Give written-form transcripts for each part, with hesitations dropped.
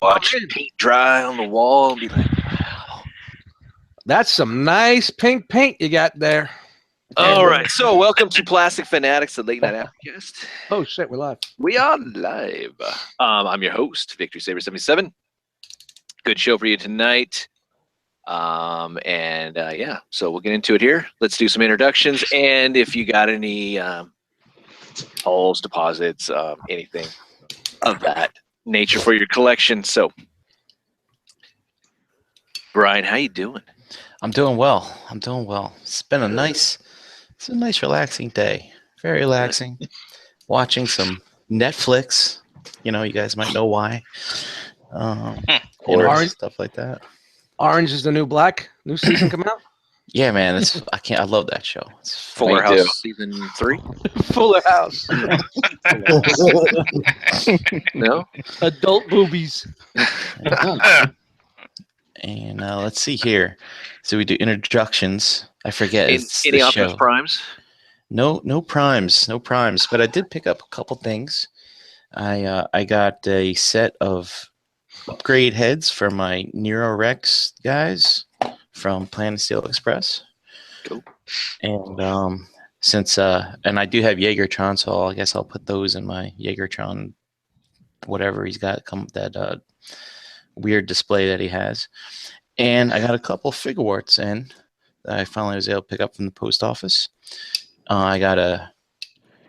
watch man. paint dry on the wall and be like, wow. That's some nice pink paint you got there. All right, so welcome to Plastic Fanatics, the late night Aftercast. Oh shit, we're live. We are live. I'm your host, Victory Saber 77. Good show for you tonight. Yeah, so we'll get into it here. Let's do some introductions, and if you got any holes, deposits, anything of that nature for your collection. So, Brian, how you doing? I'm doing well. It's been a nice relaxing day. Very relaxing. Watching some Netflix. You know, you guys might know why. Stuff like that. Orange is the New Black. New season come out. Yeah, man. I love that show. It's Fuller House season 3. Fuller House. No? Adult boobies. And let's see here. So we do introductions. I forget. Any Optimus Primes? No primes. But I did pick up a couple things. I got a set of upgrade heads for my Nero Rex guys from Planet Steel Express. Cool. And since and I do have Jaegertron, so I guess I'll put those in my Jaegertron, whatever he's got, that weird display that he has. And I got a couple figuarts in that I finally was able to pick up from the post office. I got a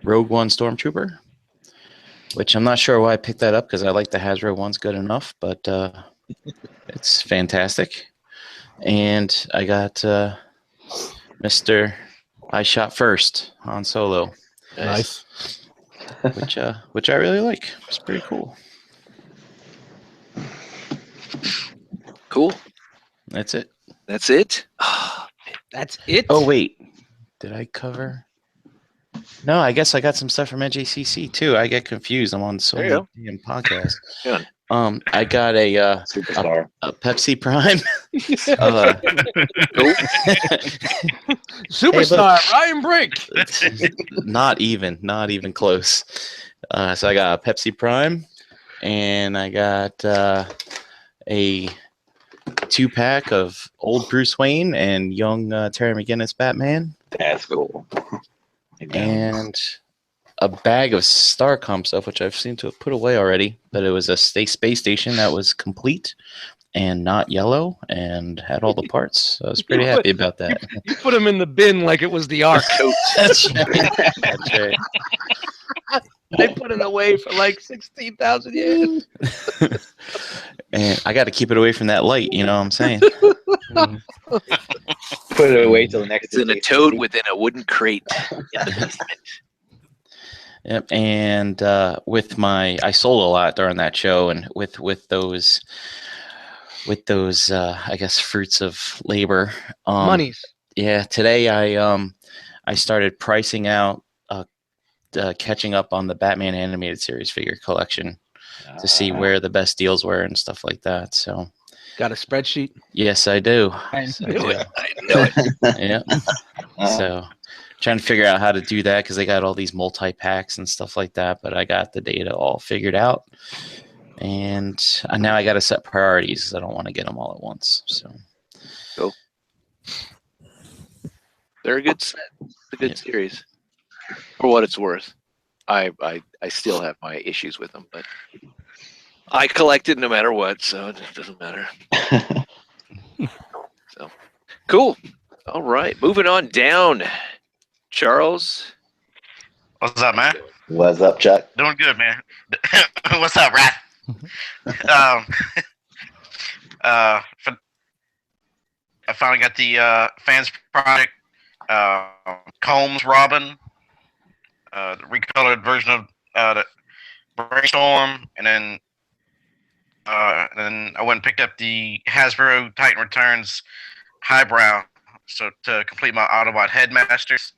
Rogue One Stormtrooper, which I'm not sure why I picked that up because I like the Hasbro ones good enough, but it's fantastic. And I got Mr. I Shot First Han Solo. Nice. Which I really like. It's pretty cool. Cool. That's it. That's it? That's it? Oh, wait. Did I cover? No, I guess I got some stuff from NJCC too. I get confused. I'm on so many damn podcasts. Yeah. I got a Pepsi Prime. Superstar Ryan Brink. Not even close. So I got a Pepsi Prime, and I got a 2-pack of old Bruce Wayne and young Terry McGinnis Batman. That's cool. And a bag of Starcom stuff, which I've seemed to have put away already, but it was a space station that was complete and not yellow and had all the parts. So I was pretty happy about that. You put them in the bin like it was the Ark. That's right. That's right. I put it away for like 16,000 years. And I got to keep it away from that light, you know what I'm saying? Put it away till the next. It's in a tote within a wooden crate in the basement. Yep, and I sold a lot during that show, and with those I guess fruits of labor, Monies. Yeah, today I started pricing out, catching up on the Batman animated series figure collection to see where the best deals were and stuff like that. So, got a spreadsheet? Yes, I do. I know it. Yeah. So, trying to figure out how to do that because they got all these multi-packs and stuff like that, but I got the data all figured out. And now I got to set priorities because I don't want to get them all at once. So, cool. They're a good set. It's a good series. For what it's worth, I still have my issues with them, but I collect it no matter what, so it doesn't matter. So, cool. All right, moving on down. Charles. What's up, man? What's up, Chuck? Doing good, man. What's up, Rat? I finally got the fans project Combs Robin, the recolored version of the Brainstorm, and then I went and picked up the Hasbro Titan Returns Highbrow, so to complete my Autobot Headmasters,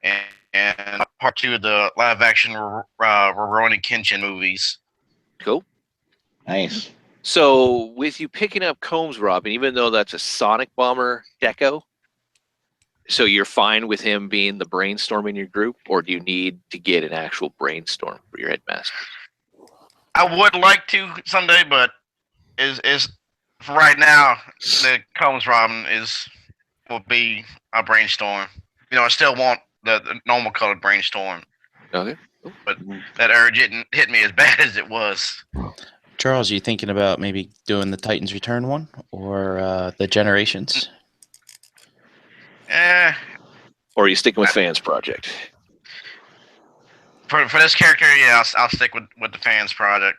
and part 2 of the live-action Rurouni Kenshin movies. Cool. Nice. So, with you picking up Combs Robin, even though that's a Sonic Bomber deco, so you're fine with him being the Brainstorm in your group, or do you need to get an actual Brainstorm for your Headmaster? I would like to someday, but is for right now. The Combs Robin will be a brainstorm. I still want the normal colored brainstorm, Okay. but that urge didn't hit me as bad as it was. Charles, are you thinking about maybe doing the Titans Return one or the Generations? Or are you sticking with Fans Project? For this character, yeah, I'll stick with the Fans Project.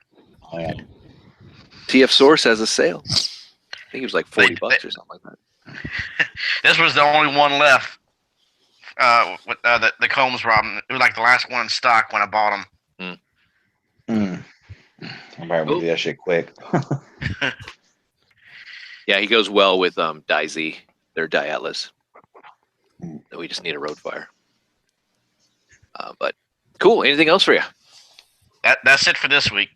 Oh, yeah. TF Source has a sale. I think it was like $40 or something like that. This was the only one left. With the Combs Robin, it was like the last one in stock when I bought them. I'm probably gonna do that shit quick. Yeah, he goes well with DieZ, their Atlas. We just need a road fire. But cool. Anything else for you? That's it for this week.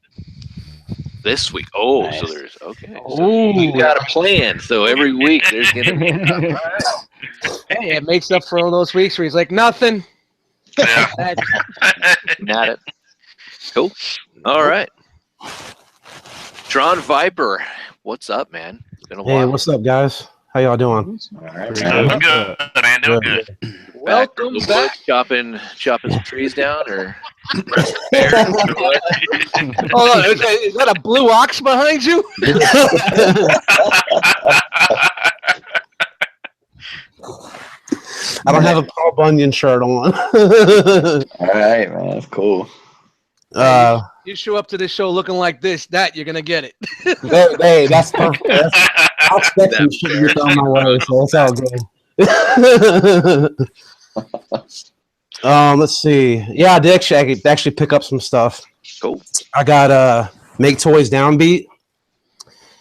This week. Oh, Nice. So there's okay. So you got a plan. So every week there's gonna be Hey, it makes up for all those weeks where he's like, nothing. Yeah. not it. Cool. All right. Drawn Viper, what's up, man? It's been a Hey, while. what's up, guys? How y'all doing? All right, Doing man. good, man. Doing good. Welcome Back. back. Chopping some trees down, or Hold on, is that a blue ox behind you? I don't have a Paul Bunyan shirt on. All right, man. That's cool. You show up to this show looking like this, you're gonna get it. Hey, that's perfect. I'll expect some shit to get on my way, so it's all good. Let's see. Yeah, I did actually pick up some stuff. cool. I got Make Toys Downbeat.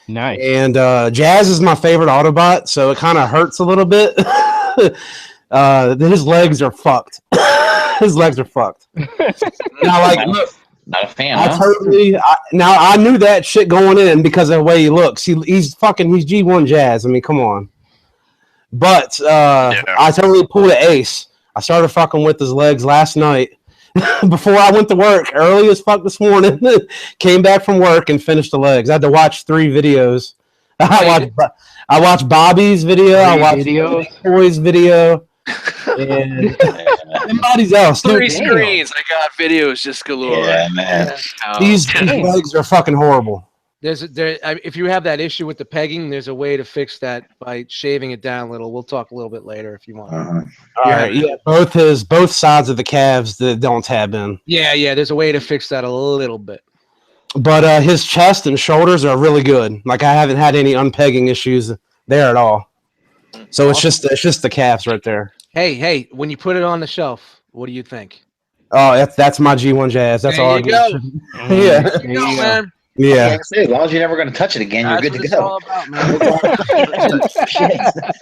Nice. And Jazz is my favorite Autobot, so it kind of hurts a little bit. His legs are fucked. His legs are fucked. Now, like, look, Not a fan, I huh? I knew that shit going in because of the way he looks. He's G1 Jazz. I mean, come on. But I totally pulled an ace. I started fucking with his legs last night before I went to work early as fuck this morning. Came back from work and finished the legs. I had to watch 3 videos. I watched Bobby's video. I watched Toys video. And somebody's else. 3 Dude, screens. I got videos just galore. Yeah, man. these legs are fucking horrible. If you have that issue with the pegging, there's a way to fix that by shaving it down a little. We'll talk a little bit later if you want. All right, yeah, both sides of the calves that don't tab in. Yeah, there's a way to fix that a little bit. But his chest and shoulders are really good. Like I haven't had any unpegging issues there at all. So it's just the calves right there. Hey, when you put it on the shelf, what do you think? Oh, that's my G1 Jazz. That's There all. you go. Yeah, There you go, man. yeah. As long as you're never going to touch it again, you're That's good what to it's go. all about, man.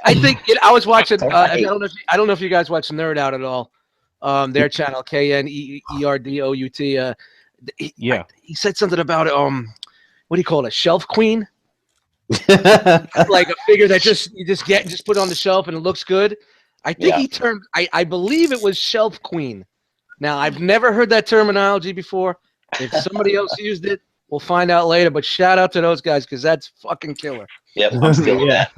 I think I was watching. I don't know if you guys watch Nerd Out at all. Their channel KNERDOUT. Yeah. He said something about what do you call it? A shelf queen, like a figure that you just put on the shelf and it looks good. I think he termed. I believe it was shelf queen. Now I've never heard that terminology before. If somebody else used it, we'll find out later. But shout out to those guys because that's fucking killer. Yep, I'm still with that.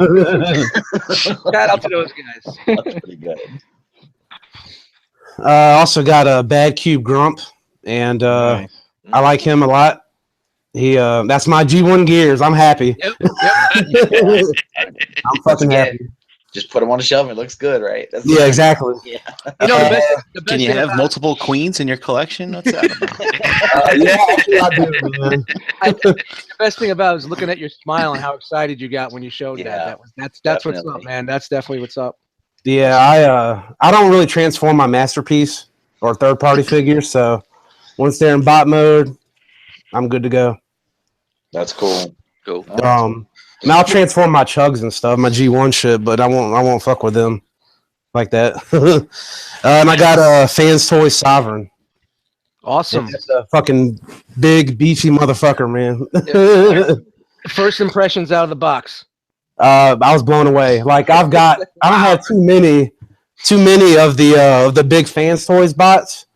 Shout out to those guys. That's pretty good. Also got a Bad Cube Grump, and Nice. I like him a lot. He that's my G1 Gears. I'm happy. Yep. I'm fucking happy. Just put them on the shelf and it looks good, right? That's Yeah, exactly. Yeah. You know the best Can you thing have about- multiple queens in your collection? What's that about? Yeah, actually, I do, man. the best thing about it is looking at your smile and how excited you got when you showed Yeah, that. That's what's up, definitely. man. That's definitely what's up. Yeah, I don't really transform my Masterpiece or third party figures, so once they're in bot mode, I'm good to go. That's cool. Cool. And I'll transform my Chugs and stuff, my G1 shit, but I won't fuck with them like that. And I got a FansToys Sovereign. Awesome. It's a fucking big beefy motherfucker, man. First impressions out of the box. I was blown away. Like I don't have too many of the big FansToys bots,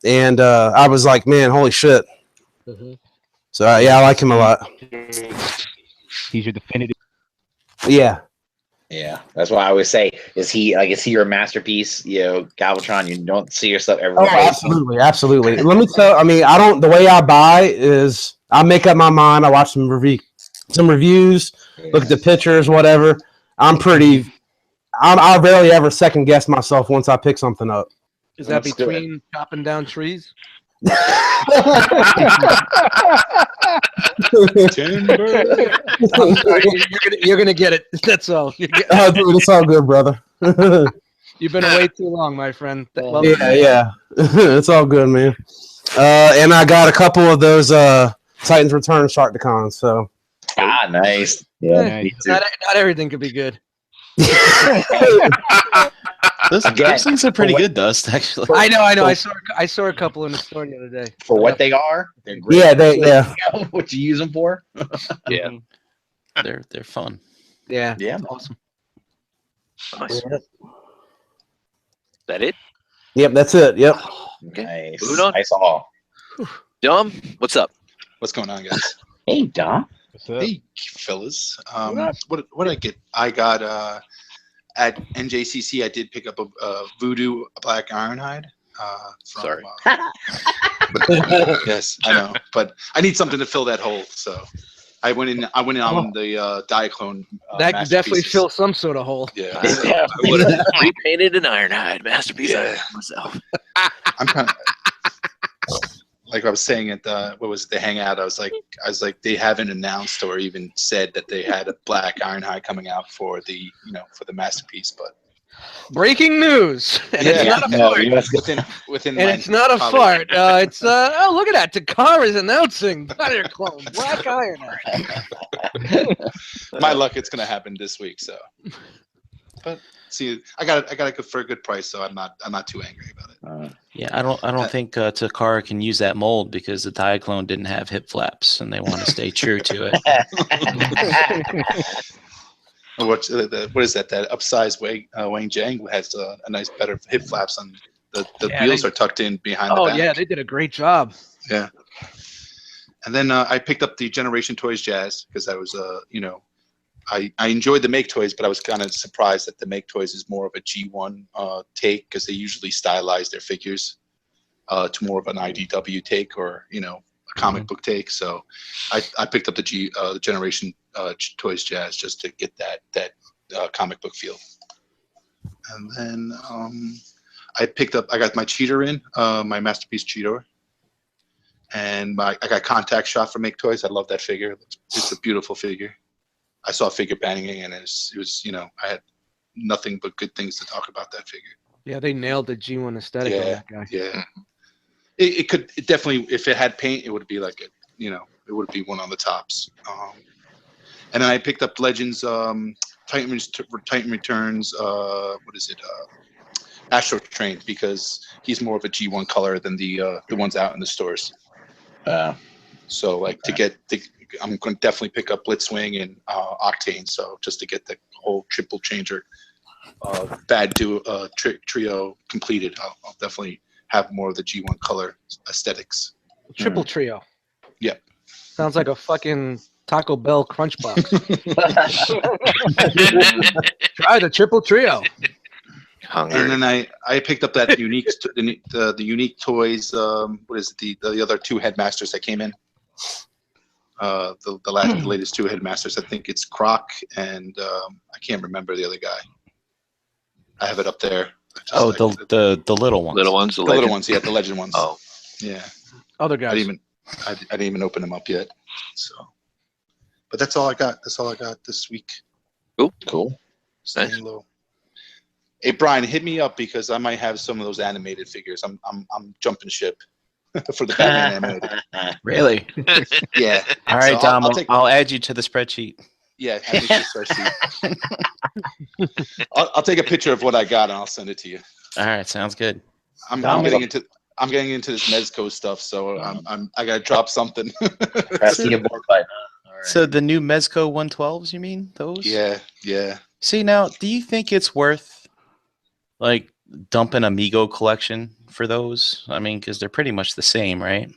and I was like, man, holy shit. Mhm. So yeah, I like him a lot. He's your definitive. Yeah. Yeah, that's why I always say, is he your masterpiece? You know, Galvatron. You don't see yourself everywhere. Oh, absolutely, absolutely. Let me tell. I mean, I don't. The way I buy is I make up my mind. I watch some reviews, look at the pictures, whatever. I rarely ever second guess myself once I pick something up. Is that That's between chopping down trees? Timber. I'm sorry, you're gonna get it. That's all. Oh, dude, it's all good, brother. You've been away too long, my friend. Well, yeah. It's all good, man. And I got a couple of those Titans Return Sharkticons. So Nice. Yeah, eh, me too. not everything could be good. Those things are pretty good, Dust. Actually, I know. I saw a couple in the store the other day. For what they are, they're great. Yeah, What you use them for? Yeah. they're fun. Yeah. Yeah. Awesome. Nice. That it? Yep, that's it. Yep. Nice. Moving on. Nice all. Dom, what's up? What's going on, guys? Hey, Dom. What's up? Hey, fellas. What I get? I got at NJCC. I did pick up a Voodoo Black Ironhide. Sorry. Yes, I know, but I need something to fill that hole. So I went in on the Diaclone. That could definitely Masterpieces. fill some sort of hole. Yeah, I would have repainted an Ironhide masterpiece myself. I'm kind of like I was saying at the Hangout. I was like, they haven't announced or even said that they had a Black Ironhide coming out for the masterpiece, but Breaking news. And it's not a fart. within And my it's not a probably- fart. It's oh, look at that. Takara is announcing Diaclone Black Iron. My luck, it's gonna happen this week. So, but see, I got it for a good price, so I'm not too angry about it. Yeah, I don't think Takara can use that mold because the Diaclone didn't have hip flaps, and they want to stay true to it. What is that? That upsized Wang Jiang has a nice better hip flaps on the wheels are tucked in behind the back. Oh yeah, they did a great job. Yeah. And then I picked up the Generation Toys Jazz because I was I enjoyed the Make Toys, but I was kind of surprised that the Make Toys is more of a G1 take because they usually stylize their figures to more of an IDW take or a comic book take. So I picked up the Generation Toys Jazz just to get that comic book feel. And then I got my cheater in, my Masterpiece cheater. And I got Contact Shot from Make Toys. I love that figure. It's a beautiful figure. I saw figure banging, and it was I had nothing but good things to talk about that figure. Yeah, they nailed the G1 aesthetic on that guy. Yeah. It definitely, if it had paint, it would be like it would be one on the tops. And then I picked up Legends, Titan Returns. What is it? Astro Train, because he's more of a G1 color than the ones out in the stores. So like I'm going to definitely pick up Blitzwing and Octane. So just to get the whole triple changer bad trio completed, I'll definitely have more of the G1 color aesthetics. Triple trio. Yep. Sounds like a fucking Taco Bell crunch box. Try the triple trio. Hungry. And then I picked up that unique the unique toys. What is it, the other two headmasters that came in? The latest two headmasters. I think it's Croc and I can't remember the other guy. I have it up there. The little ones. Little ones. The little ones, yeah, the legend ones. Oh, yeah. Other I guys. didn't even open them up yet. So, but that's all I got. That's all I got this week. Cool. Staying Nice. low. Hey Brian, hit me up because I might have some of those animated figures. I'm jumping ship for the Batman animated. Really? Yeah. All right, So Dom. I'll take- I'll add you to the spreadsheet. Yeah, add me to the spreadsheet. I'll take a picture of what I got and I'll send it to you. All right, sounds good. I'm getting into this Mezco stuff, so I gotta drop something. Press the abort button. All right. So the new Mezco 112s, you mean those? Yeah. See, now, do you think it's worth like dumping Amigo collection for those? I mean, because they're pretty much the same, right?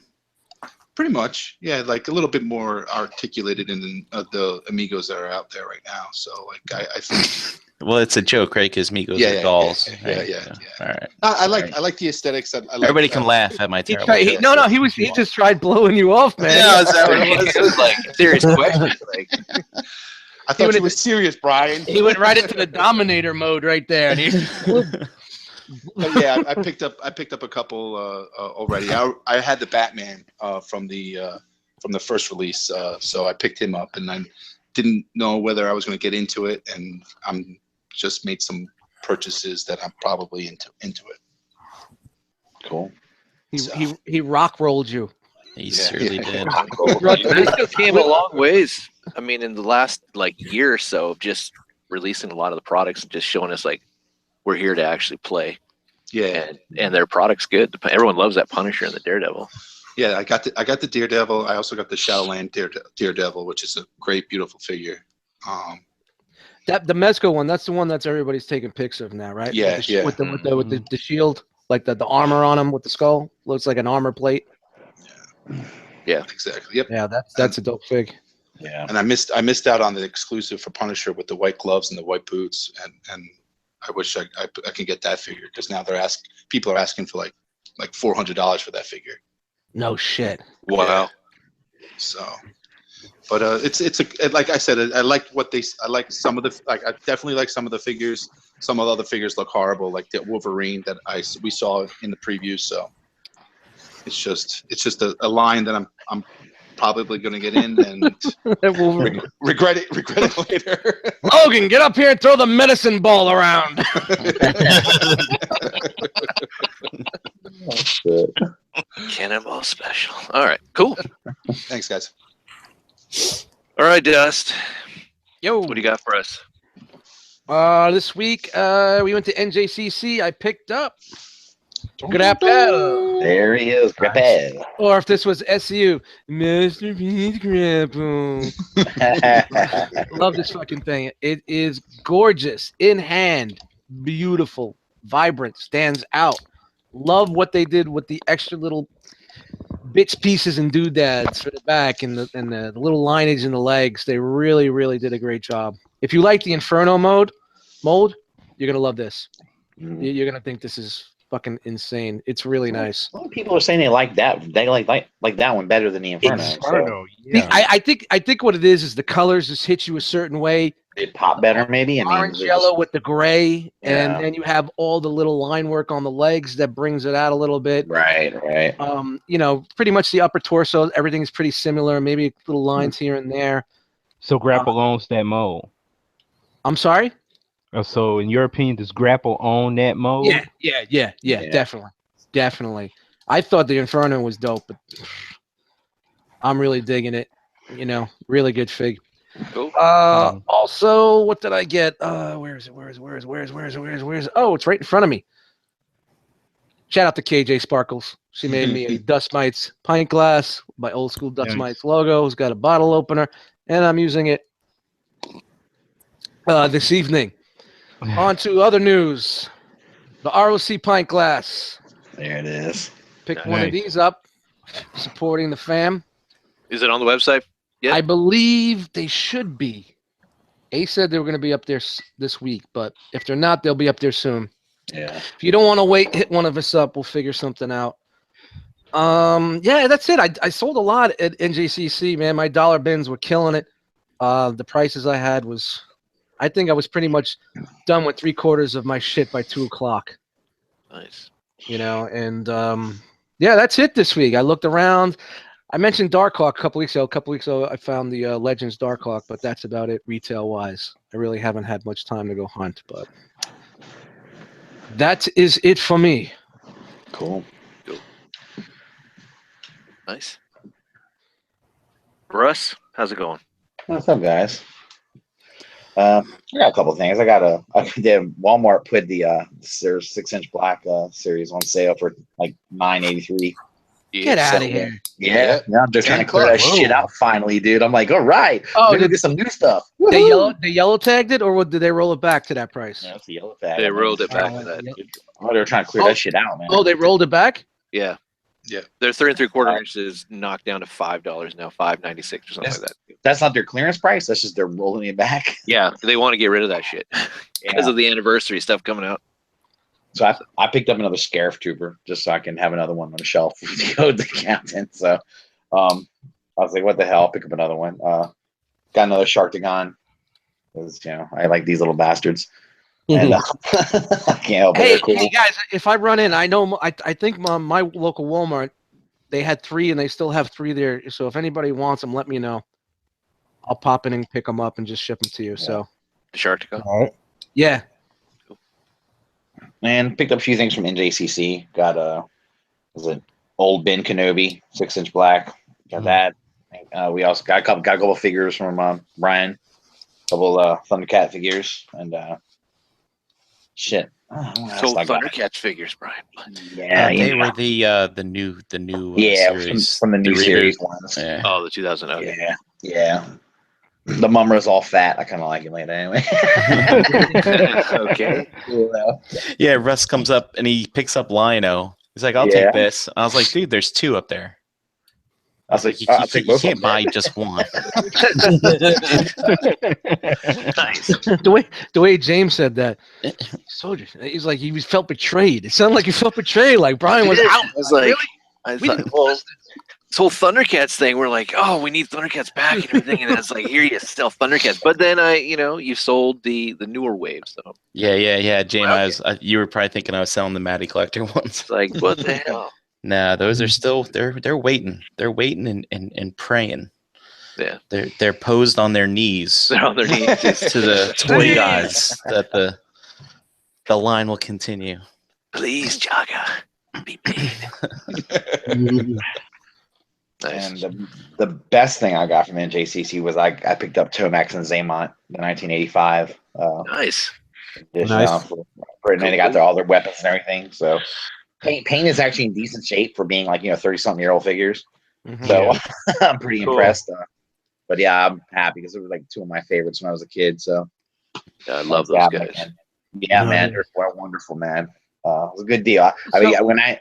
Pretty much, yeah. Like a little bit more articulated in the Amigos that are out there right now. So, like, I think. Well, it's a joke, right? Because Migos are dolls. Right? Yeah. All right. I like the aesthetics. I like, Everybody can laugh at my He terrible. tried, he just tried blowing you off, man. Yeah, is that what it was? It was like serious question. Like, I thought you were serious, Brian. He went right into the Dominator mode right there. And But yeah, I picked up a couple already. I had the Batman from the first release, so I picked him up, and I didn't know whether I was going to get into it, and I'm just made some purchases that I'm probably into it. Cool. He rock rolled you. He certainly did. They still came a long ways. I mean, in the last year or so, of just releasing a lot of the products and just showing us we're here to actually play. Yeah, and their product's good. Everyone loves that Punisher and the Daredevil. Yeah, I got the Daredevil. I also got the Shadowland Daredevil, which is a great, beautiful figure. That the Mezco one, that's the one that's everybody's taking pics of now, right? Yeah, with the shield, like the armor on him with the skull, looks like an armor plate. Yeah, exactly. Yep. Yeah, that's a dope fig. Yeah. And I missed out on the exclusive for Punisher with the white gloves and the white boots, and I wish I can get that figure, because now people are asking for like $400 for that figure. No shit. Wow. Yeah. So, but it's like I said, I like some of the I definitely like some of the figures. Some of the other figures look horrible, like the Wolverine that we saw in the preview. So it's just a line that I'm probably going to get in and regret it later. Logan, get up here and throw the medicine ball around. Cannonball special. All right, cool. Thanks, guys. All right, Dust. Yo, what do you got for us? This week we went to NJCC. I picked up Grapple. There he is, Grapple. Or if this was SU, Masterpiece Grapple. Love this fucking thing. It is gorgeous, in hand, beautiful, vibrant, stands out. Love what they did with the extra little bits, pieces, and doodads for the back and the little lineage in the legs. They really, really did a great job. If you like the Inferno mold, you're gonna love this. You're gonna think this is fucking insane. It's really nice. A lot of people are saying they like that. They like that one better than the Inferno. Yeah. I think what it is the colors just hit you a certain way. It pop better, maybe. Orange, yellow with the gray, and then you have all the little line work on the legs that brings it out a little bit. Right. Pretty much the upper torso, everything is pretty similar. Maybe little lines here and there. So Grapple owns that mold. I'm sorry? So in your opinion, does Grapple own that mold? Yeah, definitely. I thought the Inferno was dope, but I'm really digging it. Really good fig. Cool. Also, what did I get? Where is it? Oh, it's right in front of me. Shout out to KJ Sparkles. She made me a Dust Mites pint glass, my old school Dust Mites logo. It's got a bottle opener, and I'm using it this evening. On to other news. The ROC pint glass. There it is. Pick one of these up, supporting the fam. Is it on the website? Yeah. I believe they should be. Ace said they were going to be up there this week, but if they're not, they'll be up there soon. Yeah. If you don't want to wait, hit one of us up. We'll figure something out. Yeah, that's it. I sold a lot at NJCC, man. My dollar bins were killing it. The prices I had was, I think I was pretty much done with 3/4 of my shit by 2:00. Nice. And yeah, that's it this week. I looked around. I mentioned Darkhawk a couple weeks ago. A couple weeks ago, I found the Legends Darkhawk, but that's about it retail-wise. I really haven't had much time to go hunt, but that is it for me. Cool. Nice. Russ, how's it going? What's up, guys? I got a couple of things. Walmart put the 6-inch black series on sale for like $9.83. Get out of here. Yeah, I'm just trying to clear that shit out finally, dude. I'm like, all right, we're gonna get some new stuff. They yellow tagged it, or did they roll it back to that price? Yeah, it's the yellow tag. They rolled it back to that. Oh, they were trying to clear that shit out, man. Oh, they rolled it back? Yeah. Yeah. Their 3 3/4 inch is knocked down to $5 now, $5.96 or something like that. That's not their clearance price. That's just they're rolling it back. Yeah, they want to get rid of that shit because of the anniversary stuff coming out. So I picked up another Scarif Trooper just so I can have another one on the shelf to go to the captain. So I was like, what the hell? I'll pick up another one. Got another Sharktagon. Because, I like these little bastards. And I can't help it. Cool. Hey guys, if I run in, I know I think my local Walmart, they had 3 and they still have 3 there. So if anybody wants them, let me know. I'll pop in and pick them up and just ship them to you. Yeah. So the Sharktagon. All right. Yeah. Cool. And picked up a few things from NJCC. Got was it old Ben Kenobi 6-inch black? Got that. We also got a couple figures from Brian. A couple Thundercat figures and shit. So Thundercats figures, Brian. Yeah, they were the new series. From the new series ones. Yeah. Oh, the 2000. Okay. Yeah. The Mumra's all fat. I kind of like it later anyway. Okay. Yeah, Russ comes up and he picks up Lino. He's like, "I'll take this." I was like, "Dude, there's 2 up there." I was like, you can't buy just one. Nice. The way James said that, soldier. He's like he felt betrayed. It sounded like he felt betrayed. Like Brian was out. I was like, really? I thought, well, this whole Thundercats thing. We're like, oh, we need Thundercats back and everything, and it's like, here you still Thundercats. But then you sold the newer waves though. Yeah. James, you were probably thinking I was selling the Matty Collector ones. It's like, what the hell? Nah, those are still they're waiting. They're waiting and praying. Yeah. They're posed on their knees. They're on their knees to the toy guys that the line will continue. Please, Jaga, be paid. Nice. And the best thing I got from NJCC was I picked up Tomax and Zaymont, the 1985. Nice. Nice. And they got all their weapons and everything. So Paint is actually in decent shape for being 30-something-year-old figures. Mm-hmm. So I'm pretty impressed. But yeah, I'm happy because it was 2 of my favorites when I was a kid. So I love those guys. Man, they're wonderful, man. It was a good deal. When they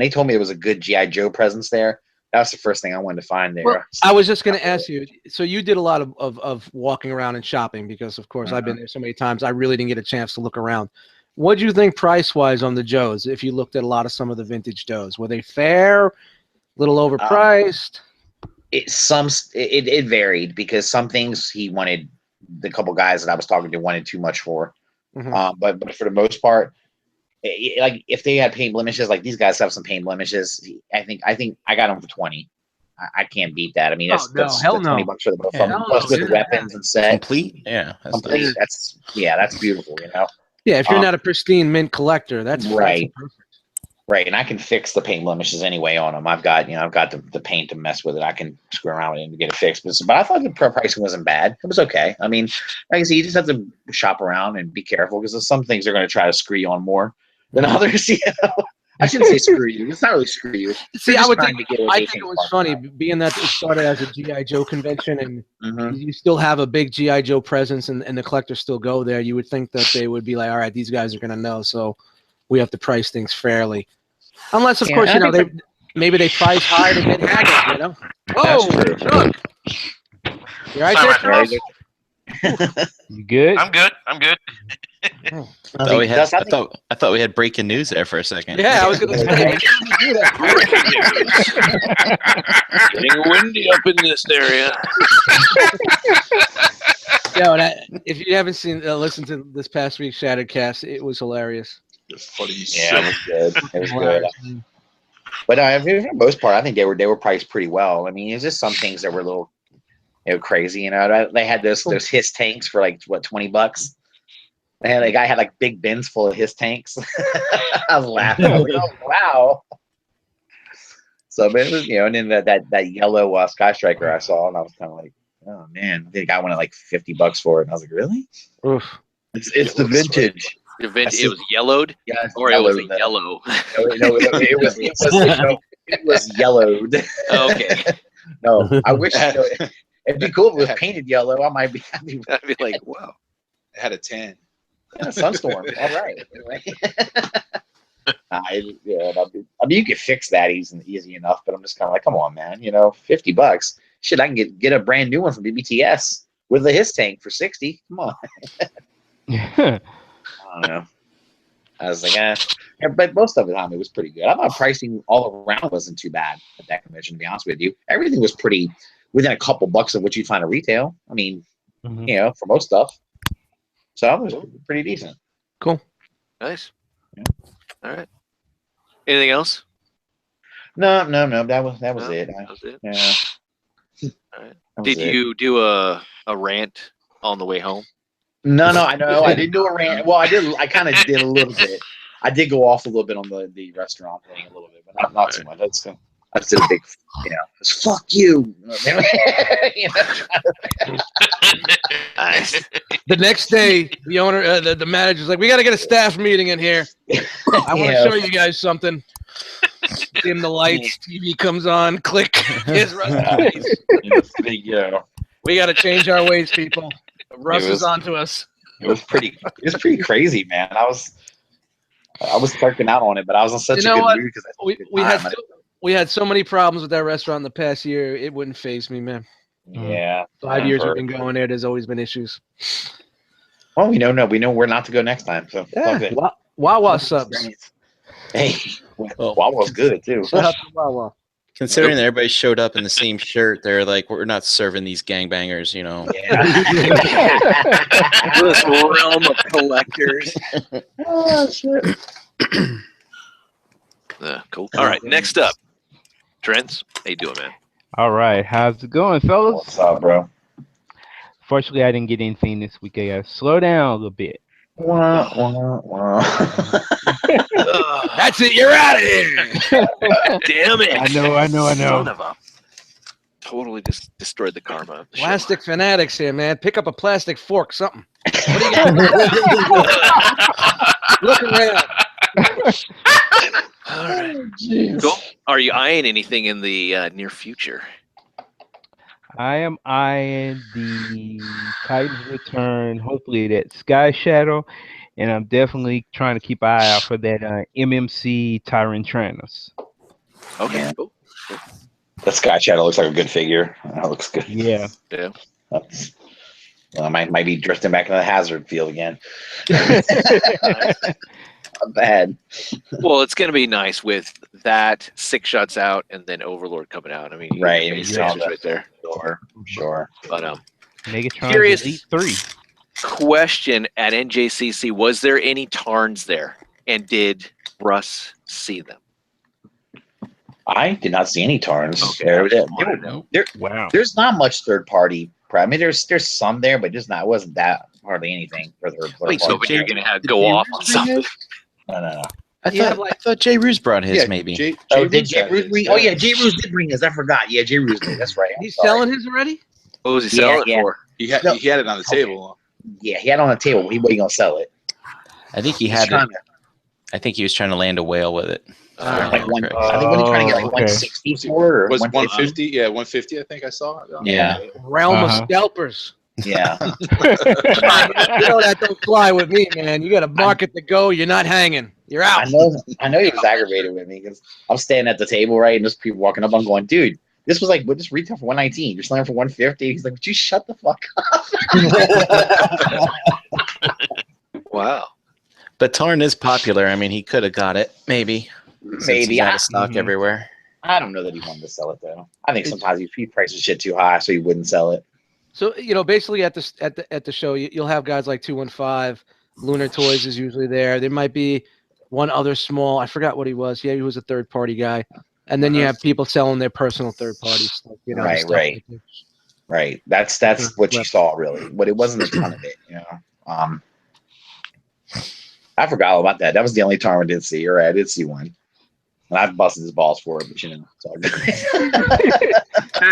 told me it was a good G.I. Joe presence there, that was the first thing I wanted to find there. Well, I was just going to ask you. So you did a lot of walking around and shopping because, of course, I've been there so many times. I really didn't get a chance to look around. What do you think price-wise on the Joes? If you looked at some of the vintage Joes, were they fair? A little overpriced? It varied because some things he wanted. The couple guys that I was talking to wanted too much for, but for the most part, if they had paint blemishes, these guys have some paint blemishes. I think I got them for 20. I can't beat that. I mean, that's $20 for the both of them. Plus with the weapons and set. Complete? Yeah. Complete. Nice. That's beautiful, Yeah, if you're not a pristine mint collector, that's right. That's perfect. Right, and I can fix the paint blemishes anyway on them. I've got the paint to mess with it. I can screw around with it and get it fixed. But I thought the pricing wasn't bad. It was okay. I mean, like I said, you just have to shop around and be careful because some things are going to try to screw you on more than others. I shouldn't say screw you. It's not really screw you. See, I think it was funny being that it started as a G.I. Joe convention and you still have a big G.I. Joe presence and the collectors still go there. You would think that they would be like, all right, these guys are going to know, so we have to price things fairly. Unless, of course, maybe they price high to get haggled, Whoa, Chuck. You all right there, Charles? You good? I'm good. I thought we had breaking news there for a second. Yeah, I was going to say. Getting windy up in this area. If you haven't listened to this past week's Shattered Cast, it was hilarious. It's funny. Yeah, it was good. It was good. But for the most part, I think they were priced pretty well. I mean, it's just some things that were a little crazy. They had those his tanks for $20. And the guy had big bins full of his tanks. I was laughing. I was like, oh, wow. So, but it was, and then that yellow Sky Striker I saw, and I was kind of like, oh man, the guy wanted $50 for it. And I was like, really? Oof. It's the vintage. It was yellowed, or it was yellow. It was yellowed. Okay. No, I wish it'd be cool if it was painted yellow. I'd be like, wow. It had a 10. Yeah, Sunstorm. All right. I mean, you could fix that easy enough, but I'm just kind of like, come on, man. $50. Shit, I can get a brand new one from BBTS with a his tank for 60. Come on. I don't know. I was like, but most of the time it was pretty good. I thought pricing all around wasn't too bad at that convention, to be honest with you. Everything was pretty within a couple bucks of what you'd find at retail. I mean, for most stuff. So it was pretty decent. Cool. Nice. Yeah. All right. Anything else? No. That was it. That was it. Yeah. All right. Did you do a rant on the way home? No, I know. I didn't do a rant. Well, I did. I kind of did a little bit. I did go off a little bit on the restaurant thing a little bit, but not too much. I did a big, fuck you. The next day, the owner, the manager's like, we got to get a staff meeting in here. I want to show you guys something. Dim the lights, TV comes on, click. Here's Russ. We got to change our ways, people. Russ is onto us. It was pretty crazy, man. I was clerking out on it, but I was in such a good mood because we had so many problems with that restaurant in the past year. It wouldn't faze me, man. Yeah. 5 years we've been going there. There's always been issues. Well, we know where not to go next time. So Wawa subs. Hey, Wawa's good too. Shout out to Wawa. Considering that everybody showed up in the same shirt, they're like, we're not serving these gangbangers, Yeah. This realm of collectors. Oh, shit. Cool. All right, next up. Trent, how you doing, man? All right, how's it going, fellas? What's up, bro? Fortunately, I didn't get anything this week. I gotta slow down a little bit. Wow. That's it. You're out of here. Damn it. I know. Son of a... Totally just destroyed the karma of the Plastic show. fanatics here, man. Pick up a plastic fork, something. What are you Look around. All right. Cool. Are you eyeing anything in the near future? I am eyeing the Titans Return, hopefully that Sky Shadow, and I'm definitely trying to keep an eye out for that MMC Tyrantranus. Okay, cool. That Sky Shadow looks like a good figure. That looks good. Yeah. I might be drifting back into the hazard field again. Not bad. Well, it's going to be nice with that 6 shots out and then Overlord coming out. I mean, right, right there. Sure. But Megatron Curious Elite 3. Question at NJCC: was there any Tarns there, and did Russ see them? I did not see any Tarns. Okay. Wow. There's not much third party. I mean, there's some there, but just not. It wasn't that hardly anything for third Wait, so party. you're going to go off on something? No. I thought Jay Ruse brought his, maybe. Did Jay Ruse bring? Oh yeah, Jay Ruse did bring his. I forgot. Yeah, Jay Ruse did. That's right. He's selling his already? What was he selling it for? He had it on the table. Yeah, he had it on the table. He wasn't gonna sell it. I think he had it. I think he was trying to land a whale with it. I think when he trying to get like 160 for it, or was 150? Yeah, 150. I think I saw it. Yeah. Realm of scalpers. Yeah. That don't fly with me, man. You got a market to go. You're not hanging. You're out. I know he was aggravated with me because I'm standing at the table, right, and there's people walking up. I'm going, dude, this was like, this retail for 119. You're selling for 150. He's like, would you shut the fuck up? Wow. But Tarn is popular. I mean, he could have got it, maybe. Maybe out of stock everywhere. I don't know that he wanted to sell it though. I think sometimes he prices shit too high, so he wouldn't sell it. So basically at the show, you'll have guys like 215. Lunar Toys is usually there. There might be one other small. I forgot what he was. Yeah, he was a third party guy. And then you have people selling their personal third party stuff. Right. That's what you saw really, but it wasn't a ton of it. I forgot all about that. That was the only time I did see. Or I did see one. And I've busted his balls for it, but it's all good.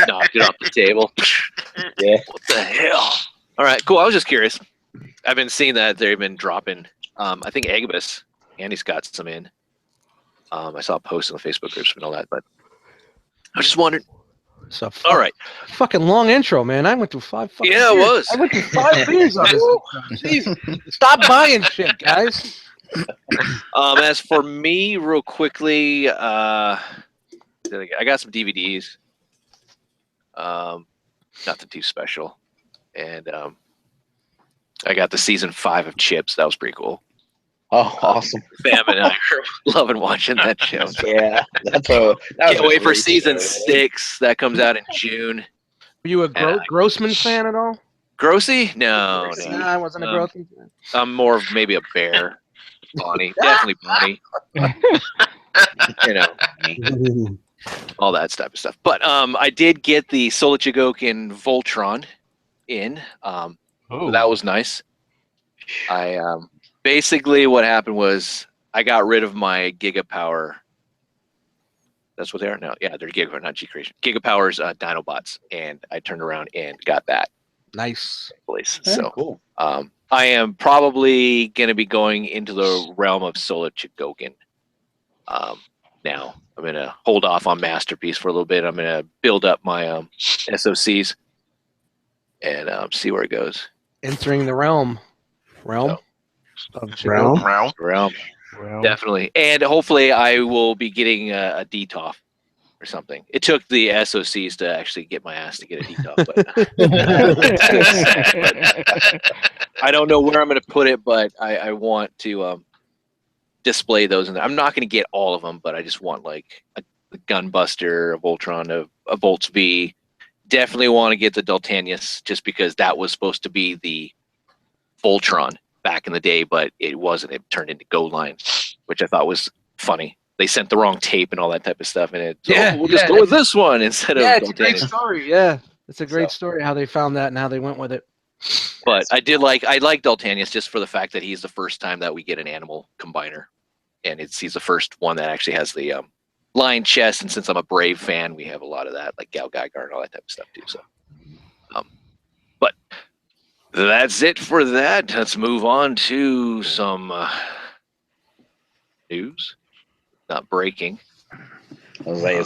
Knocked it off the table. Yeah. What the hell? All right, cool. I was just curious. I've been seeing that they've been dropping. I think Agabus, Andy's got some in. I saw a post on the Facebook groups and all that, but I was just wondering. All right. Fucking long intro, man. I went through 5 fucking beers. It was. I went through 5 beers on this. Jeez. Stop buying shit, guys. As for me, real quickly, I got some DVDs. Nothing too special, and I got the season 5 of Chips. That was pretty cool. Oh, awesome! Fam and I are loving watching that show. Yeah, can't wait for season 6 that comes out in June. Were you a Grossman fan at all? Grossy? No. No, I wasn't a Grossman fan. I'm more of maybe a Bear. Bonnie, definitely Bonnie. You know, all that type of stuff. But I did get the Solichigokin Voltron in. That was nice. I basically what happened was I got rid of my Gigapower. That's what they are now. Yeah, they're Gigapower, not G Creation. Gigapower's Dinobots, and I turned around and got that. Nice. Place. Yeah, so cool. I am probably going to be going into the realm of Solichigokin. Now I'm going to hold off on Masterpiece for a little bit. I'm going to build up my SOCs and see where it goes. Entering the realm. Realm. Definitely. And hopefully I will be getting a DTOF or something. It took the SOCs to actually get my ass to get a DTOF. But I don't know where I'm going to put it, but I want to display those. And I'm not going to get all of them, but I just want like a Gunbuster, a Voltron, a Volts V. Definitely want to get the Daltanius just because that was supposed to be the Voltron back in the day, but it wasn't. It turned into Go Line, which I thought was funny. They sent the wrong tape and all that type of stuff, and we'll just go with this one instead of. Yeah, it's a great story. Yeah, it's a great story how they found that and how they went with it. But I like Daltanius just for the fact that he's the first time that we get an animal combiner, and he's the first one that actually has the lion chest. And since I'm a Brave fan, we have a lot of that, like Gal Gaigar and all that type of stuff too. So, but that's it for that. Let's move on to some news. Not breaking. I was like,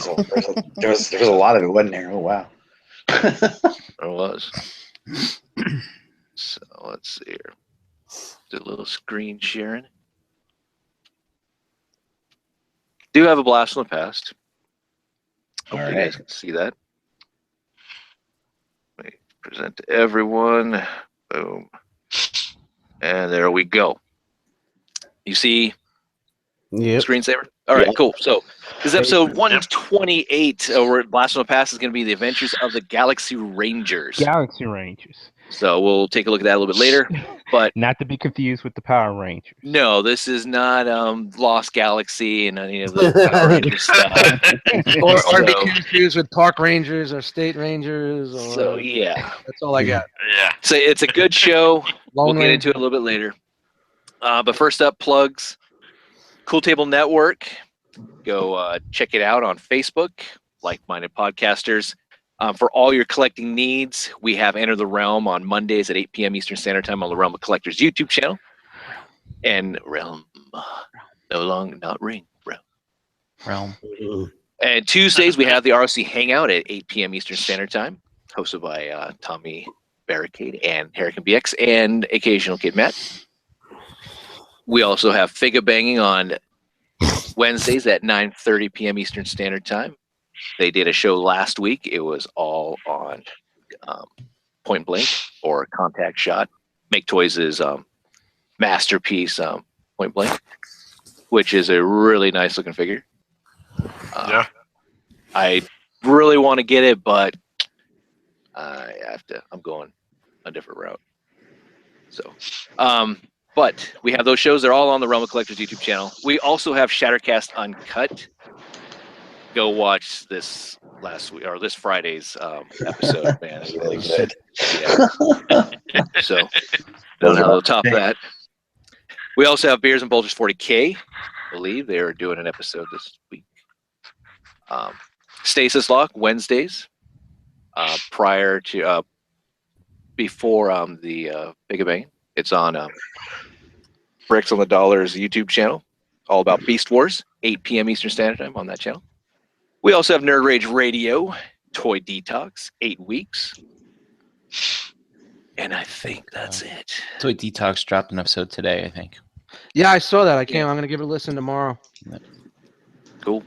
there was a lot of it, wasn't there? Oh wow. There was. So let's see here. Do a little screen sharing. Do have a blast from the past. Hopefully you guys can see that. Let me present to everyone. Boom. And there we go. You see screensaver? All right, cool. So this is episode 128. Where Blast from the Past is going to be the Adventures of the Galaxy Rangers. Galaxy Rangers. So we'll take a look at that a little bit later. But not to be confused with the Power Rangers. No, this is not Lost Galaxy and any of the Power Rangers stuff. or be confused with Park Rangers or State Rangers. Or, so yeah, that's all I got. Yeah. So it's a good show. We'll get into it a little bit later. But first up, plugs. Cool Table Network. Go check it out on Facebook. Like-minded podcasters. For all your collecting needs, we have Enter the Realm on Mondays at 8 p.m. Eastern Standard Time on the Realm of Collectors YouTube channel. And Realm, not Ring, Realm. And Tuesdays, we have the ROC Hangout at 8 p.m. Eastern Standard Time, hosted by Tommy Barricade and Hurricane BX and occasional Kid Matt. We also have Figure Banging on Wednesdays at 9:30 p.m. Eastern Standard Time. They did a show last week. It was all on Point Blank or Contact Shot. Make Toys' Masterpiece Point Blank, which is a really nice looking figure. Yeah. I really want to get it, but I'm going a different route. So, but we have those shows. They're all on the Realm of Collectors YouTube channel. We also have Shattercast Uncut. Go watch this this Friday's episode, man. It's really good. Yeah. So don't know how to top that. We also have Beers and Bulgers 40K. I believe they are doing an episode this week. Stasis Lock Wednesdays. Prior to before the Big Bang. It's on Bricks on the Dollars YouTube channel. All about Beast Wars, 8 p.m. Eastern Standard Time on that channel. We also have Nerd Rage Radio, Toy Detox, 8 weeks. And I think that's it. Toy Detox dropped an episode today, I think. Yeah, I saw that. I'm gonna give it a listen tomorrow. Cool.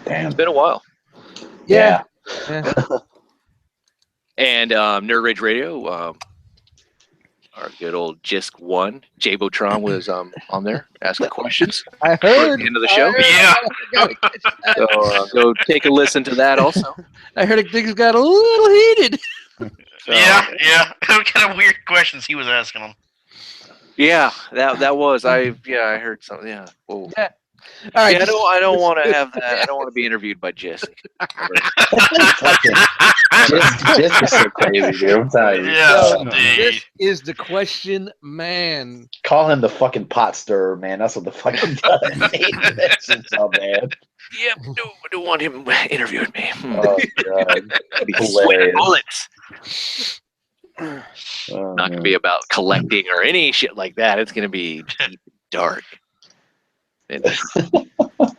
Damn. It's been a while. Yeah. And Nerd Rage Radio, our good old Jisk One, Jabotron was on there asking questions I for heard. the end of the show. Yeah. So go take a listen to that also. I heard things got a little heated. So, Yeah. What kind of weird questions he was asking them? Yeah, that was I heard something. Yeah. Whoa. Yeah. All right. Yeah, I don't want to have that. I don't want to be interviewed by Jisk. Just is so crazy, dude. I'm telling you. Yeah, This is the question, man. Call him the fucking pot stirrer, man. That's what the fuck he does. That shit's so bad. Yep, I don't want him interviewing me. Oh god, that'd be Sweating hilarious. bullets. Oh, Not gonna be about collecting or any shit like that. It's gonna be deep and dark.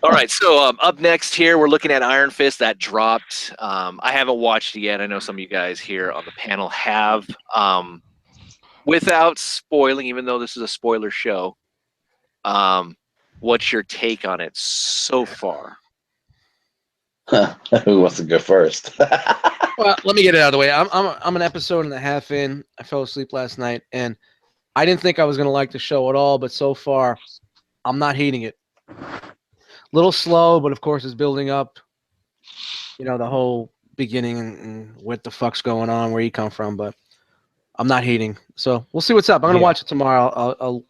All right, so up next here, we're looking at Iron Fist that dropped. I haven't watched it yet. I know some of you guys here on the panel have. Without spoiling, even though this is a spoiler show, what's your take on it so far? Who wants to go first? Well, let me get it out of the way. I'm an episode and a half in. I fell asleep last night, and I didn't think I was gonna like the show at all. But so far, I'm not hating it. Little slow, but of course it's building up. You know, the whole beginning and what the fuck's going on, where you come from. But I'm not hating. So we'll see what's up. I'm gonna watch it tomorrow. I'll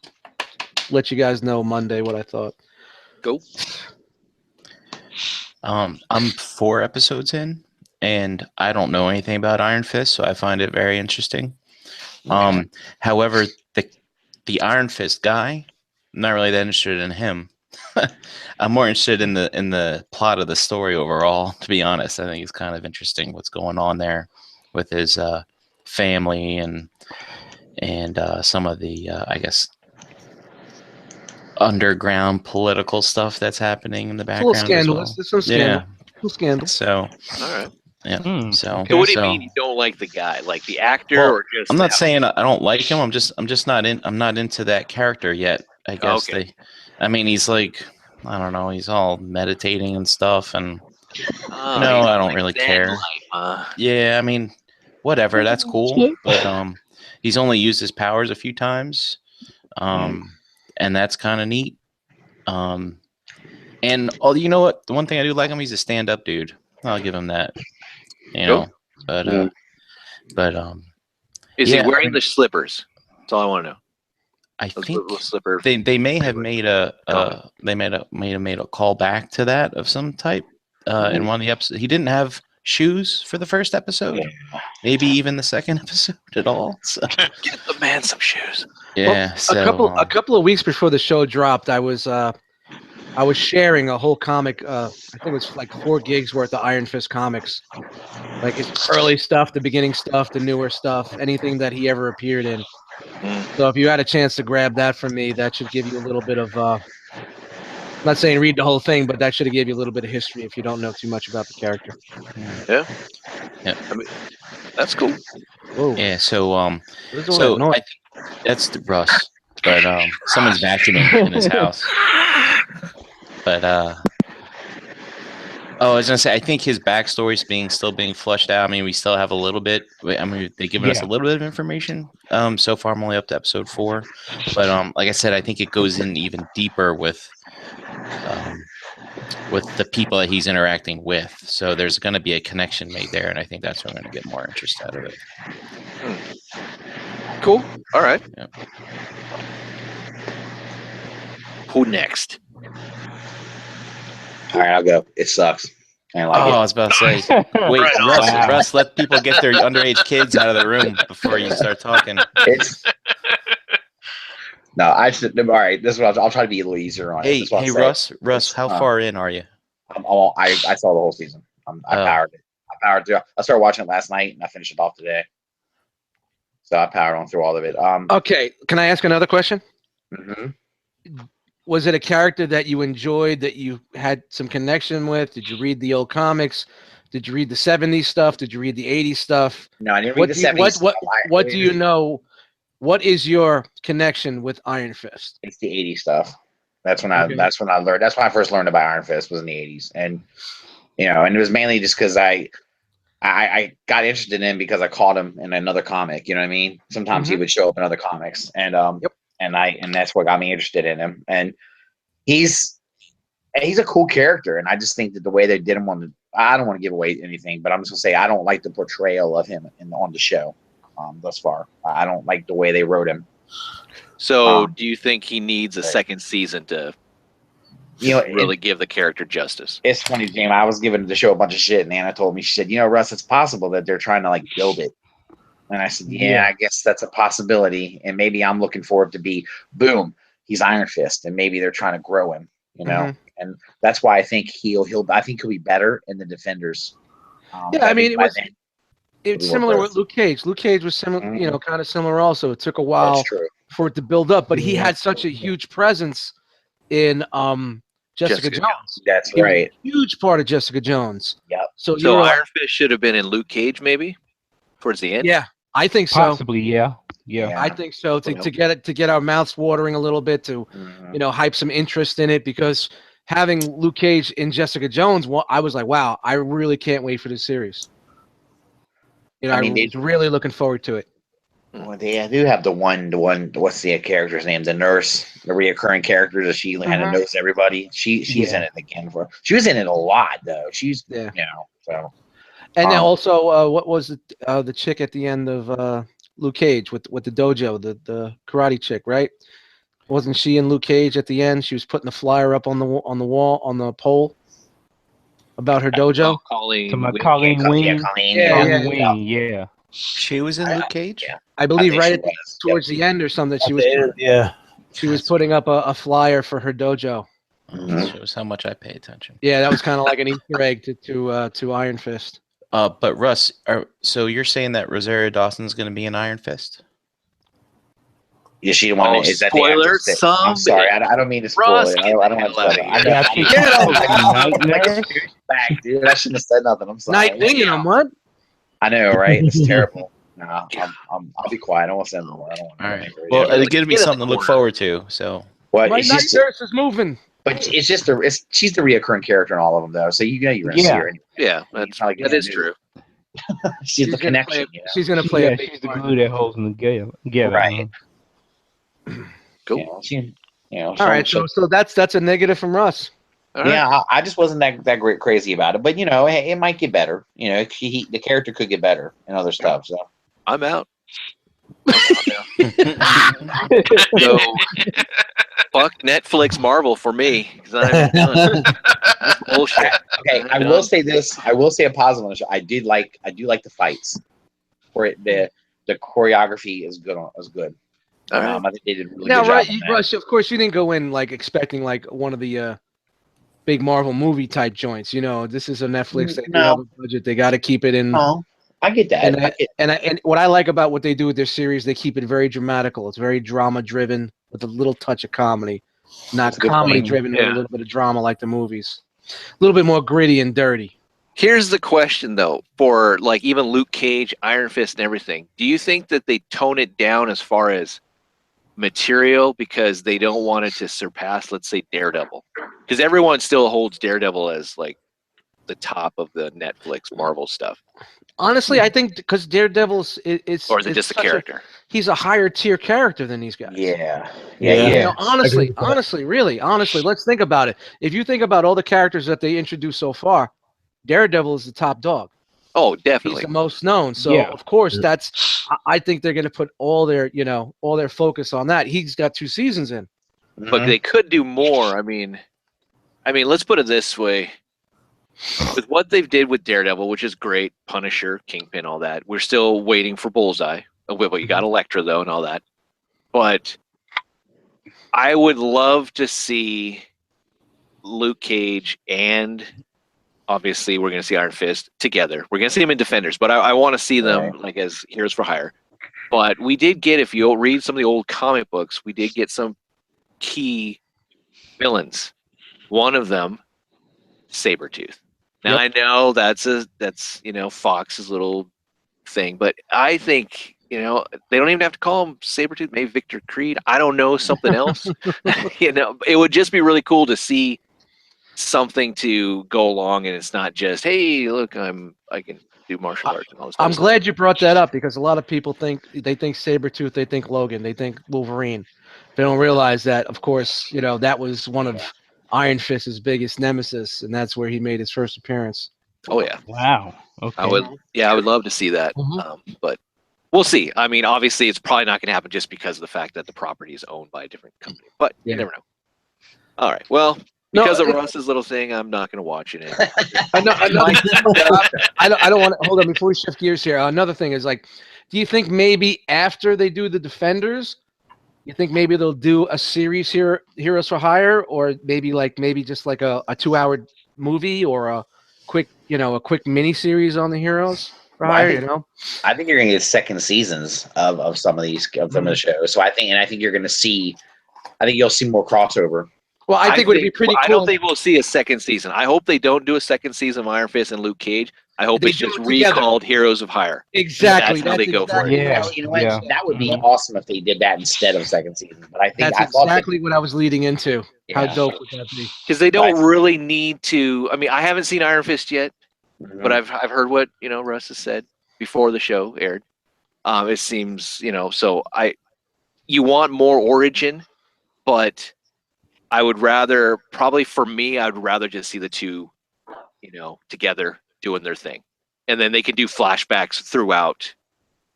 let you guys know Monday what I thought. Go. I'm 4 episodes in, and I don't know anything about Iron Fist, so I find it very interesting. However, the Iron Fist guy, I'm not really that interested in him. I'm more interested in the plot of the story overall. To be honest, I think it's kind of interesting what's going on there with his family and some of the I guess underground political stuff that's happening in the background. It's a little scandalous. as well. There's some scandal. Some scandal. So, All right. yeah. So, So what do you mean you don't like the guy? Like the actor, Well, or just? I'm not saying I don't like him. I'm just not in. I'm not into that character yet. I guess Okay. I mean, he's like, I don't know. He's all meditating and stuff, and Oh, no, he's I don't like really Zen care. life, huh? Yeah, I mean, whatever. That's cool. But he's only used his powers a few times, and that's kind of neat. And you know what? The one thing I do like him, he's a stand-up dude. I'll give him that. You know, but Is he wearing the slippers? That's all I want to know. I Those think little slipper. they may have made a call back to that of some type in one of the episodes. He didn't have shoes for the first episode, maybe even the second episode at all. So. Get the man some shoes. Yeah, Well, so, a couple of weeks before the show dropped, I was sharing a whole comic. I think it was like 4 gigs worth of Iron Fist comics, like it's early stuff, the beginning stuff, the newer stuff, anything that he ever appeared in. So if you had a chance to grab that from me, that should give you a little bit of. I'm not saying read the whole thing, but that should have gave you a little bit of history if you don't know too much about the character. Yeah. Yeah. I mean, that's cool. Whoa. yeah, so What is all so that noise? I think that's the Russ, but someone's vacuuming in his house. But I was gonna say, I think his backstory is still being fleshed out. I mean, we still have a little bit. I mean, they've given us a little bit of information. So far, I'm only up to episode 4, but like I said, I think it goes in even deeper with the people that he's interacting with. So there's going to be a connection made there, and I think that's what I'm going to get more interest out of it. Cool. All right. Yeah. Who next? All right, I'll go. It sucks. I ain't like I was about to say, wait, Right Russ, let people get their underage kids out of the room before you start talking. It's no. I should. All right. This is what I'll try to be a little easier on it. Hey, This is what hey, I'll say. Russ, how far in are you? I saw the whole season. I powered it. I powered through. I started watching it last night and I finished it off today. So I powered on through all of it. Okay, can I ask another question? Mhm. Was it a character that you enjoyed, that you had some connection with? Did you read the old comics? Did you read the 70s stuff? Did you read the 80s stuff? No, I didn't read the 70s. What do you know what is your connection with Iron Fist? It's the '80s stuff. That's when Okay. That's when I learned. That's when I first learned about Iron Fist was in the '80s, and and it was mainly just because I got interested in him because I caught him in another comic. You know what I mean? Sometimes he would show up in other comics, and and that's what got me interested in him. And he's a cool character, and I just think that the way they did him I don't want to give away anything, but I'm just gonna say I don't like the portrayal of him on the show thus far. I don't like the way they wrote him. So, do you think he needs a second season to really give the character justice? It's funny, James. I was giving the show a bunch of shit, and Anna told me, she said, Russ, it's possible that they're trying to like build it. And I said, I guess that's a possibility. And maybe I'm looking for it to be, boom, he's Iron Fist, and maybe they're trying to grow him, And that's why I think he'll be better in the Defenders. I mean, it's similar with Luke Cage. Luke Cage was similar, kind of similar also. It took a while for it to build up, but he had such a huge presence in Jessica Jones. That's right. Huge part of Jessica Jones. Yep. So Iron Fist should have been in Luke Cage, maybe towards the end. Yeah, I think so. Possibly, yeah. I think so. To get our mouths watering a little bit, to hype some interest in it, because having Luke Cage in Jessica Jones, I was like, wow, I really can't wait for this series. I was really looking forward to it. Well, they do have the one. What's the character's name? The nurse, the reoccurring character that she had to nose everybody. She's in it again she was in it a lot though. She's so. And then also, what was the chick at the end of Luke Cage with the dojo, the karate chick, right? Wasn't she in Luke Cage at the end? She was putting the flyer up on the wall on the pole about her dojo. Colleen Wing. Yeah. She was in Luke Cage? Yeah. I believe towards the end or something. She was putting up a flyer for her dojo. Shows how much I pay attention. Yeah, that was kind of like an Easter egg to Iron Fist. But Russ, so you're saying that Rosario Dawson's going to be in Iron Fist? Is she the one? Is that spoiler? I'm sorry, I don't mean to spoil it. I don't want to. Back, dude. I shouldn't have said nothing. I'm sorry. Nightwing and what? I know, right? It's terrible. No, I'll be quiet. I don't want to say no more. I don't want. All right. Well, it gives me something to look forward to. So. What? My night nurse is moving. But it's just she's the reoccurring character in all of them, though. So you're gonna see her. Yeah, that is true. She's the connection. She's gonna play. Yeah, she's the glue that holds them together. Right. Cool. All right. So that's a negative from Russ. Yeah, I just wasn't that great crazy about it, but hey, it might get better. The character could get better and other stuff. So I'm out. So fuck Netflix Marvel for me. I'm done. That's bullshit. Okay, I will say this. I will say a positive on the show. I do like the fights, where the choreography is good. I think they did a really good job. Russ, of course, you didn't go in like expecting like one of the big Marvel movie type joints. This is a Netflix. They do have a budget. They got to keep it in. Oh, I get that. And what I like about what they do with their series, they keep it very dramatical. It's very drama driven with a little touch of comedy, not comedy driven with a little bit of drama like the movies. A little bit more gritty and dirty. Here's the question though, for like even Luke Cage, Iron Fist, and everything. Do you think that they tone it down as far as material because they don't want it to surpass, let's say, Daredevil? Because everyone still holds Daredevil as like the top of the Netflix Marvel stuff. Honestly, I think because Daredevil is or is it just a character? He's a higher tier character than these guys. Yeah. Honestly, let's think about it. If you think about all the characters that they introduced so far, Daredevil is the top dog. Oh, definitely. He's the most known. So of course I think they're gonna put all their focus on that. He's got 2 seasons in. But they could do more. I mean, let's put it this way. With what they've did with Daredevil, which is great, Punisher, Kingpin, all that, we're still waiting for Bullseye. Well, you got Elektra, though, and all that. But I would love to see Luke Cage and obviously we're going to see Iron Fist together. We're going to see them in Defenders, but I want to see them like as Heroes for Hire. But we did get, if you read some of the old comic books, we did get some key villains. One of them, Sabretooth. Now I know that's Fox's little thing, but I think you know, they don't even have to call him Sabretooth, maybe Victor Creed. I don't know, something else. You know, it would just be really cool to see something to go along, and it's not just, hey, look, I can do martial arts and all this. I'm glad you brought that up because a lot of people think Sabretooth, they think Logan, they think Wolverine. They don't realize that, of course, you know, that was one of Iron Fist's biggest nemesis, and that's where he made his first appearance. Oh yeah. Wow. Okay. I would love to see that. But we'll see. I mean, obviously, it's probably not going to happen just because of the fact that the property is owned by a different company. But you never know. All right. Well, because of Russ's little thing, I'm not going to watch it. I don't want to hold on before we shift gears here. Another thing is, like, do you think maybe after they do the Defenders, you think maybe they'll do a series here, Heroes for Hire, or maybe just like a 2-hour movie or a quick mini series on the Heroes for Hire? I think you're going to get second seasons of some of these of the shows. So I think you're going to see. I think you'll see more crossover. Well, I think it would be pretty cool. I don't think we'll see a second season. I hope they don't do a second season of Iron Fist and Luke Cage. I hope it's just recalled Heroes of Hire. Exactly. That's how they go for it. Yeah. You know what? That would be awesome if they did that instead of second season. But I think that's exactly what I was leading into. How dope would that be? Because they don't really need to. I mean, I haven't seen Iron Fist yet, but I've heard what Russ has said before the show aired. It seems so you want more origin, but I would rather I'd rather just see the two, together doing their thing, and then they can do flashbacks throughout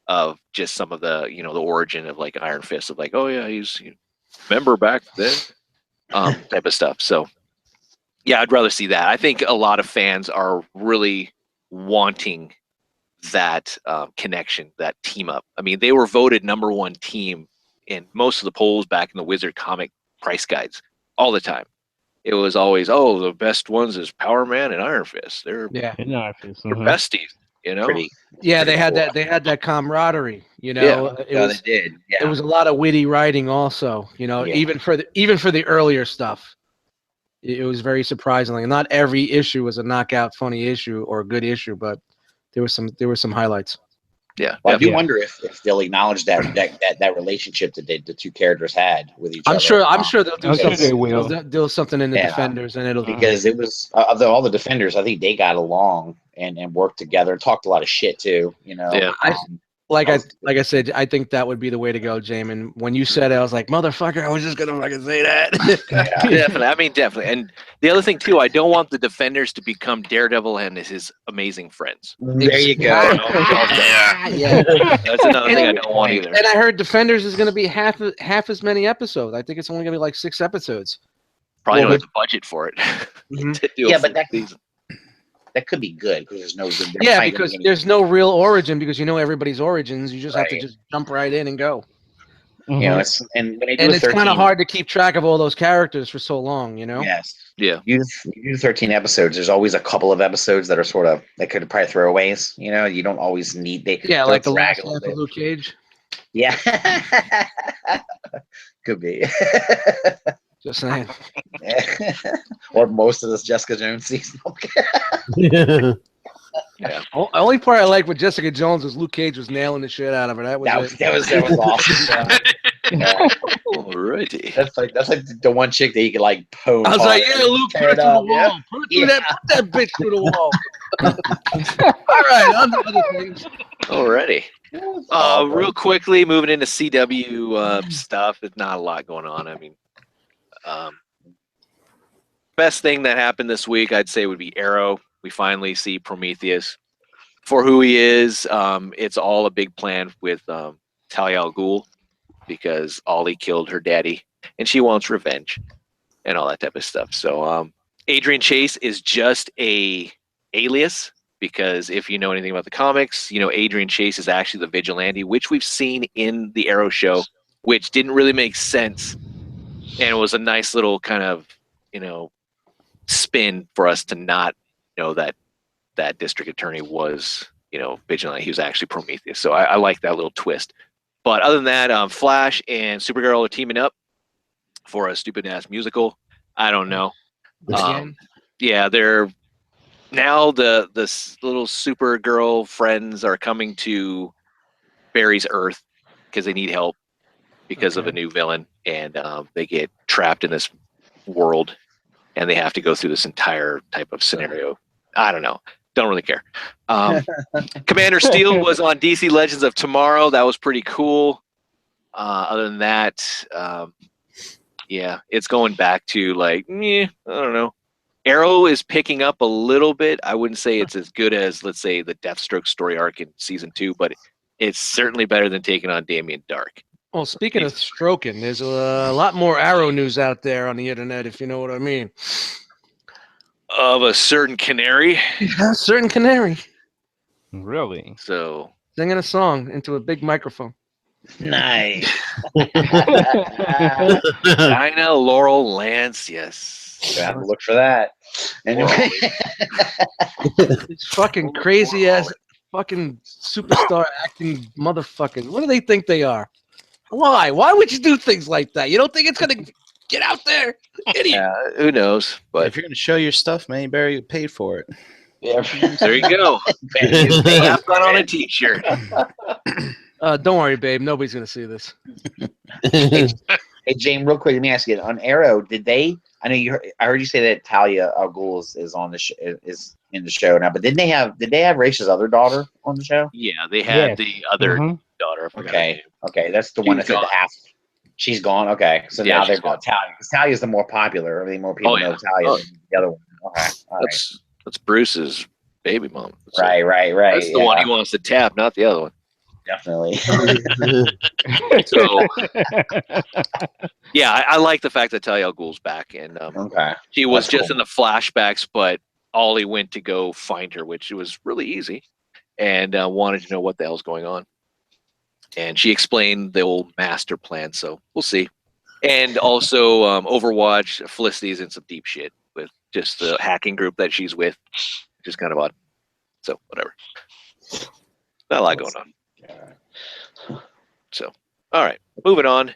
of just some of the the origin of like Iron Fist, of like, oh yeah, he's remember back then, type of stuff. So yeah, I'd rather see that. I think a lot of fans are really wanting that connection, that team up. I mean, they were voted #1 team in most of the polls back in the Wizard comic price guides all the time. It was always, the best ones is Power Man and Iron Fist. They're besties, They had that camaraderie, they did. Yeah. It was a lot of witty writing also, even for the earlier stuff. It was very surprisingly. Not every issue was a knockout funny issue or a good issue, but there were some highlights. Yeah, well, I do wonder if they'll acknowledge that relationship that the two characters had with each other. I'm sure they'll do something. They will. They'll do something in the Defenders, and it'll because it was of all the Defenders. I think they got along and worked together, talked a lot of shit too. Yeah. Like I said, I think that would be the way to go, Jamin. When you said it, I was like, motherfucker, I was just gonna fucking say that. Definitely. I mean, definitely. And the other thing too, I don't want the Defenders to become Daredevil and his amazing friends. There you go. Yeah. That's another thing I don't want either. And I heard Defenders is gonna be half as many episodes. I think it's only gonna be like 6 episodes. Probably don't have the budget for it. To do that could be good because there's no. Because there's no real origin because everybody's origins. You just have to just jump right in and go. It's kind of hard to keep track of all those characters for so long. Yes. Yeah. You do 13 episodes. There's always a couple of episodes that are sort of that could probably throwaways. You don't always need like the last half of Luke Cage. Yeah. Could be. Just saying. Or most of this Jessica Jones season. Yeah. Only part I liked with Jessica Jones was Luke Cage was nailing the shit out of her. That was awesome. Alrighty. That's like the one chick that you could like pose. I was like, Luke, put it through the wall. Put that bitch through the wall. All right, on to other things. Alrighty. Real quickly, moving into CW stuff. There's not a lot going on. I mean, best thing that happened this week, I'd say, would be Arrow. We finally see Prometheus for who he is. It's all a big plan with Talia al Ghul because Ollie killed her daddy and she wants revenge and all that type of stuff. So Adrian Chase is just a alias because if you know anything about the comics, Adrian Chase is actually the vigilante, which we've seen in the Arrow show, which didn't really make sense. And it was a nice little kind of, spin for us to not know that district attorney was, vigilante. He was actually Prometheus. So I like that little twist. But other than that, Flash and Supergirl are teaming up for a stupid-ass musical. I don't know. They're now the little Supergirl friends are coming to buries Earth because they need help because of a new villain, and they get trapped in this world, and they have to go through this entire type of scenario. I don't know. Don't really care. Commander Steel was on DC Legends of Tomorrow. That was pretty cool. Other than that, yeah, it's going back to like, I don't know. Arrow is picking up a little bit. I wouldn't say it's as good as, let's say, the Deathstroke story arc in season 2, but it's certainly better than taking on Damien Dark. Well, speaking of stroking, there's a lot more Arrow news out there on the internet, if you know what I mean. Of a certain canary. A certain canary. Really? So singing a song into a big microphone. Nice. Dinah Laurel Lance, yes. Gonna have to look for that. Anyway. It's fucking crazy ass fucking superstar acting motherfuckers. What do they think they are? Why? Why would you do things like that? You don't think it's gonna get out there? Idiot. Yeah, who knows? But if you're gonna show your stuff, man, you better get paid for it. Yeah. There you go. Slap that on a t-shirt. Don't worry, babe. Nobody's gonna see this. Hey, James, real quick, let me ask you on Arrow. Did they? I know I heard you say that Talia al Ghul is on the is in the show now, but did they have Raish's other daughter on the show? Yeah, they had the other daughter. I forgot her Okay, name. okay, that's the one that's at the half. She's gone. Okay, so Yeah, now she's they've got Talia. Because Talia's the more popular. I mean, more people know Talia than the other one. Okay, all right. That's Bruce's baby mom. So Right. that's the one he wants to tap, not the other one. Definitely. So, yeah, I like the fact that Talia al Ghul's back, and she was That's just cool. in the flashbacks, but Ollie went to go find her, which was really easy, and wanted to know what the hell's going on. And she explained the old master plan, so we'll see. And also, Overwatch, Felicity's in some deep shit with just the hacking group that she's with, which is kind of odd. So, whatever. Not a lot going on. So, all right, moving on.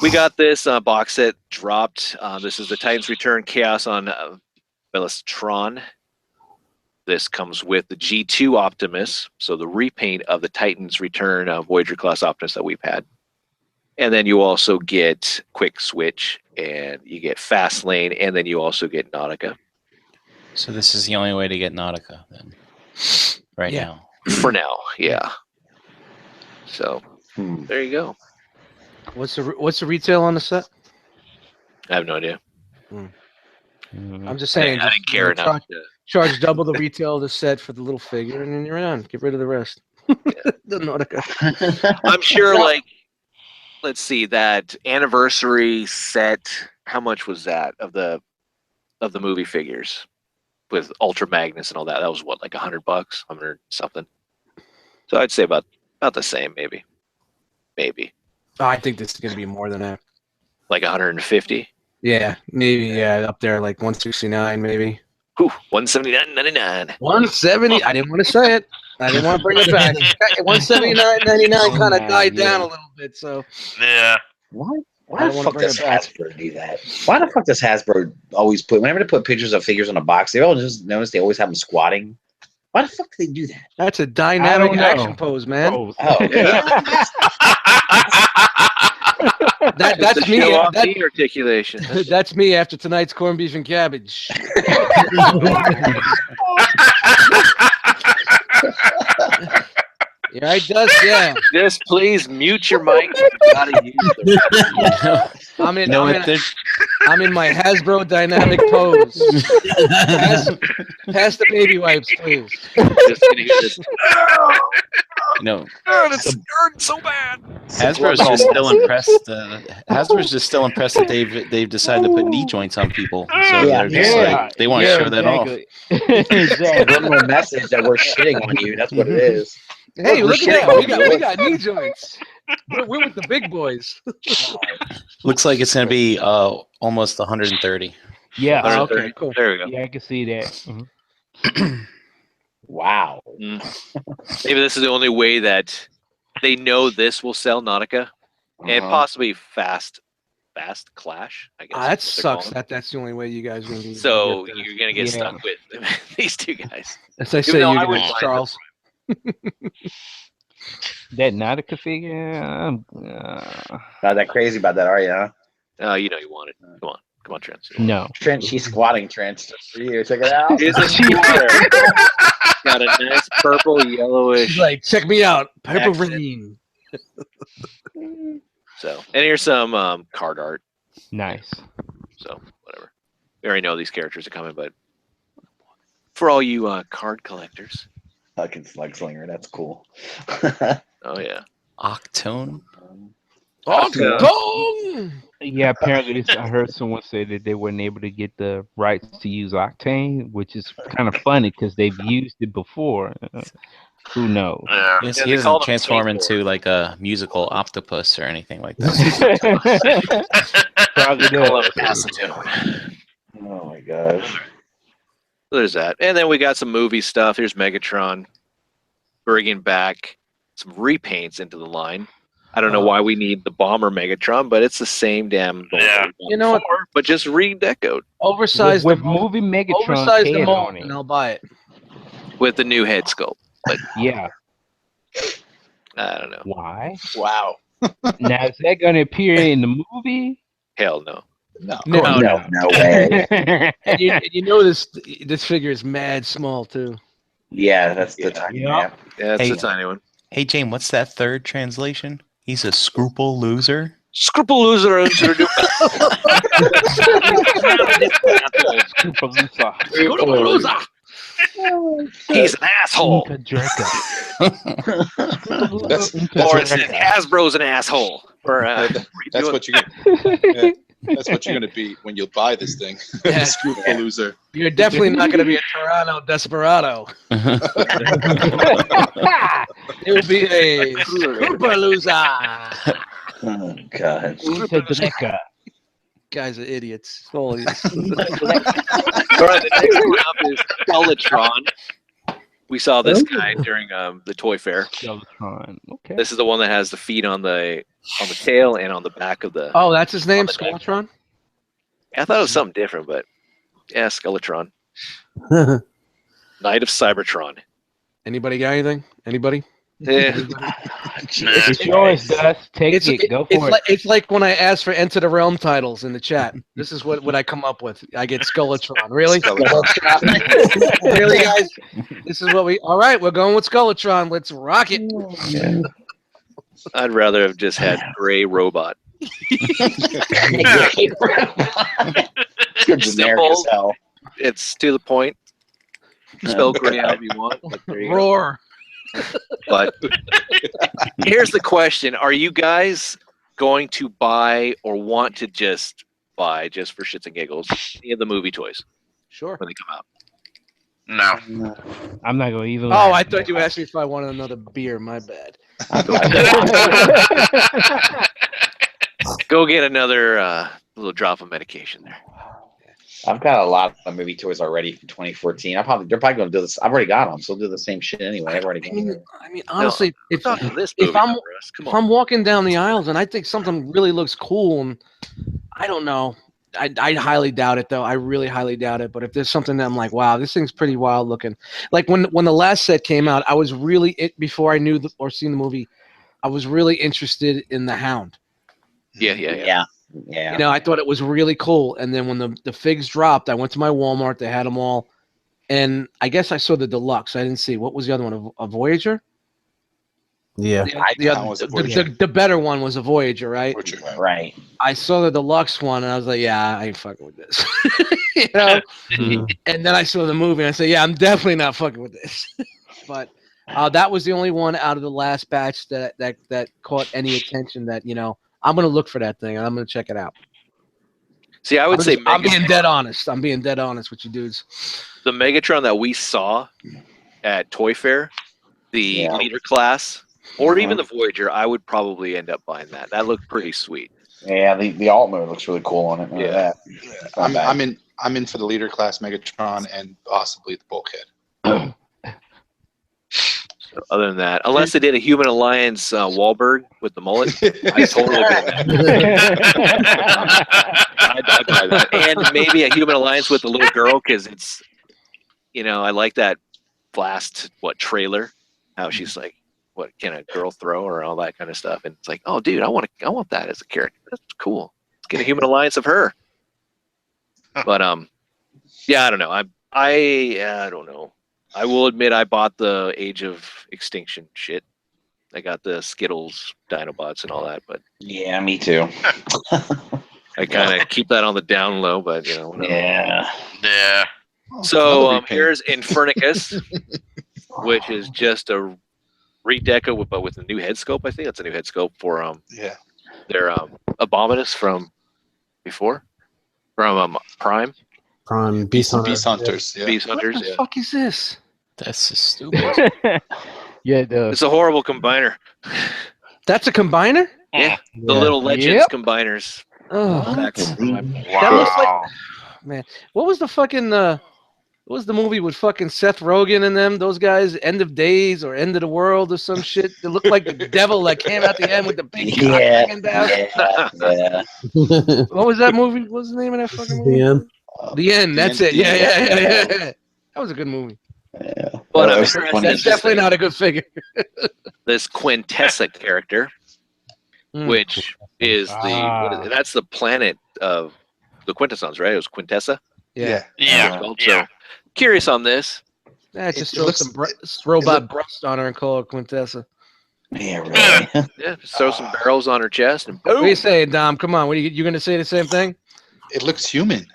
We got this box set dropped. This is the Titans Return Chaos on Bellistron. This comes with the G2 Optimus, so the repaint of the Titans Return Voyager class Optimus that we've had. And then you also get Quick Switch, and you get Fast Lane, and then you also get Nautica. So this is the only way to get Nautica then, right now. For now, yeah. So there you go. What's the retail on the set? I have no idea. I'm just saying. I didn't care enough. Charge double the retail of the set for the little figure, and then you're on. Get rid of the rest. The Nautica. I'm sure, like, let's see, that anniversary set. How much was that of the movie figures with Ultra Magnus and all that? That was what, like $100, 100 something. So I'd say about the same, maybe. I think this is going to be more than that. Like 150. Yeah, maybe. Yeah, up there, like 169, maybe. Whew, 179.99. 170. I didn't want to say it. I didn't want to bring it back. 179.99 kind of died down a little bit. So yeah. Why the fuck does Hasbro do that? Why the fuck does Hasbro always whenever they put pictures of figures on a box, they all just notice they always have them squatting? Why the fuck do they do that? That's a dynamic action pose, man. Oh, that's me. That articulation. That's me after tonight's corned beef and cabbage. Yeah, it does. Yeah. Just please mute your mic. Gotta use it. I'm in my Hasbro dynamic pose. Pass the baby wipes, please. Just gonna hear this. It's hurting so bad. Hasbro's just still impressed. Hasbro's just still impressed that they've decided to put knee joints on people. So they're just like they want to show that off. Exactly. One more message that we're shitting on you. That's what it is. Hey, look at that. We got knee joints. We're with the big boys. Looks like it's going to be almost 130. Yeah. Okay, cool. There we go. Yeah, I can see that. Mm-hmm. Wow. Maybe this is the only way that they know this will sell Nautica, and possibly Fast Clash. I guess that sucks. That's the only way you guys are going to do. So you're going to get stuck with these two guys. As I say, I you're wouldn't Charles. That Nautica figure. Not that crazy about that, are you? Huh? You know you want it. Come on, Trent. No. Trent, she's squatting. Trent, just for you. Check it out. It's a squatter. Got a nice purple, yellowish. She's like, check me out, purple accent. rain. So, and here's some card art. Nice. So, whatever. We already know these characters are coming, but for all you card collectors. Fucking Slug Slinger, that's cool. Oh, yeah. Octone. Octone! Yeah, apparently I heard someone say that they weren't able to get the rights to use Octane, which is kind of funny because they've used it before. Who knows? Yeah. Yes, Yeah, he they call doesn't them transform skateboards. into like a musical octopus or anything like that. Probably Call does. it acetone. Oh my gosh. There's that. And then we got some movie stuff. Here's Megatron bringing back some repaints into the line. I don't know why we need the bomber Megatron, but it's the same damn. Yeah. You know what? But just redecoed Oversized with the mold. movie Megatron Oversized the head mold, on it. and I'll buy it. with the new head sculpt. But Yeah. I don't know. Why? Wow. Now is that going to appear in the movie? Hell no. No. No, No way. and you know this figure is mad small too. Yeah, that's the Yeah. time. Yeah. Yeah, it's Hey. a tiny one. Hey, Jane, what's that third translation? He's a scruple loser. Scruple loser. He's an asshole. Inca Draco. That's, Or it's Hasbro's an asshole. Or that's what you're gonna, that's what you're gonna be when you buy this thing. Yeah. Scruple loser. You're definitely not going to be a Toronto Desperado. It would be a super loser. Oh god. Inca Draco. Guys are idiots. Holy. All right, the next one up is Skeletron. We saw this guy during the toy fair. Skeletron. Okay. This is the one that has the feet on the tail and on the back of the. Oh, that's his name, On the neck. Skeletron? I thought it was something different, but yeah, Skeletron, Knight of Cybertron. Anybody got anything? Anybody? Yeah. It's yours, Gus. Take it. Go for it. It's like when I asked for Enter the Realm titles in the chat. This is what I come up with. I get Skeletron. Really? Really, guys? This is what we. All right, we're going with Skeletron. Let's rock it. I'd rather have just had Gray Robot. It's good generic Simple. as hell. It's to the point. Spell Gray however you want. But there you go. Roar. But here's the question: are you guys going to buy or want to just buy, just for shits and giggles, any of the movie toys Sure. when they come out? No. I'm not going to even. Oh, I thought you asked me if I wanted another beer. My bad. Go get another little drop of medication there. I've got a lot of movie toys already from 2014. They're probably going to do this. I've already got them, so they'll do the same shit anyway. I've already got them. I mean, honestly, if Talking this if movie I'm- number, Russ, come if on. I'm walking down the aisles and I think something really looks cool, and I don't know, I highly doubt it though. I really highly doubt it. But if there's something that I'm like, wow, this thing's pretty wild looking. Like when the last set came out, I was really before I knew or seen the movie, I was really interested in the Hound. Yeah. Yeah. You know, I thought it was really cool. And then when the figs dropped, I went to my Walmart. They had them all, and I guess I saw the deluxe. I didn't see what was the other one, a Voyager. Yeah. The better one was a Voyager, right? Right. I saw the deluxe one, and I was like, yeah, I ain't fucking with this. You know. And then I saw the movie, and I said, yeah, I'm definitely not fucking with this. But that was the only one out of the last batch that caught any attention. That I'm gonna look for that thing, and I'm gonna check it out. See, I would say I'm being dead honest. I'm being dead honest with you dudes. the Megatron that we saw at Toy Fair, the leader class, or even the Voyager, I would probably end up buying that. That looked pretty sweet. Yeah, the alt mode looks really cool on it. Yeah. I'm in for the leader class Megatron and possibly the bulkhead. So other than that, unless they did a Human Alliance Wahlberg with the mullet, I totally get that. I'd buy that. And maybe a Human Alliance with the little girl, because it's, I like that last trailer. How she's like, what can a girl throw or all that kind of stuff. And it's like, oh, dude, I want that as a character. That's cool. Let's get a human alliance of her. But yeah, I don't know. I don't know. I will admit I bought the Age of Extinction shit. I got the Skittles, Dinobots, and all that. But Yeah, me too. I kind of keep that on the down low. But you know, whatever. Yeah. Yeah. So Another repaint. here's Infernicus, which is just a redeco but with a new head sculpt. I think that's a new head sculpt for Yeah. their Abominus from before, from Prime Prime Beast Hunter. Beast Hunters. Yeah. Beast Hunters. What the Yeah. fuck is this? That's just stupid. Yeah, It's a horrible combiner. That's a combiner? Yeah, the Yeah. little Legends Yep. combiners. Oh, Back in Prime. That looks like- Wow. man. What was the fucking what was the movie with fucking Seth Rogen and them? Those guys, End of Days or End of the World or some shit. They looked like the devil that came out the end with the big cock Yeah. hanging down. Yeah. What was that movie? What was the name of that fucking movie? The end. The End. That's it. Yeah. That was a good movie. Yeah. But That I'm was sure funny. That's definitely not a good figure. This Quintessa character, which is that's the planet of the Quintessons, right? It was Quintessa. Yeah. Yeah. So Yeah. curious on this. Yeah, just It throw looks- some robot breast on her and call her Quintessa. Yeah, really. Yeah, just throw some barrels on her chest and What are you boom. saying, Dom? Come on. What are you going to say the same thing? It looks human.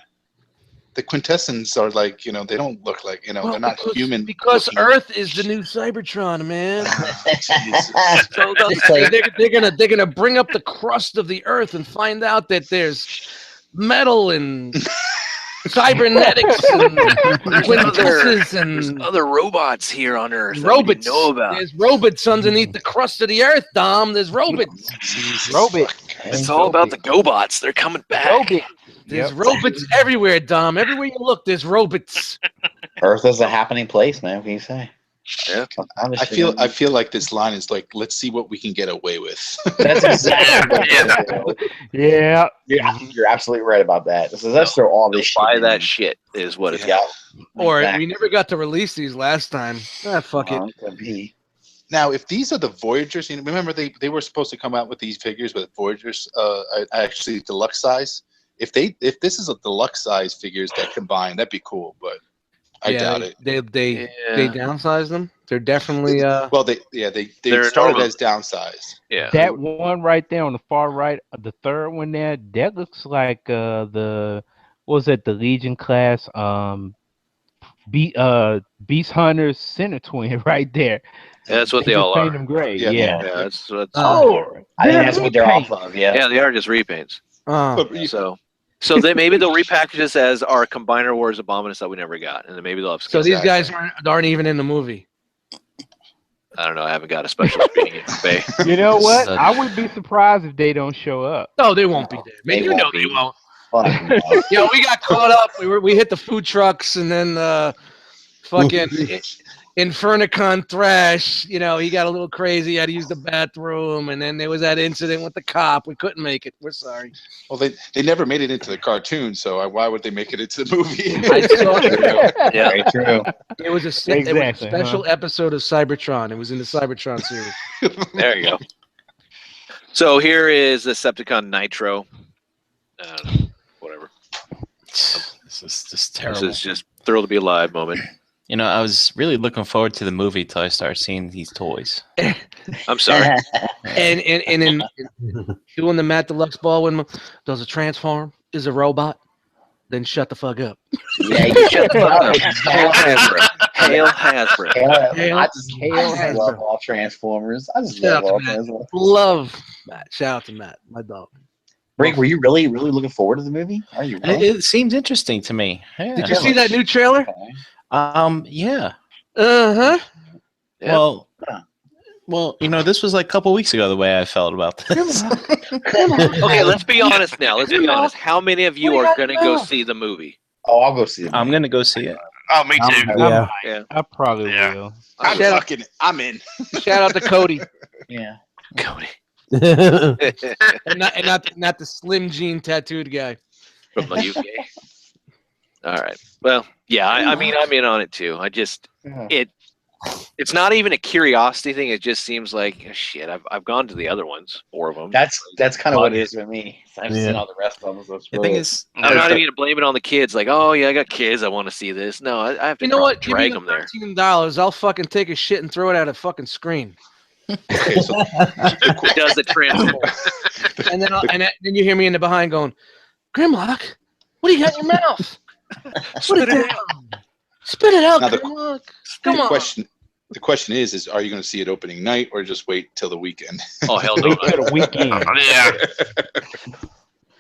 The quintessence are like, they don't look like, they're not human. Because looking. Earth is the new Cybertron, man. Jesus. So It's like- they're gonna bring up the crust of the Earth and find out that there's metal and cybernetics and quintessence There's and other robots here on Earth that we robots. didn't know about. There's robots underneath the crust of the Earth, Dom. There's robots. Jesus. Robot. It's all about the GoBots. They're coming back. Robot. There's Yep. robots everywhere, Dom. Everywhere you look, there's robots. Earth is a happening place, man. What can you say? Yeah. I feel like this line is like, let's see what we can get away with. That's exactly. Yeah. You're absolutely right about that. So let's throw all this shit. Buy in. that shit is what it's Yeah. Or Exactly. we never got to release these last time. Ah, fuck it. Well, could be. Now, if these are the Voyagers, remember they were supposed to come out with these figures with Voyagers, actually deluxe size. If this is a deluxe size figures that combine, that'd be cool. But I doubt it. They Yeah. downsized them. They're definitely Well, they They're started normal. as downsized. Yeah. That one right there on the far right, the third one there, that looks like what was it, the Legion class Beast Hunters Center Twin right there. Yeah, that's what they just all paint are. them gray. Yeah. Yeah. Yeah, that's I think that's what they're off of. Yeah. yeah, they are just repaints. Oh, But So they maybe they'll repackage this as our Combiner Wars Abominus that we never got, and then maybe they'll have. so these guys aren't even in the movie. I don't know. I haven't got a special screening in Bay. You know what? Such- I wouldn't be surprised if they don't show up. No, they won't be there. They Man, you know won't they be. won't. Fuck no. Yeah, we got caught up. We hit the food trucks and then fucking Infernicon Thrash. You know, he got a little crazy. Had to use the bathroom, and then there was that incident with the cop. We couldn't make it. We're sorry. Well, they never made it into the cartoon, so why would they make it into the movie? I saw it. Yeah. Very true. It was a Exactly, special episode of Cybertron. It was in the Cybertron series. There you go. So here is the Decepticon Nitro. Whatever. This is just terrible. This is just thrilled to be alive moment. I was really looking forward to the movie till I started seeing these toys. I'm sorry. And in doing the Matt Deluxe Baldwin, does a transform? Is a robot? Then shut the fuck up. Yeah, you Shut the fuck up. Hail Hasbro. Hail Hasbro. Hail- I just Hail love Hasbro. all Transformers. I just Shout love out all to Matt. Transformers. Love Matt. Shout out to Matt, my dog. Brink, were you really looking forward to the movie? Are you? Really? It seems interesting to me. Yeah. Did you see that new trailer? Okay. Yeah. Uh-huh. Yeah. Well, this was like a couple weeks ago the way I felt about this. Okay, let's be honest now. Let's be honest. How many of you are going to go see the movie? Oh, I'll go see it. I'm gonna go see it. Oh, me too. Yeah. I probably Yeah. will. I'm in. Shout out to Cody. Yeah. Cody. And not the Slim Jean tattooed guy. From the UK. All right. Well, yeah, I mean, I'm in on it too. Yeah. it's not even a curiosity thing. It just seems like shit. I've gone to the other ones, 4 of them. That's kind of what it is with me. I've Yeah. seen all the rest of them. So it's The really, thing is, I'm not even gonna blame it on the kids. Like, oh yeah, I got kids. I want to see this. No, I have to You know what? Give me drag the them there. $13. I'll fucking take a shit and throw it at a fucking screen. Okay, so It does the transform. And then you hear me in the behind going, Grimlock, what do you got in your mouth? Spit it out. Spit it out, Now the- Grimlock. Come on. the question is are you going to see it opening night or just wait till the weekend? Oh hell no! Wait till the weekend. Yeah.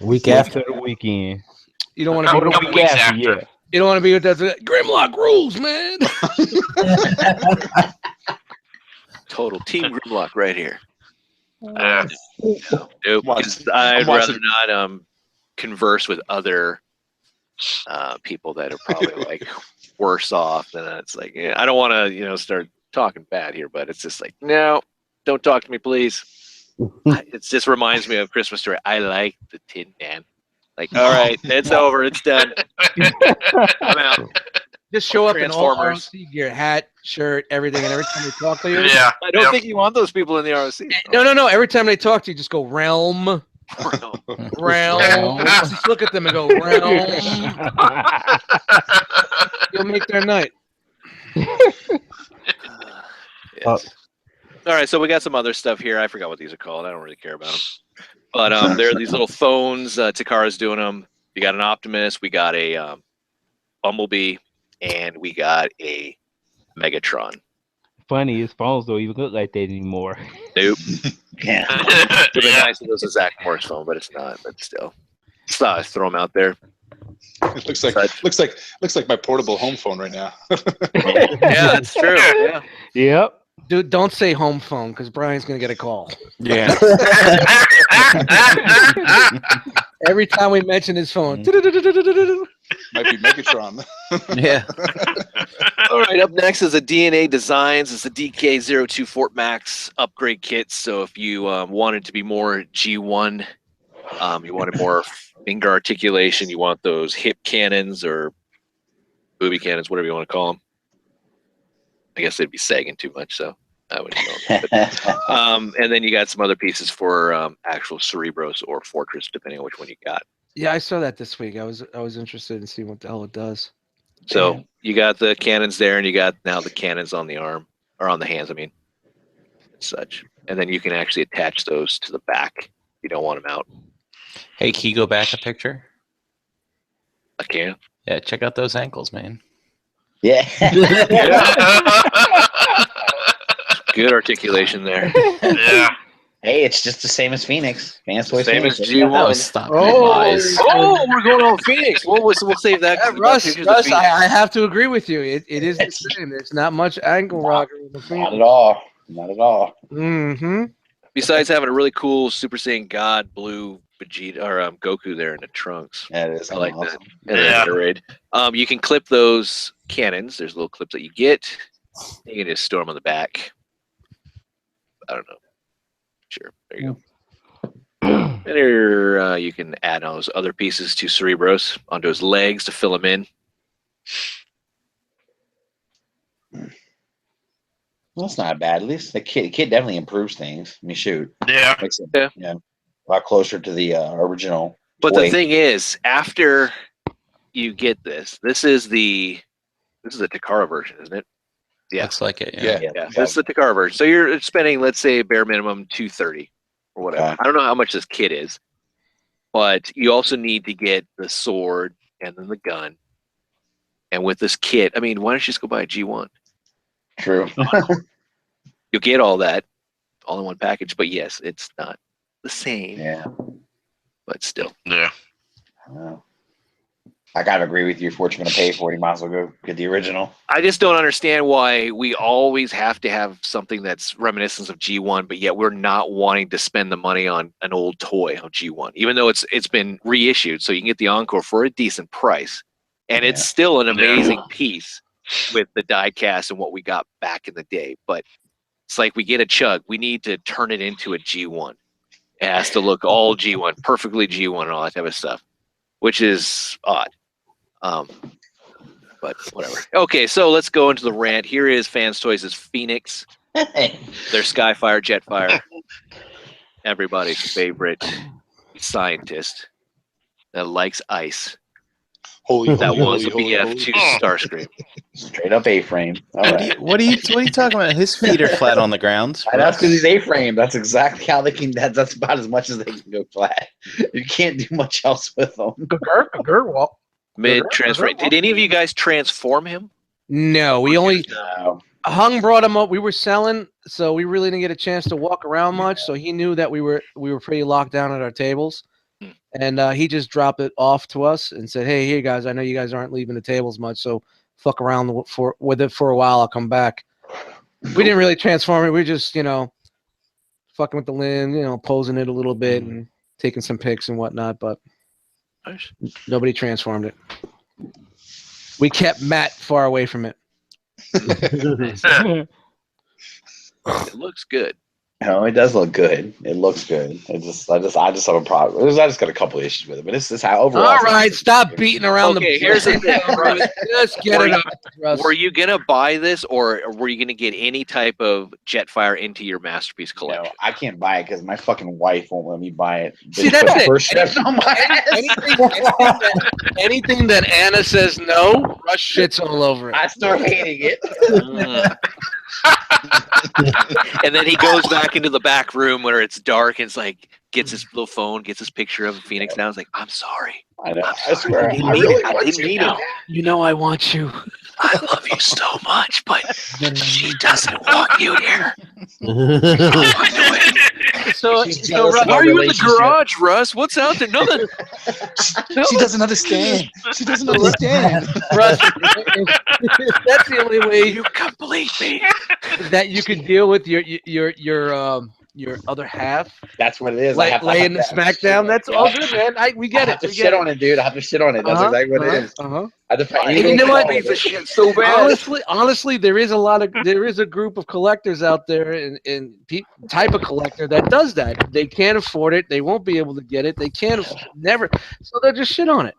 Week Wait after. till the weekend. You don't want to Oh, be the couple week weeks after, after. yeah. You don't want to be with that. Grimlock rules, man. Total team Grimlock right here. Yeah. Nope. Watch- 'Cause I'd I'm rather watching- not converse with other people that are probably like worse off. Than it's like I don't want to start talking bad here, but it's just like no, don't talk to me, please. It just reminds me of Christmas Story. I like the Tin Man. Like, all right, it's over, it's done. I'm out. Just show up in all Transformers. ROC gear, hat, shirt, everything, and every time they talk to you. Yeah. I don't Yep. think you want those people in the ROC. No. Every time they talk to you, just go realm. Just look at them and go realm. You'll make their night. Yes. All right, so we got some other stuff here. I forgot what these are called. I don't really care about them. But there are these little phones. Takara's doing them. We got an Optimus. We got a Bumblebee. And we got a Megatron. Funny, his phones don't even look like that anymore. Nope. yeah. Would be Yeah. nice if it was a Zach Morris phone, but it's not. But still, so I throw them out there. It looks like my portable home phone right now. Yeah, that's true. Yeah. Yep. Dude, don't say home phone because Brian's gonna get a call. yeah. Every time we mention his phone. Might be Megatron. Yeah. All right. Up next is a DNA Designs. It's the DK02 Fort Max upgrade kit. So if you wanted to be more G1, you wanted more finger articulation, you want those hip cannons or booby cannons, whatever you want to call them. I guess they'd be sagging too much, so I wouldn't know. But, and then you got some other pieces for actual Cerebros or Fortress, depending on which one you got. Yeah, I saw that this week. I was interested in seeing what the hell it does. So you got the cannons there, and you got now the cannons on the arm or on the hands. I mean, and such. And then you can actually attach those to the back if you don't want them out. Hey, can you go back a picture? I can. Yeah, check out those ankles, man. yeah. Good articulation there. Yeah. Hey, it's just the same as Phoenix. FansToys Same as Phoenix. G1. Stop Oh. lies. Oh, we're going on Phoenix. We'll save that. 'cause we got Russ, pictures of Phoenix. I have to agree with you. It is the same. There's not much ankle rocker in the Not at all. Not at all. Mm-hmm. Besides having a really cool Super Saiyan God blue Vegeta or Goku there in the trunks. That is I like awesome. that. And Yeah. then raid. You can clip those cannons. There's little clips that you get. You can just store them on the back. I don't know. Sure. There you go. And here you can add those other pieces to Cerebros onto his legs to fill him in. Well, that's not bad. At least the kid definitely improves things. I mean, shoot, Yeah. makes it Yeah. a lot closer to the original. But toy. the thing is, after you get this is the Takara version, isn't it? Yeah. Looks like it. Yeah. Yeah, this is the Takara version. So you're spending, let's say, bare minimum $230 or whatever. Okay. I don't know how much this kit is, but you also need to get the sword and then the gun. And with this kit, I mean, why don't you just go buy a G1? True. You'll get all that all in one package. But yes, it's not the same, Yeah. but still. Yeah. I gotta agree with you. If what you're gonna pay for it, you might as well go get the original. I just don't understand why we always have to have something that's reminiscent of G1, but yet we're not wanting to spend the money on an old toy on G1, even though it's been reissued, so you can get the Encore for a decent price, and it's still an amazing piece with the die cast and what we got back in the day. But it's like we get a Chug, we need to turn it into a G1. It has to look all G1, perfectly G1, and all that type of stuff, which is odd. But whatever. Okay, so let's go into the rant. Here is FansToys' Phoenix. Their Skyfire, Jetfire. Everybody's favorite scientist that likes ice. Holy, That was a holy, BF2 Starscream. Straight up A-frame. All right. What are you talking about? His feet are flat on the ground. That's because he's A-frame. That's exactly how they can. That's about as much as they can go flat. You can't do much else with them. Mid transfer. Did any of you guys transform him? No, we only No. Hung brought him up. We were selling, so we really didn't get a chance to walk around much. So he knew that we were pretty locked down at our tables, and he just dropped it off to us and said, "Hey, here, guys. I know you guys aren't leaving the tables much, so fuck around with it for a while. I'll come back." We didn't really transform it. We just, fucking with the limb, posing it a little bit and taking some pics and whatnot, but nobody transformed it. We kept Matt far away from it. It looks good. No, it does look good. It looks good. I just have a problem. I just got a couple issues with it, but this is how overall. All right, stop beating around Okay, here's the thing. Just get it up. Were you gonna buy this, or were you gonna get any type of Jetfire into your Masterpiece collection? No, I can't buy it because my fucking wife won't let me buy it. See, that's it. First steps on my ass. Anything that Anna says no, Rush shits all over it. I start hating it. And then he goes back into the back room where it's dark and it's like gets his little phone, gets his picture of Phoenix down. It's like, I'm sorry. I know. I swear. I didn't mean it. You know I want you. I love you so much, but she doesn't want you here. So jealous Why of are you in the relationship. garage, Russ? What's out there? Nothing. She doesn't understand. She doesn't understand. Russ, that's the only way You complete me. that you can deal with your other half. That's what it is. Like laying the smack down. That's all good, man. We get I it. have to shit on it, dude. I have to shit on it. That's exactly what it is. I have to find You know what? Piece of shit so bad. Honestly, there is a group of collectors out there and type of collector that does that. They can't afford it. They won't be able to get it. They can't never. So they'll just shit on it.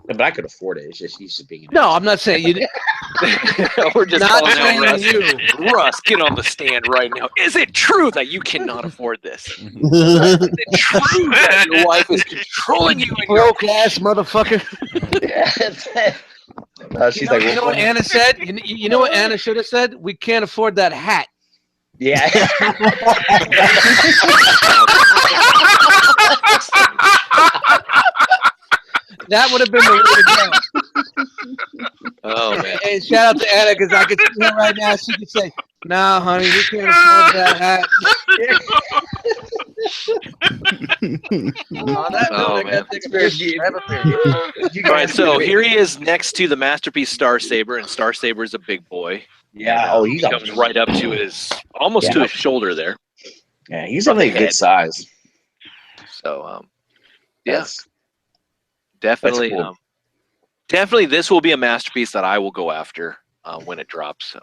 But I could afford it. It's just he's just being. No, I'm not saying you. We're just Not calling saying out Russ. you. Russ, get on the stand right now. Is it true that you cannot afford this? Is it true that your wife is controlling you? In your Broke ass motherfucker. She's like, you know what Anna said? You know what Anna should have said? We can't afford that hat. yeah. That would have been the way to go. Oh man. And shout out to Anna because I could see her right now. She could say, "Nah, honey, we can't afford that hat." All right, so here he is next to the Masterpiece Starsaber, and Starsaber is a big boy. Yeah. And, Oh, he comes right up to his almost to his shoulder there. Yeah, he's definitely a good size. So, yeah. That's Definitely, cool. definitely, this will be a masterpiece that I will go after when it drops.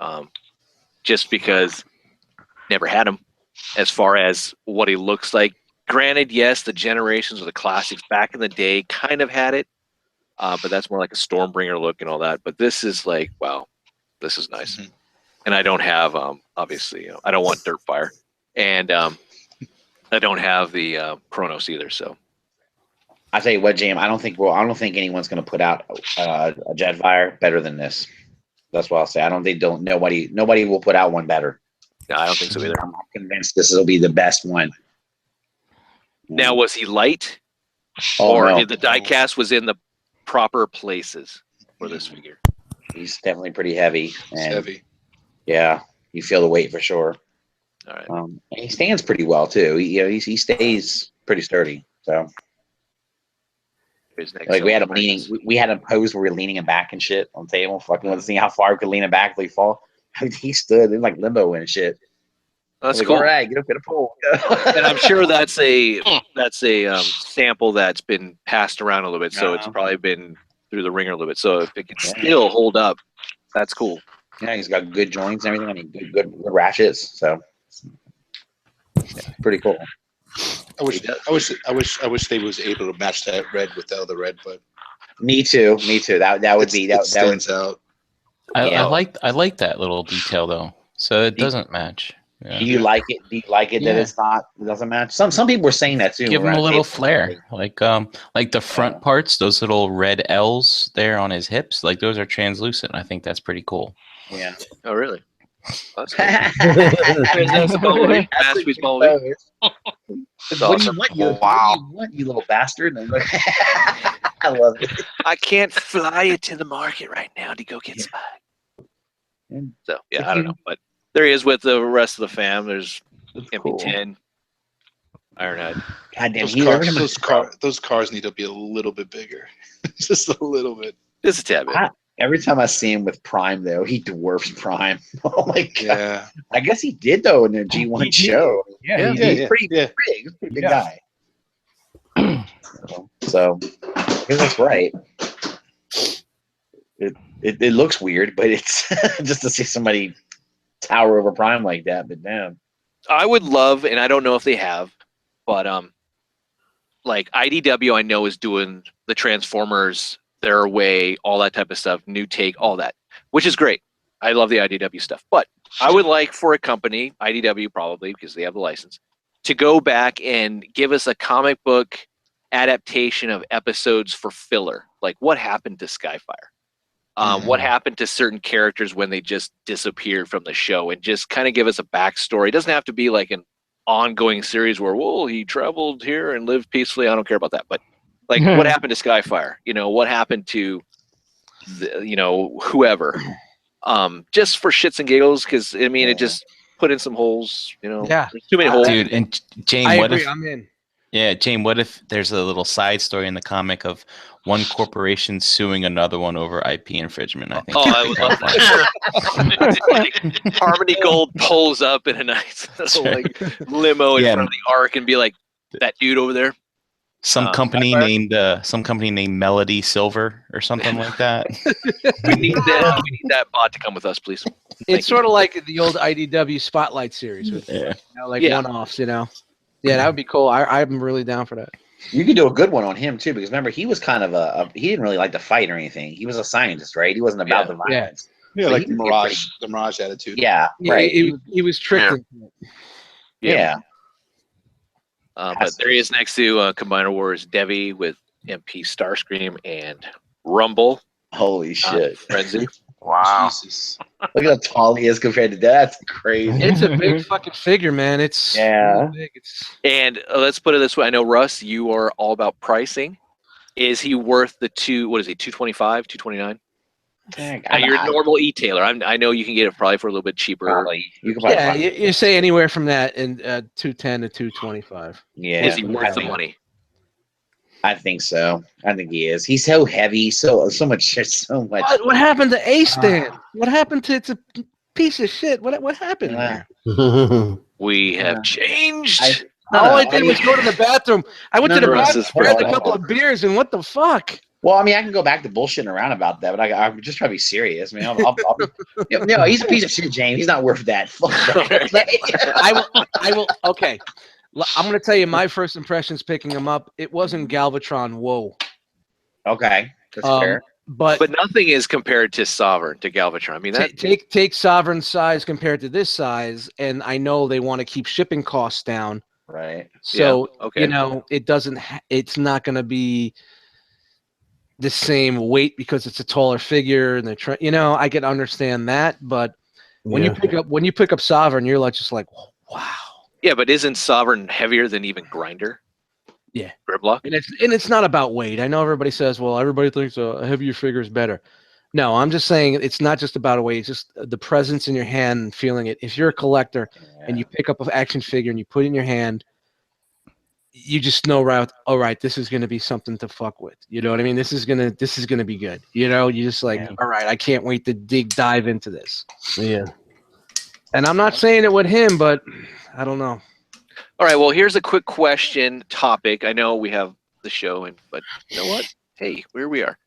Just because never had him, as far as what he looks like. Granted, yes, the Generations or the classics back in the day kind of had it, but that's more like a Stormbringer look and all that. But this is like, wow, this is nice. Mm-hmm. And I don't have, obviously, I don't want Dirtfire, and I don't have the Chronos either. So. I tell you what, Jam. I don't think anyone's going to put out a Jetfire better than this. That's what I'll say. I don't think nobody will put out one better. No, I don't think so either. I'm convinced this will be the best one. Now, was he light, or the diecast was in the proper places for this figure? He's definitely pretty heavy. It's heavy. Yeah, you feel the weight for sure. All right. And he stands pretty well too. He stays pretty sturdy. So. Like we had him leaning, we had a pose where we were leaning him back and shit on the table. Fucking want to see how far we could lean him back till he fall. He stood in like limbo and shit. That's like, cool. All right, get up, get a pole. And I'm sure that's a sample that's been passed around a little bit, so it's probably been through the ringer a little bit. So if it can still hold up, that's cool. Yeah, he's got good joints and everything. I mean, good ratchets. So pretty cool. I wish they was able to match that red with the other red, but Me too. That would be that stands out. I like that little detail though. So it doesn't match. Yeah. Do you like it? Do you like it that Yeah. it doesn't match? Some people were saying that too. Give him a little Facebook. flair, like the front parts, those little red L's there on his hips, like those are translucent. I think that's pretty cool. Yeah. Oh, really? That's cool. Masterpiece ball. What do you want, you little bastard? I love it. I can't fly it to the market right now to go get some. So yeah, I don't know, but there he is with the rest of the fam. There's MP10, Ironhide. Goddamn, those cars need to be a little bit bigger, just a little bit. Just a tad bit. Every time I see him with Prime, though, he dwarfs Prime. Oh my god! Yeah. I guess he did though in the G1 show. Yeah, he's pretty big. He's a pretty big guy. So, I guess that's right. It looks weird, but it's just to see somebody tower over Prime like that. But damn, I would love, and I don't know if they have, but like IDW, I know is doing the Transformers their way, all that type of stuff, new take, all that, which is great. I love the IDW stuff, but I would like for a company, IDW probably because they have the license, to go back and give us a comic book adaptation of episodes for filler. Like what happened to Skyfire? What happened to certain characters when they just disappeared from the show, and just kind of give us a backstory. It doesn't have to be like an ongoing series where, well, he traveled here and lived peacefully. I don't care about that. But like what happened to Skyfire? You know, what happened to, whoever? Just for shits and giggles, because I mean, it just put in some holes. Yeah, too many holes. Dude, and Jane, I what agree. if? I'm in. Yeah, Jane, what if there's a little side story in the comic of one corporation suing another one over IP infringement? I think. Oh, I would love that. Harmony Gold pulls up in a nice little limo in front of the Ark and be like, "That dude over there." Some company named Melody Silver or something like that. We need that bot to come with us, please. It's sort of like the old IDW Spotlight series with one-offs. Yeah, that would be cool. I'm really down for that. You could do a good one on him too, because remember he was kind of he didn't really like to fight or anything. He was a scientist, right? He wasn't about the violence. Yeah, like the Mirage attitude. Yeah, right. He was tricked into it. Yeah. But there he is next to Combiner Wars Devi with MP Starscream and Rumble. Holy shit. Frenzy. Wow. Jesus. Look at how tall he is compared to that. That's crazy. It's a big fucking figure, man. It's really big. And let's put it this way. I know, Russ, you are all about pricing. Is he worth the 225, 229? You're a normal e-tailer. I know you can get it probably for a little bit cheaper. Probably. You can you say anywhere from that in 210 to 225. Yeah. Is he worth the money? I think so. I think he is. He's so heavy, so much. What happened to Ace then? What happened to? It's a piece of shit. What happened there? We have changed. All I did was go to the bathroom. I went to the bathroom, grabbed a couple of beers, and what the fuck? Well, I mean, I can go back to bullshitting around about that, but I'm just trying to be serious. I mean, no, he's a piece of shit, James. He's not worth that. I will. Okay, I'm going to tell you my first impressions picking him up. It wasn't Galvatron. Whoa. Okay, that's fair. But nothing is compared to Sovereign, to Galvatron. I mean, take Sovereign size compared to this size, and I know they want to keep shipping costs down. Right. So it doesn't. It's not going to be the same weight because it's a taller figure, and they're I can understand that, but when you pick up Sovereign, you're just like, wow. Yeah, but isn't Sovereign heavier than even Grinder? Yeah, Grimlock. And it's not about weight. I know everybody says, well, everybody thinks a heavier figure is better. No, I'm just saying it's not just about a weight. It's just the presence in your hand and feeling it. If you're a collector and you pick up an action figure and you put it in your hand, you just know, all right, this is going to be something to fuck with. You know what I mean? This is going to be good. You just like, all right, I can't wait to dive into this. Yeah. And I'm not saying it with him, but I don't know. All right, well, here's a quick question topic. I know we have the show, but you know what? Hey, here we are.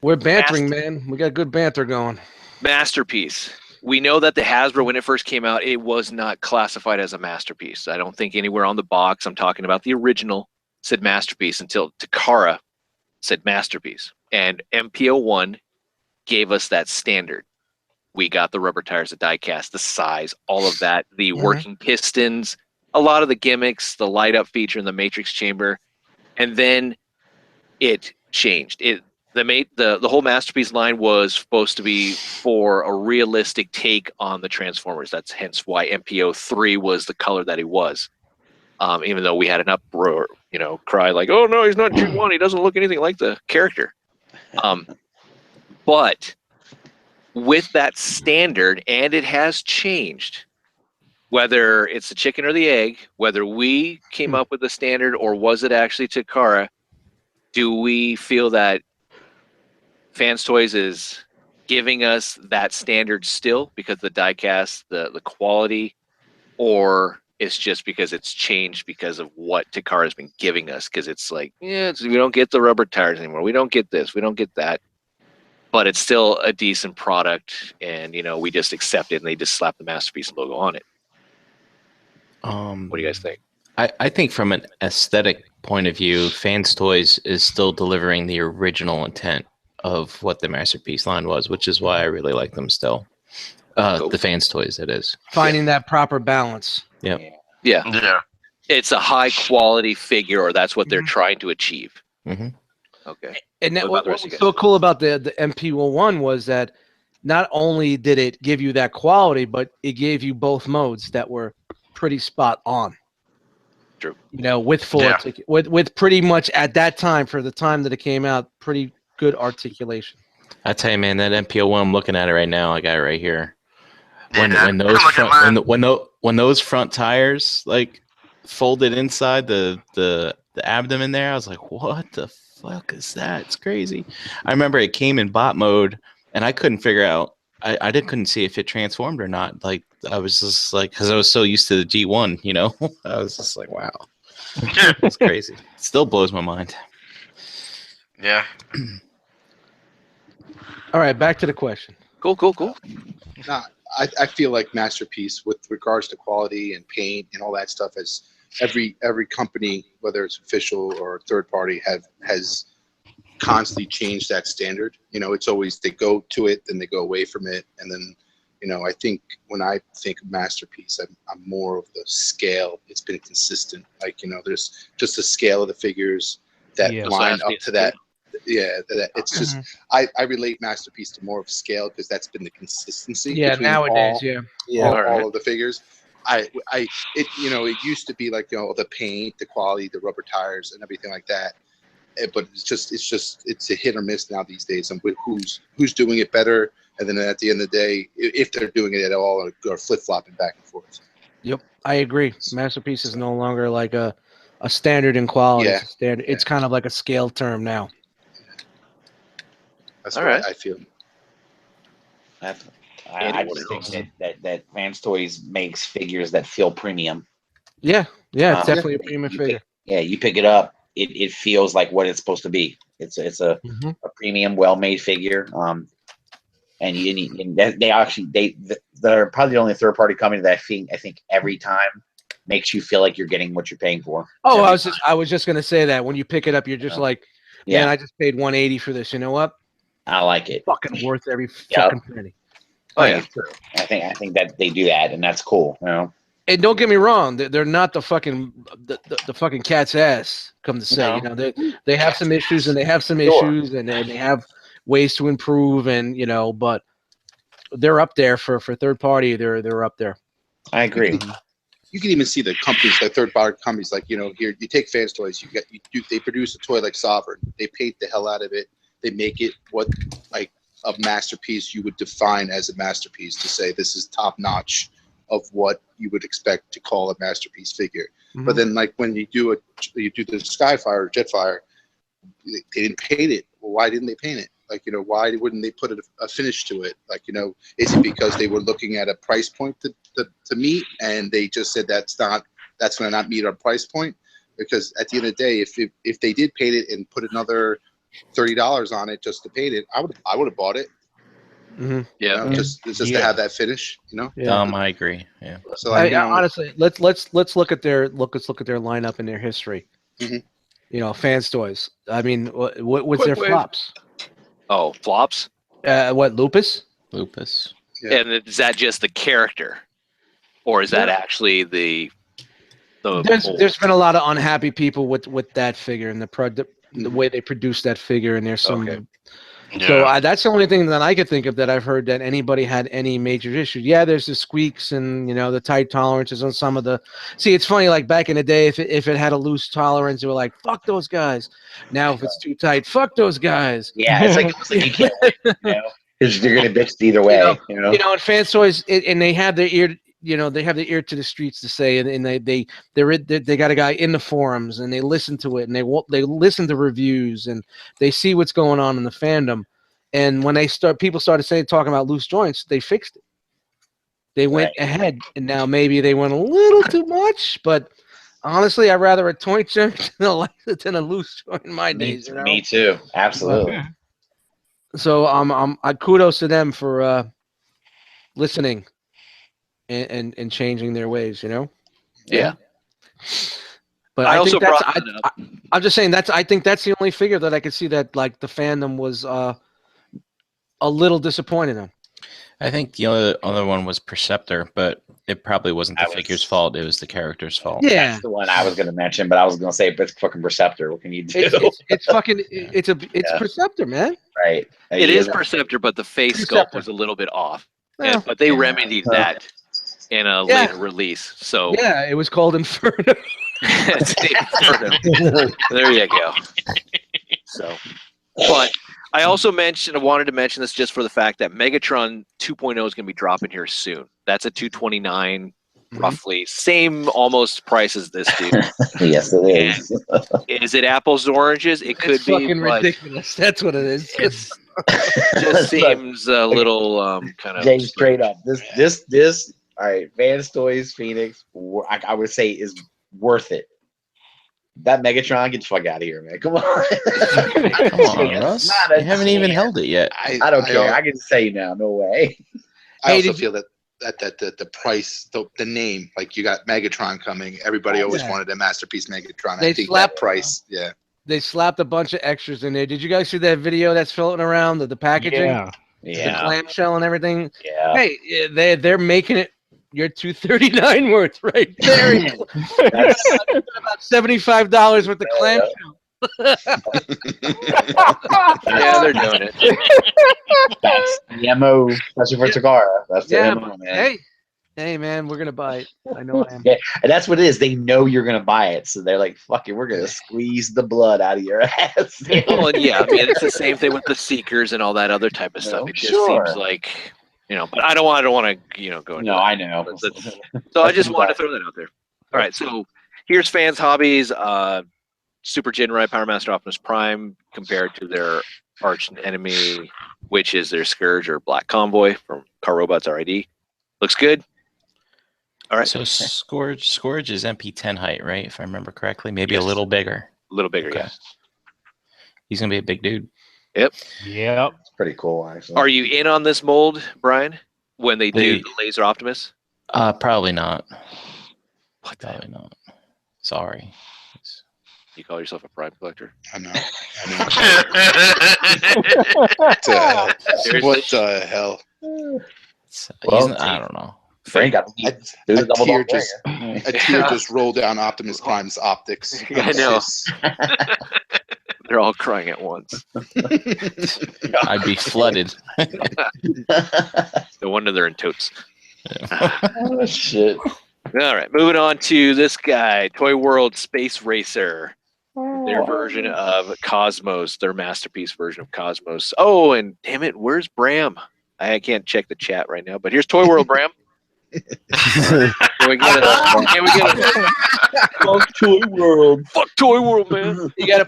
We're bantering, man. We got good banter going. Masterpiece. We know that the Hasbro, when it first came out, it was not classified as a masterpiece. I don't think anywhere on the box, I'm talking about the original, said masterpiece until Takara said Masterpiece, and MPO1 gave us that standard. We got the rubber tires, the die cast, the size, all of that, the working pistons, a lot of the gimmicks, the light up feature in the matrix chamber, and then it changed. The whole Masterpiece line was supposed to be for a realistic take on the Transformers. That's hence why MPO3 was the color that he was. Even though we had an uproar, cry like, "Oh no, he's not G1. He doesn't look anything like the character." But with that standard, and it has changed, whether it's the chicken or the egg, whether we came up with the standard or was it actually Takara, do we feel that FansToys is giving us that standard still because the diecast, the quality, or it's just because it's changed because of what Takara has been giving us? Because it's like, we don't get the rubber tires anymore. We don't get this. We don't get that. But it's still a decent product, and we just accept it, and they just slap the Masterpiece logo on it. What do you guys think? I think from an aesthetic point of view, FansToys is still delivering the original intent of what the Masterpiece line was, which is why I really like them still. The FansToys, it is. Finding that proper balance. Yep. Yeah. It's a high quality figure, or that's what they're trying to achieve. Mm-hmm. Okay. And what was so cool about the MP1 was that not only did it give you that quality, but it gave you both modes that were pretty spot on. True. With full with pretty much at that time, for the time that it came out, pretty good articulation. I tell you, man, that MPO1, I'm looking at it right now. I got it right here. When those front tires like folded inside the abdomen there, I was like, what the fuck is that? It's crazy. I remember it came in bot mode, and I couldn't figure out. I couldn't see if it transformed or not. Like, I was just like, because I was so used to the G1, I was just like, wow, it's crazy. It still blows my mind. Yeah. All right, back to the question. Cool. Nah, I feel like Masterpiece, with regards to quality and paint and all that stuff, as every company, whether it's official or third party, has constantly changed that standard. It's always they go to it, then they go away from it, and then I think when I think of Masterpiece, I'm more of the scale. It's been consistent. Like there's just the scale of the figures that line up to that. Yeah, it's just I relate Masterpiece to more of scale because that's been the consistency. Yeah, nowadays, all of the figures. It used to be like the paint, the quality, the rubber tires, and everything like that. But it's a hit or miss now these days, and with who's doing it better, and then at the end of the day, if they're doing it at all, or flip flopping back and forth. Yep, I agree. Masterpiece is no longer like a standard in quality. It's a standard. It's kind of like a scale term now. That's all right. I feel. I just think that FansToys makes figures that feel premium. Yeah, it's definitely a premium figure. You pick it up, it feels like what it's supposed to be. It's a premium, well-made figure. And they're probably the only third-party company that I think every time makes you feel like you're getting what you're paying for. Oh, I was just gonna say that when you pick it up, you're just like, man, I just paid $180 for this. You know what? I like it. Fucking worth every fucking penny. Oh yeah, I think that they do that, and that's cool. And don't get me wrong, they're not the fucking the fucking cat's ass. Come to say, they have some issues, and they have some issues, and they have ways to improve, and but they're up there for third party. They're up there. I agree. You can even see the companies, like third party companies, like here you take FansToys, they produce a toy like Sovereign, they paint the hell out of it. They make it what like a masterpiece you would define as a masterpiece, to say this is top notch of what you would expect to call a masterpiece figure. But then like when you do the Skyfire or Jetfire, they didn't paint it. Well, why didn't they paint it? Like why wouldn't they put a finish to it? Like is it because they were looking at a price point to meet, and they just said that's going to not meet our price point? Because at the end of the day, if they did paint it and put another $30 on it just to paint it, I would have bought it. Yeah, just to have that finish. I agree. Yeah. So honestly, let's look at their lineup and their history. FansToys. I mean, what's Quick their wave. flops? Oh, flops. What, Lupus? Lupus. Yeah. And is that just the character, or is that actually the There's been a lot of unhappy people with that figure and the way they produce that figure, and there's some. Okay. So that's the only thing that I could think of that I've heard that anybody had any major issues. Yeah, there's the squeaks and the tight tolerances on some of the. See, it's funny. Like back in the day, if it had a loose tolerance, they were like, "Fuck those guys." Now, if it's too tight, fuck those guys. Yeah, it's like you can't win, because you're gonna bitch either way. And FansToys, and they have their ear. They have their ear to the streets to say, and they got a guy in the forums, and they listen to it, and they listen to reviews, and they see what's going on in the fandom. And when people started talking about loose joints, they fixed it. They went ahead, and now maybe they went a little too much, but honestly, I'd rather a joint than a loose joint in my days. Me too, absolutely. So I kudos to them for listening. And changing their ways, Yeah. But I also think I'm just saying I think that's the only figure that I could see that like the fandom was a little disappointed in. I think the other one was Perceptor, but it probably wasn't the figure's fault. It was the character's fault. Yeah, that's the one I was going to mention, but I was going to say, it's fucking Perceptor. What can you do? It's Perceptor, man. Right. It is Perceptor, but the face sculpt was a little bit off. Yeah. But they remedied that in a later release. So yeah, it was called Inferno. Inferno. There you go. So, but I also wanted to mention this just for the fact that Megatron 2.0 is going to be dropping here soon. That's a 229, roughly same almost price as this dude. Yes, it is. Is it apples to oranges? It could be. Fucking ridiculous. That's what it is. It just seems a little kind of. James, straight up. This. All right, FansToys Phoenix. I would say is worth it. That Megatron, get the fuck out of here, man. Come on. Come on, Russ. You haven't even held it yet. I don't care. I can say now. No way. I also feel that the price, the name, like you got Megatron coming. Everybody always wanted a Masterpiece Megatron. I think that price, They slapped a bunch of extras in there. Did you guys see that video that's floating around, the packaging? Yeah. The clamshell and everything? Yeah. Hey, they're making it your $239 worth right there. That's about $75 worth of clamshell. Yeah, they're doing it. That's the MO, especially for Takara. That's the MO, man. Hey, man, we're gonna buy it. I know I am. Yeah, and that's what it is. They know you're gonna buy it, so they're like, "Fuck it, we're gonna squeeze the blood out of your ass." Well, and I mean, it's the same thing with the Seekers and all that other type of stuff. It just seems like, but I don't want to, go. No, I know. So I just wanted to throw that out there. All right, so here's Fans Hobbies. Super Jinrai Power Master Optimus Prime compared to their arch enemy, which is their Scourge or Black Convoy from Car Robots RID. Looks good. All right. So Scourge is MP10 height, right? If I remember correctly, maybe a little bigger. A little bigger, yes. He's gonna be a big dude. Yep. It's pretty cool, actually. Are you in on this mold, Brian? When they do the Laser Optimus? Probably not. Probably not. Sorry. You call yourself a Prime collector? I know. What the hell? I don't know. Frank got a tear just rolled down Optimus Prime's optics. I know. They're all crying at once. I'd be flooded. No wonder they're in totes. Oh, shit. All right, moving on to this guy, Toy World Space Racer. Their version of Cosmos, their Masterpiece version of Cosmos. Oh, and damn it, where's Bram? I can't check the chat right now, but here's Toy World, Bram. Can we get it? Fuck Toy World. Fuck Toy World, man. You gotta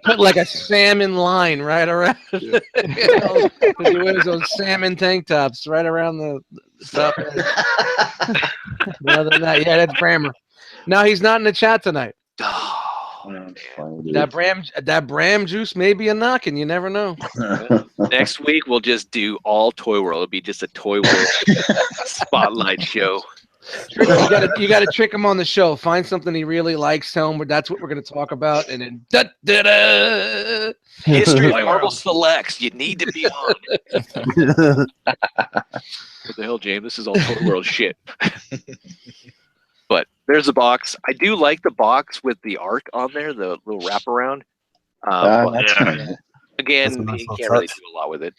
put like a salmon line right around. He wears those salmon tank tops right around the top. Other than that, that's Brammer. No, he's not in the chat tonight. That Bram juice may be a knocking. You never know. Next week we'll just do all Toy World. It'll be just a Toy World spotlight show. You gotta trick him on the show. Find something he really likes. Tell him that's what we're gonna talk about, and then da-da-da. History of Marvel Selects. You need to be on. What the hell, James? This is all Total World shit. But there's a box. I do like the box with the arc on there, the little wraparound. Again, nice you little can't really touch. do a lot with it.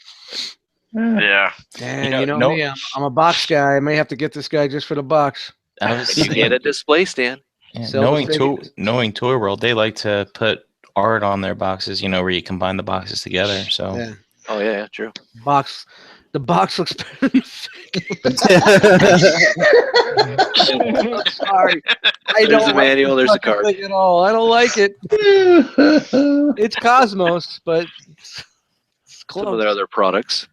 Yeah. And you know me, I'm a box guy. I may have to get this guy just for the box. I was And you get a display stand. Yeah, Sell knowing the Toy, figures. knowing Toy World, they like to put art on their boxes. You know, where you combine the boxes together. So Yeah. Oh yeah, true. Box. The box looks better than I'm sorry. I There's don't the manual, there's the fucking card. thing at all. I don't like it. It's Cosmos, but it's Some of close. their other products.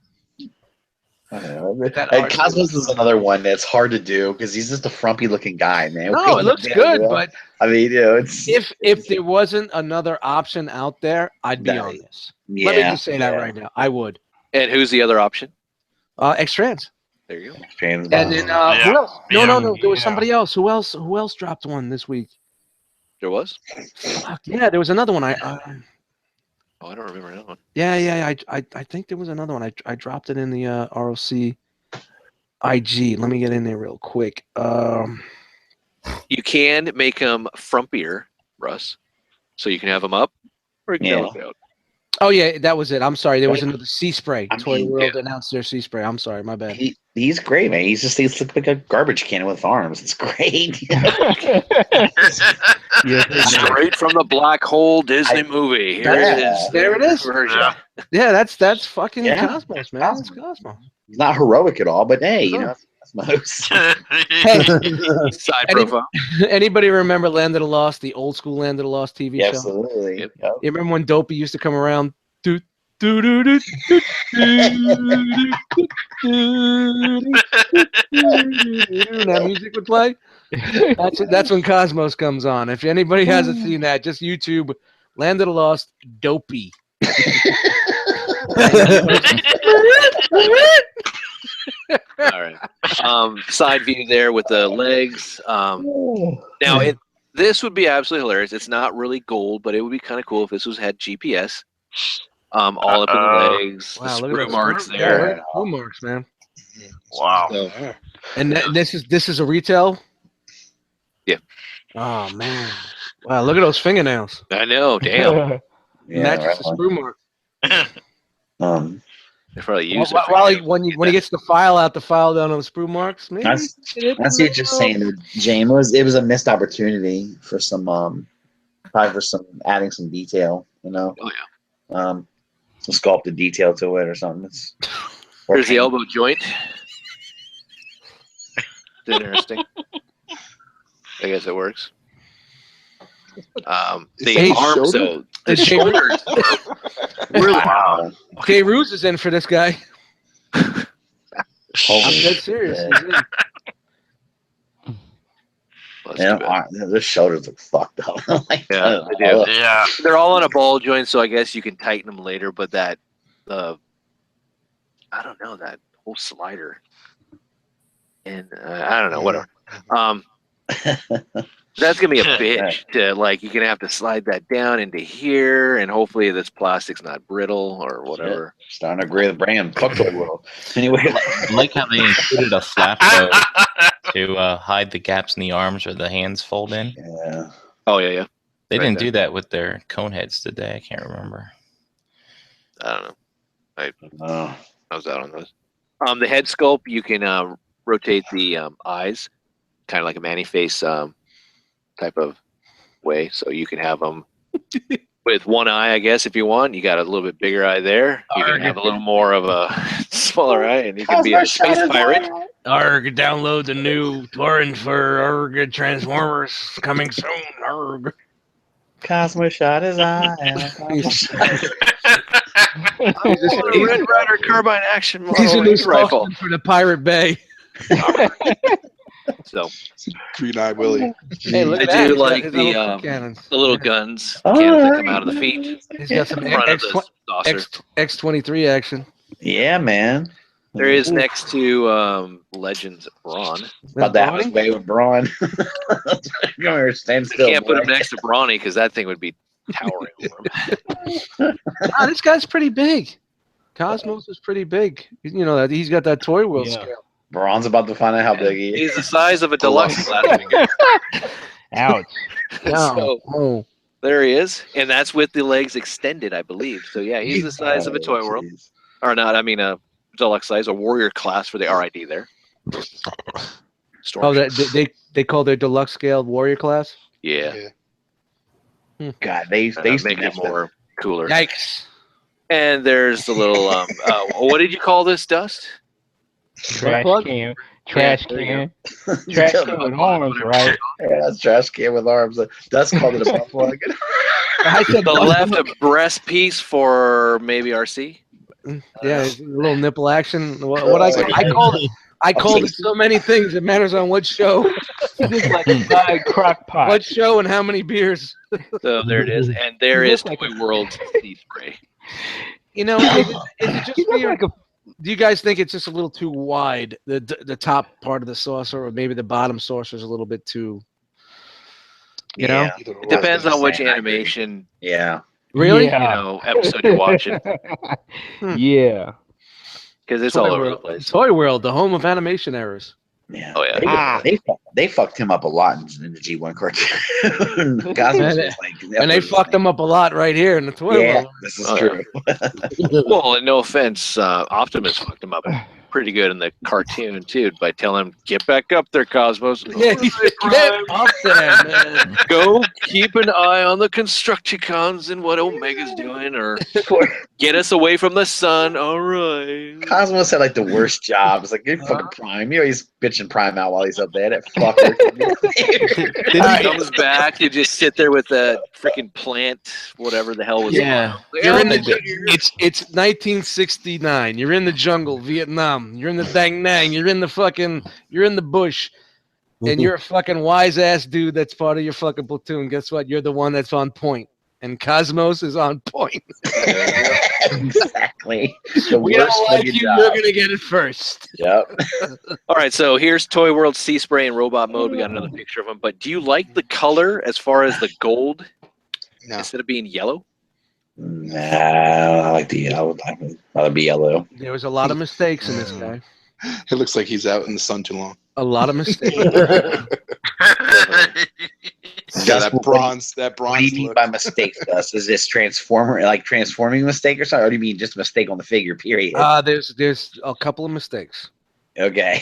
And Cosmos is another one that's hard to do because he's just a frumpy looking guy, man. No, it looks good, but I mean, it's if there wasn't another option out there, I'd be on this. Let me just say that right now. I would. And who's the other option? X-Trans. There you go. And then who else? No. There was somebody else. Who else dropped one this week? There was? Fuck, yeah, there was another one. I don't remember that one. Yeah. I think there was another one. I dropped it in the ROC IG. Let me get in there real quick. You can make them frumpier, Russ. So you can have them up, or you can have them out. Oh yeah, that was it. I'm sorry. There was another sea spray. I Toy mean, World announced their sea spray. I'm sorry, my bad. He's great, man. He's looks like a garbage can with arms. It's great. Straight from the black hole Disney movie. Here it is. There it is. Version. Yeah, that's fucking Yeah. Cosmos, man. That's Cosmos. He's not heroic at all, but hey, you know, that's most. Hey, Side profile. anybody remember Land of the Lost, the old school Land of the Lost TV show? Absolutely. Yep. Yep. You remember when Dopey used to come around? Do, do, do, do, do, and that music would play. That's when Cosmos comes on. If anybody hasn't seen that, just YouTube Land of the Lost Dopey. All right. Side view there with the legs. Now, this would be absolutely hilarious. It's not really gold, but it would be kind of cool if this had GPS. All up in the legs. Wow, the look at sprue those marks sprue- there. yeah, sprue marks, man. Wow. So, And this is a retail. Yeah. Oh man! Wow, look at those fingernails. I know. Damn. Matches the sprue mark. They probably use When he gets the file out, the file down on the sprue marks. Maybe I see what you're saying, James. It was a missed opportunity for some, probably for some adding some detail. You know. Oh yeah. Some sculpted detail to it or something. Here's the elbow joint. It's interesting. I guess it works. The arms, though. The shoulders. Really wow. Jay Ruse is in for this guy. I'm dead serious. He's in. Yeah, their shoulders look fucked up. Like, yeah, they do. Yeah. They're all on a ball joint, so I guess you can tighten them later. But I don't know, that whole slider, and I don't know, whatever. That's gonna be a bitch to like. You're gonna have to slide that down into here, and hopefully this plastic's not brittle or whatever. Yeah, starting to agree with brand. Fuck the world. Anyway, I like how they included a flap to hide the gaps in the arms where the hands fold in. Yeah. Oh yeah. They Right didn't there. do that with their cone heads, did they? I can't remember. I don't know. I was out on those. The head sculpt, you can rotate the eyes, kind of like a man-face type of way. So you can have them with one eye, I guess, if you want. You got a little bit bigger eye there. You can have a little more of a smaller eye, and you can be a space pirate. Arg, download the new torrent for Arg Transformers coming soon. Arg. Cosmo shot his eye. Red Rider carbine action model. He's a new rifle. spokesman for the Pirate Bay. So Green Eye Willie. Hey, look I at that. do He's got like his the little cannons. little guns, cannons that come out of the feet. He's got some Front of the saucer. X23 action. Yeah, man. There is next to Legends Braun. About that was way with Braun. You don't understand I still. can't put him next to Brawny because that thing would be towering over him. This guy's pretty big. Cosmos is pretty big. You know that he's got that Toy World scale. Braun's about to find out how big he is. He's the size of a deluxe class. Ouch. So, there he is, and that's with the legs extended, I believe. So yeah, he's the size of a Toy World, or not? I mean, a deluxe size, a warrior class for the RID there. Oh, they call their deluxe scale warrior class. Yeah. God, they make it more cooler. Yikes! And there's the little what did you call this, Dust? Trash can. Trash can. Trash can with arms, right? Yeah, that's trash can with arms. Dust called it a butt plug. I said the left breast piece for maybe RC. Yeah, a little nipple action. What I called it so many things. It matters on what show. Just like a big crock pot. What show and how many beers. So there it is, and there is Toy World sea spray. You know, is it just me, or do you guys think it's just a little too wide? The top part of the saucer, or maybe the bottom saucer is a little bit too. You know, it depends on which animation. Yeah. Really? You know, episode you're watching. Yeah. Because it's Toy all over World. the place. Toy World, the home of animation errors. Yeah. Oh yeah. They fucked him up a lot in the G1 cartoon. Cosmos was like, and they fucked him up a lot right here in the Toy World. This is true. Well, and no offense, Optimus fucked him up pretty good in the cartoon too by telling him, "Get back up there, Cosmos." Yeah, get up there, man. Go keep an eye on the Constructicons and what Omega's doing, or get us away from the sun. All right. Cosmos had like the worst job. It's like you're fucking Prime. You know he's bitching Prime out while he's up there. That fucker. Then he comes back. You just sit there with the freaking plant, whatever the hell was. Yeah, you're in the. It's 1969. You're in the jungle, Vietnam. You're in the Dang Nang. You're in the bush, and you're a fucking wise ass dude that's part of your fucking platoon. Guess what? You're the one that's on point, and Cosmos is on point. Exactly. We don't like you. Job. You're gonna get it first. Yep. All right. So here's Toy World Sea Spray in robot mode. We got another picture of him. But do you like the color as far as the gold instead of being yellow? Nah, I like the yellow. I'd rather be yellow. There was a lot of mistakes in this guy. It looks like he's out in the sun too long. A lot of mistakes. That bronze. What do you mean by mistake, Gus? Is this transforming mistake or something? Or do you mean just a mistake on the figure, period? There's a couple of mistakes. Okay.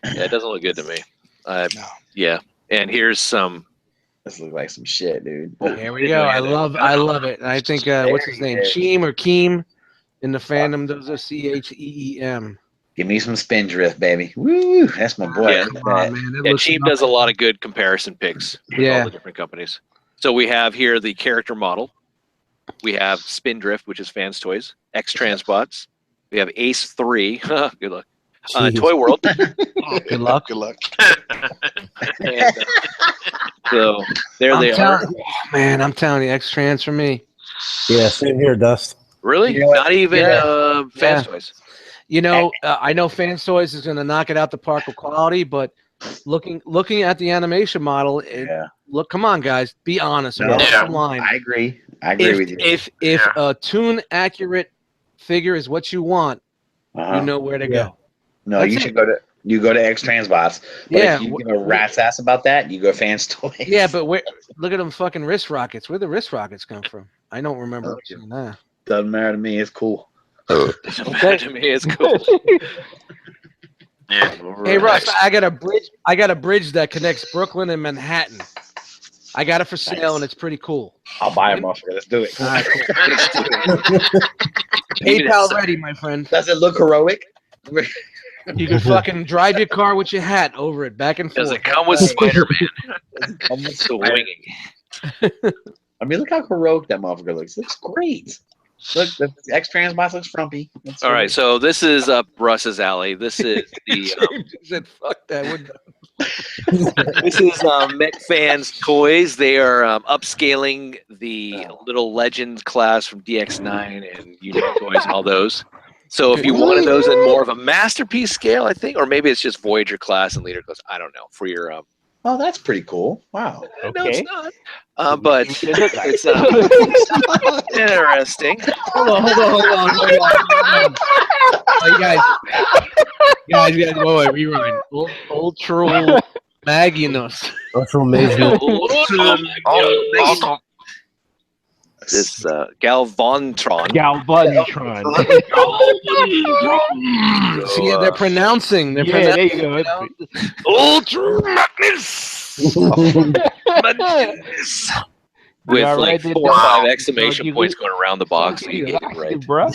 Yeah, it doesn't look good to me. Yeah. And here's some. This looks like some shit, dude. Here we go. I love it. I think what's his name? Cheem or Keem in the fandom does a CHEEM. Give me some Spindrift, baby. Woo! That's my boy. Yeah, Cheem does a lot of good comparison picks. Yeah. All the different companies. So we have here the character model. We have Spindrift, which is Fans Toys. X Transbots. We have Ace 3. Good luck. Toy World. Good luck. Good luck. And, so there they are. Man, I'm telling you, X Trans for me. Yeah, same here, Dust. Really? You know Not even Fans Toys. You know, I know Fans Toys is going to knock it out the park with quality, but looking at the animation model, look, come on, guys, be honest. Line. I agree. I agree with you. If a tune accurate figure is what you want, you know where to go. No, you should go to X Transbots. But if you give a rat's ass about that, you go Fans Toys. Yeah, but look at them fucking wrist rockets. Where the wrist rockets come from? I don't remember seeing that. Doesn't matter to me. It's cool. Doesn't matter to me. It's cool. Yeah. Hey Russ, I got a bridge that connects Brooklyn and Manhattan. I got it for sale and it's pretty cool. I'll buy them off. Let's do it. All right, cool. PayPal ready, my friend. Does it look heroic? You can fucking drive your car with your hat over it, back and forth. Does it come with Spider-Man? Almost swinging. I mean, look how heroic that motherfucker looks. It looks great. Look, the X Transbots looks frumpy. All right, so this is up Russ's alley. This is the. Said, "Fuck that." This is Mech Fans Toys. They are upscaling the little Legend class from DX9 and Unique Toys, all those. So if you wanted those in more of a masterpiece scale, I think, or maybe it's just Voyager class and Leader class. I don't know. For your Oh, that's pretty cool. Wow. no, Okay. it's not. But it's interesting. Hold on. Hey, guys, wait, rewind. Ultra Magnus. Ultra Magnus. Also, This Galvantron. Galvanitron. See, they're pronouncing. Yeah, there you go. Ultra Magnus. With Yeah, like right, 4 or 5 wow. exclamation points going around the box. So you get it right. Bro.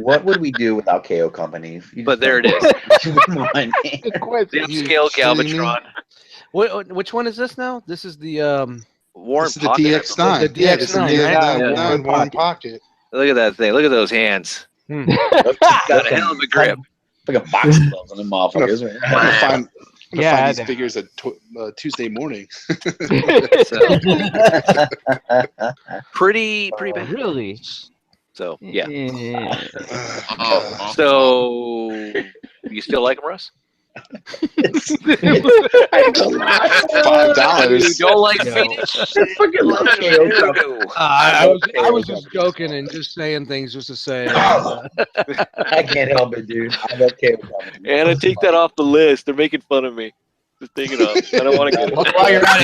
What would we do without KO Company? But there it is. Come on, man. The upscale Galvatron. Which one is this now? This is the Warren This is the Pocket. DX9. The Yeah, this is the DX9, DX9 right? Warren Pocket. Look at that thing. Look at those hands. Got a hell of a grip. Like a box of gloves on them motherfuckers. I'm gonna find Yeah, these figures at Tuesday morning. So, pretty bad. really? So yeah. oh, So you still like them, Russ? $5. You don't like No. Phoenix? I was just joking and just saying things just to say. I can't help it, dude. I love KO Company. Anna, take that off the list. They're making fun of me. Just take it off. I don't want to get it. While you're at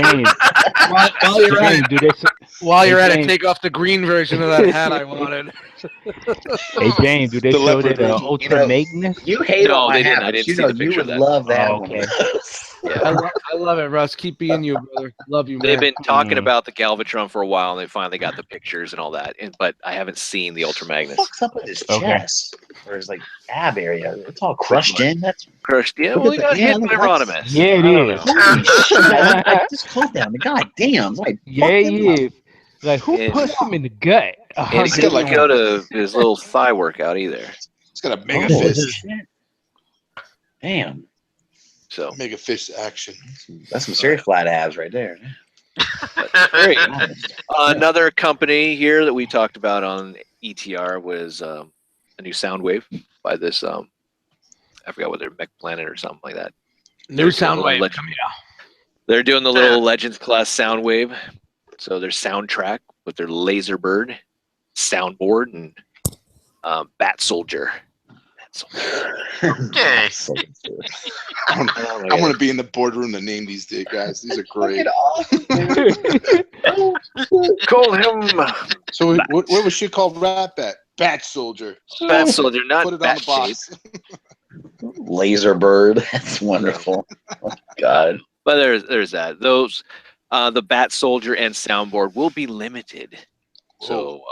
it, James, while you're at it, James. take off the green version of that hat I wanted. Hey James, do they The show leopard that version. Ultra Magnus? You hate No, all my they didn't. hats. I didn't You see know, the picture you of would that. love that Oh, one. okay. I love it, Russ. Keep being you, brother. Love you, man. They've been talking about the Galvatron for a while, and they finally got the pictures and all that. But I haven't seen the Ultra Magnus. What's up with his Okay. chest? Or his like ab area? It's all crushed in. That's Crushed. Yeah, Look well, at he got the- yeah, hit by look, that's- Rodimus. Yeah, it I don't is. know. holy shit! I just calm down. God damn! Like, Yeah, fuck he him up. is. Like, who Yeah. punched him in the gut? And he He's got didn't like go to his little thigh workout either. It's got a mega Oh, fist. shit. Damn, So Mega fist action. that's some serious flat abs right there. very good. Another company here that we talked about on ETR was a new Soundwave by this I forgot whether Mech Planet or something like that. New Soundwave. They're doing the little Legends class Soundwave. So their soundtrack with their Laserbird soundboard and Bat Soldier. Okay. I want to be in the boardroom to name these guys. These are great. Call him So what was she called? Rat Bat? Bat Soldier. Bat Soldier, not Put it on Bat the Shape. box. Laser bird. That's wonderful. Oh, God. But there's that. Those the Bat Soldier and soundboard will be limited. So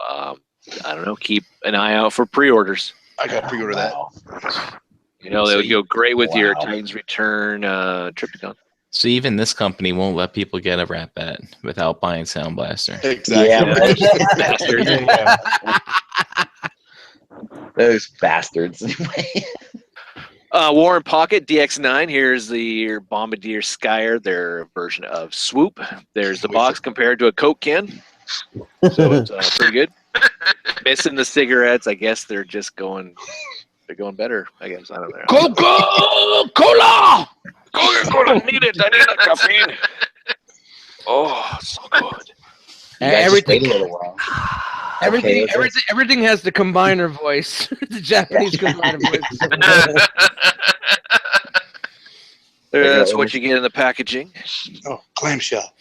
I don't know. Keep an eye out for pre-orders. I got to pre-order that. Wow. You know, they would go great with your Wow. Titans Return Triptychon. So even this company won't let people get a Rat Bat without buying Sound Blaster. Exactly. Yeah, Bastards. those bastards. Anyway. Warren Pocket DX9. Here's your Bombardier Skyer, their version of Swoop. There's the box compared to a Coke can. So it's pretty good. Missing the cigarettes. I guess they're just going. They're going better. I guess I don't know. Coca-Cola! Coca-Cola, need it. I need that caffeine. Oh, so good. You guys just Everything- wait a little while. Everything, Okay, everything has the combiner voice. The Japanese combiner voice. That's what you get in the packaging. Oh, clamshell.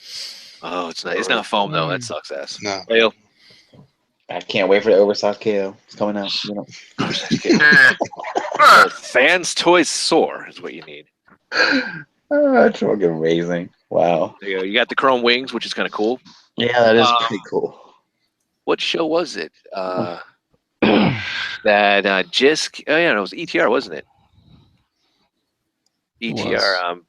Oh, it's not. It's not foam though. That sucks ass. No. Well, I can't wait for the oversized KO. It's coming out. You know. FansToys Soar is what you need. Oh, that's fucking amazing. Wow. There you go. You got the chrome wings, which is kind of cool. Yeah, that is pretty cool. What show was it? That Jisk. Oh yeah, it was ETR, wasn't it? ETR.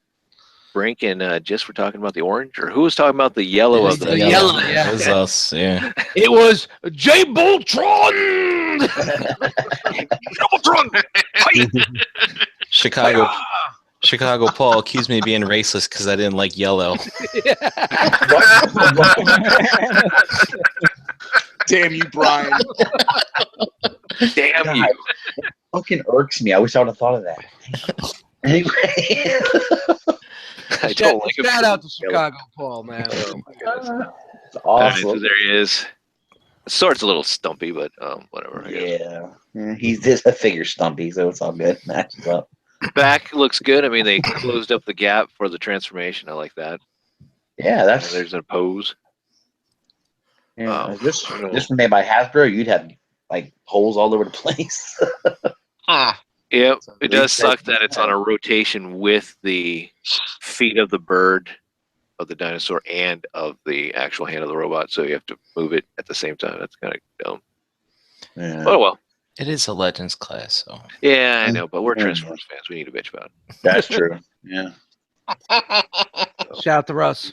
Brink and Jisk were talking about the orange, or who was talking about the yellow of the yellow, yeah. It was us, yeah. It was J Boltron. Chicago Paul accused me of being racist because I didn't like yellow. Damn you, Brian. Damn you. It fucking irks me. I wish I would have thought of that. Anyway. I don't like him. Shout out to Chicago Paul, man. Oh my goodness. It's All right, awesome. so there he is. Sword's a little stumpy, but whatever. I guess. Yeah. He's just a figure stumpy, so it's all good. Matches up. Back looks good. I mean, they closed up the gap for the transformation. I like that. Yeah, And that's there's a pose. yeah, this I don't know. was made by Hasbro. You'd have like holes all over the place. Yeah, So it does they suck said- that it's on a rotation with the feet of the bird, of the dinosaur, and of the actual hand of the robot. So you have to move it at the same time. That's kind of dumb. Yeah. Oh well. It is a Legends class, so Yeah, I know, but we're Yeah. Transformers fans. We need to bitch about it. That's true. Yeah. Shout out to Russ.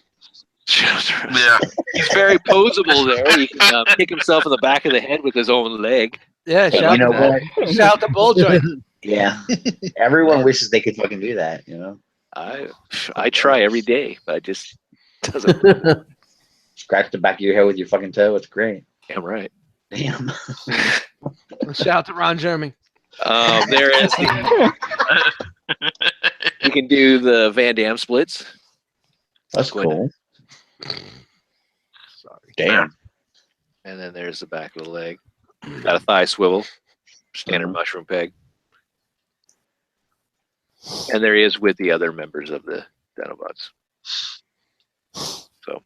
Yeah. He's very posable there. He can kick himself in the back of the head with his own leg. Yeah, But shout you know out what? to shout out to Bull Joint. Yeah. Everyone wishes they could fucking do that, you know? I try every day, but I just doesn't. Scratch the back of your head with your fucking toe. It's great. Damn right. Damn. Shout out to Ron Jeremy. There is. You can do the Van Damme splits. That's Go ahead. cool. Damn. And then there's the back of the leg. Got a thigh swivel. Standard mushroom peg. And there he is with the other members of the Dinobots. So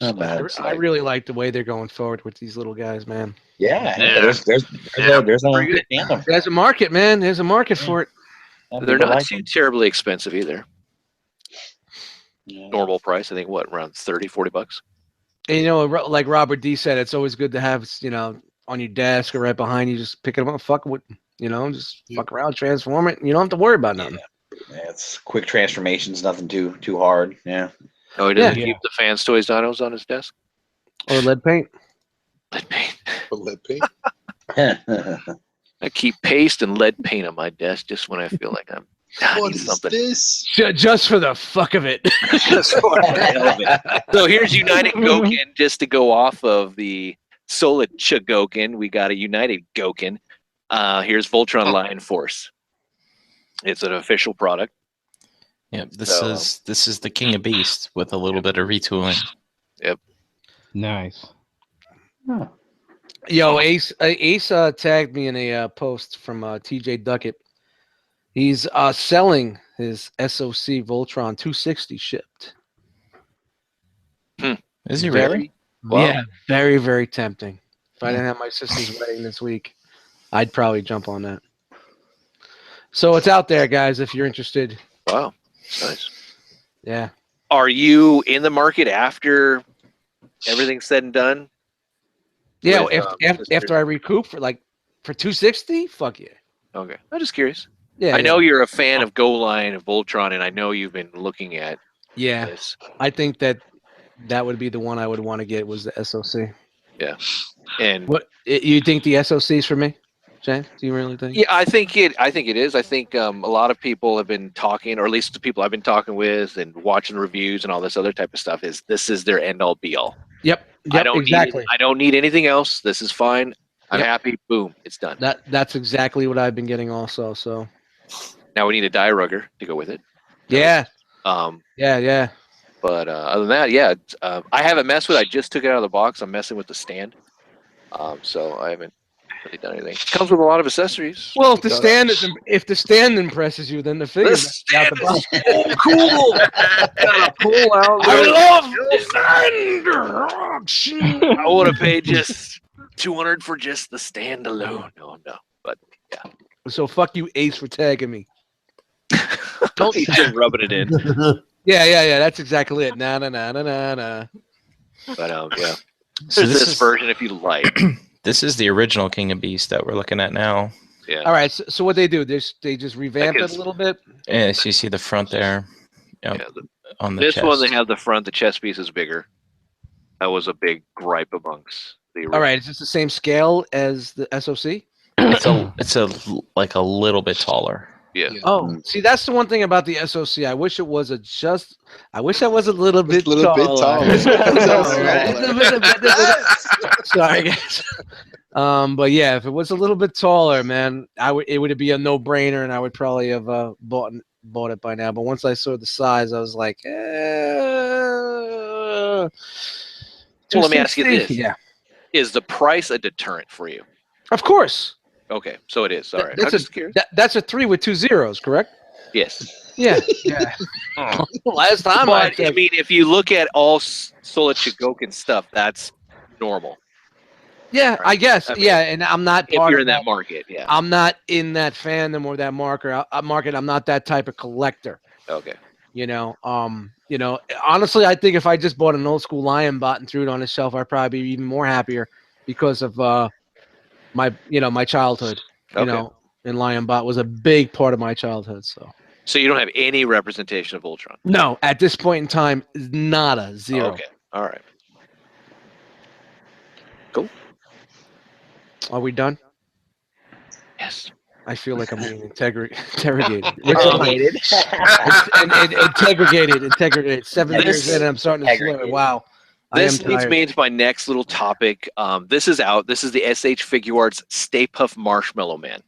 Not bad. I really like the way they're going forward with these little guys, man. Yeah. Yeah. There's Yeah. there's a Pretty good. fandom. There's a market, man. There's a market for it. they're People not like too them. terribly expensive either. Yeah. Normal price, I think, what, around $30-$40? And you know, like Robert D said, it's always good to have, you know, on your desk or right behind you. Just pick it up, fuck with, you know, just fuck around, transform it. And you don't have to worry about nothing. Yeah, it's quick transformations, nothing too hard. Yeah. Oh, he doesn't Yeah. keep the FansToys dinos on his desk? Or lead paint. Lead paint. But lead paint. I keep paste and lead paint on my desk just when I feel like I What need is something. this? Just for the fuck of it. Just for the hell of it. So here's United Goken, just to go off of the Solid Chagoken. We got a United Goken. Here's Voltron Lion Force. It's an official product. yeah, this So, is the King of Beasts with a little bit of retooling. Nice. Yo, Ace tagged me in a post from TJ Duckett. He's selling his SOC Voltron 260 shipped. Is he really? Wow. Yeah, very, very tempting. If I didn't have my sister's wedding this week, I'd probably jump on that. So it's out there, guys, if you're interested. Wow. Nice. Yeah. Are you in the market after everything's said and done? Yeah, With, after I recoup for 260, fuck yeah. Okay. I'm just curious. Yeah. I know you're a fan of Go Line and Voltron, and I know you've been looking at Yeah. this. I think that would be the one I would want to get was the SOC. And What you think the SOC's for me? Shane, do you really think? yeah, I think it is. I think a lot of people have been talking, or at least the people I've been talking with and watching reviews and all this other type of stuff, is this is their end all be all. Yep. I don't exactly. need I don't need anything else. This is fine. I'm Yep. happy. Boom, it's done. That's exactly what I've been getting also. So Now we need a die rugger to go with it. yeah. Um, Yeah. but other than that, yeah, I haven't messed with it. I just took it out of the box. I'm messing with the stand. So I haven't really done anything. It comes with a lot of accessories. Well, if the stand impresses you, then the figure. This stand out the box. is so cool. Gotta pull out. I would have paid just $200 for just the stand alone. No. But So fuck you, Ace, for tagging me. don't need to rubbing it in. Yeah. That's exactly it. Nah. But yeah. So There's this this is version if you like. this is the original King of Beasts that we're looking at now. Yeah. All right. So what they do? They just revamp Like it a little bit. Yeah, so you see the front there. Yep, Yeah, on the this chest. one they have the front. The chest piece is bigger. That was a big gripe amongst the original. All right. Is this the same scale as the SOC? It's a like a little bit taller. Yeah. Oh, see, that's the one thing about the SOC. I wish it was I wish I was a little bit little bit taller. taller. Sorry, guys. But yeah, if it was a little bit taller, man, it would be a no-brainer, and I would probably have bought it by now. But once I saw the size, I was like, Well, let me ask you this. Yeah. Is the price a deterrent for you? Of course. Okay, so it is. All right. That's a 3 with 2 zeros, correct? Yes. Yeah. Yeah. Last time But I mean, if you look at all Solid Chigokin stuff, that's normal. Yeah, I guess. I mean, yeah, and I'm not if part you're of in that market. Yeah. I'm not in that fandom or that market. I'm not that type of collector. Okay. Honestly, I think if I just bought an old school Lion Bot and threw it on the shelf, I'd probably be even more happier because of my childhood. Okay. And Lion Bot was a big part of my childhood. So you don't have any representation of Ultron? No, at this point in time, nada, zero. Okay. All right. Cool. Are we done? Yes. I feel like I'm being interrogated. Interrogated. Integrated. 7 years in, and I'm starting to slur. Wow. This leads me into my next little topic. This is out. This is the SH Figuarts Stay Puft Marshmallow Man.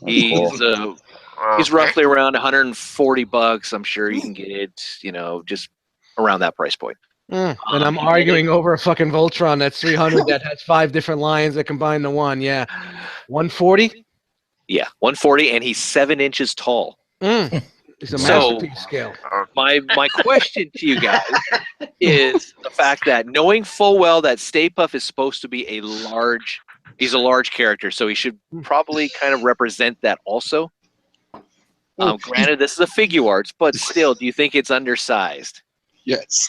He's roughly around $140. I'm sure you can get it, just around that price point. And I'm arguing over a fucking Voltron that's 300 that has 5 different lions that combine to one. Yeah. 140? Yeah, 140, and he's 7 inches tall. It's a masterpiece scale. My question to you guys is the fact that knowing full well that Stay Puft is supposed to be he's a large character, so he should probably kind of represent that also. Granted, this is a Figuarts, but still, do you think it's undersized? Yes.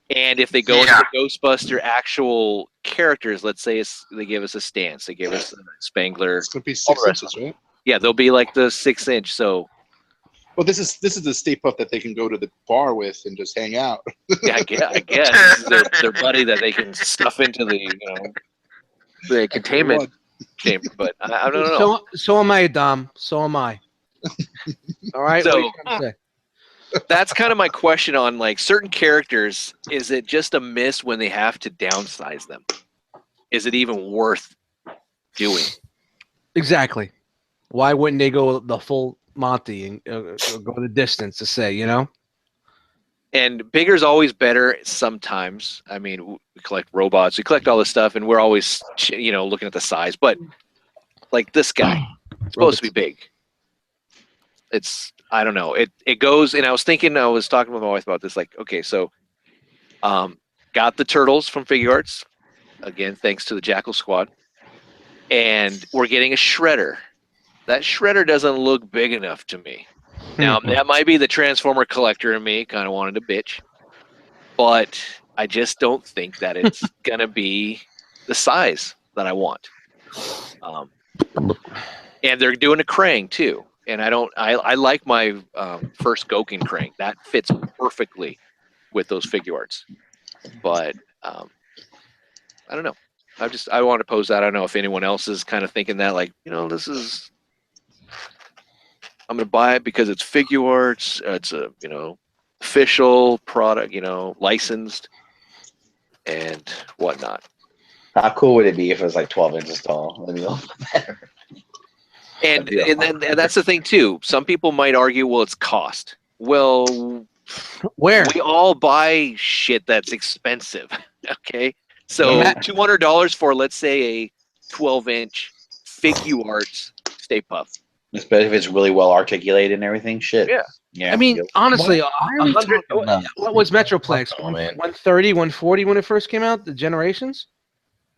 And if they go into the Ghostbuster actual characters, let's say they give us a Stance, they give us a Spangler. It's going to be 6 inches, right? Yeah, they'll be like the 6-inch. So, well, this is the Stay Puft that they can go to the bar with and just hang out. Yeah, I guess their buddy that they can stuff into the containment chamber. But I don't know. So am I, Dom. So am I. All right. So that's kind of my question on like certain characters. Is it just a miss when they have to downsize them? Is it even worth doing? Exactly. Why wouldn't they go the full Monty and go the distance to say, And bigger's always better sometimes. I mean, we collect robots, we collect all this stuff, and we're always, looking at the size. But like this guy, it's supposed to be big. I don't know. It goes, and I was talking with my wife about this. Like, okay, so, got the turtles from Figuarts, again thanks to the Jackal Squad, and we're getting a Shredder. That Shredder doesn't look big enough to me. Now, that might be the Transformer collector in me, kind of wanted to bitch, but I just don't think that it's going to be the size that I want. And they're doing a Krang, too. And I like my first Gokin Krang. That fits perfectly with those Figuarts. But I don't know. I want to pose that. I don't know if anyone else is kind of thinking that, like, this is... I'm going to buy it because it's Figuarts. It's a, official product, licensed and whatnot. How cool would it be if it was like 12 inches tall? And that's the thing too. Some people might argue, well, it's cost. Well, where we all buy shit that's expensive. Okay, so $200 for, let's say, a 12-inch Figuarts Stay Puft. Especially if it's really well articulated and everything. Shit. Yeah. I mean, honestly, 100. What was Metroplex? 130, 140 when it first came out. The Generations.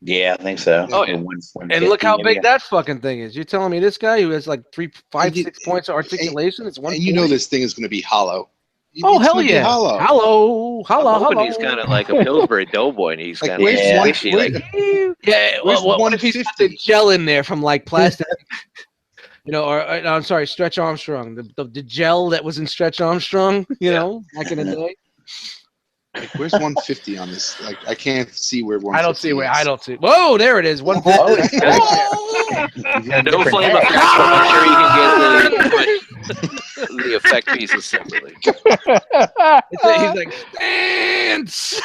Yeah, I think so. Oh, yeah. And look how big that fucking thing is. You're telling me this guy who has like 3, 5, 6 points of articulation? It's 140. And this thing is going to be hollow. Oh, hell yeah. Hollow. He's kind of like a Pillsbury Doughboy, and he's kind of squishy. What if he's got the gel in there from like plastic? I'm sorry, Stretch Armstrong. The gel that was in Stretch Armstrong, back in the day. Like, where's 150 on this? Like, I can't see where 150 I don't see where. is. I don't see. Whoa, there it is. 150. No flame effects, but I'm sure you can get the effect pieces separately. He's like, stance.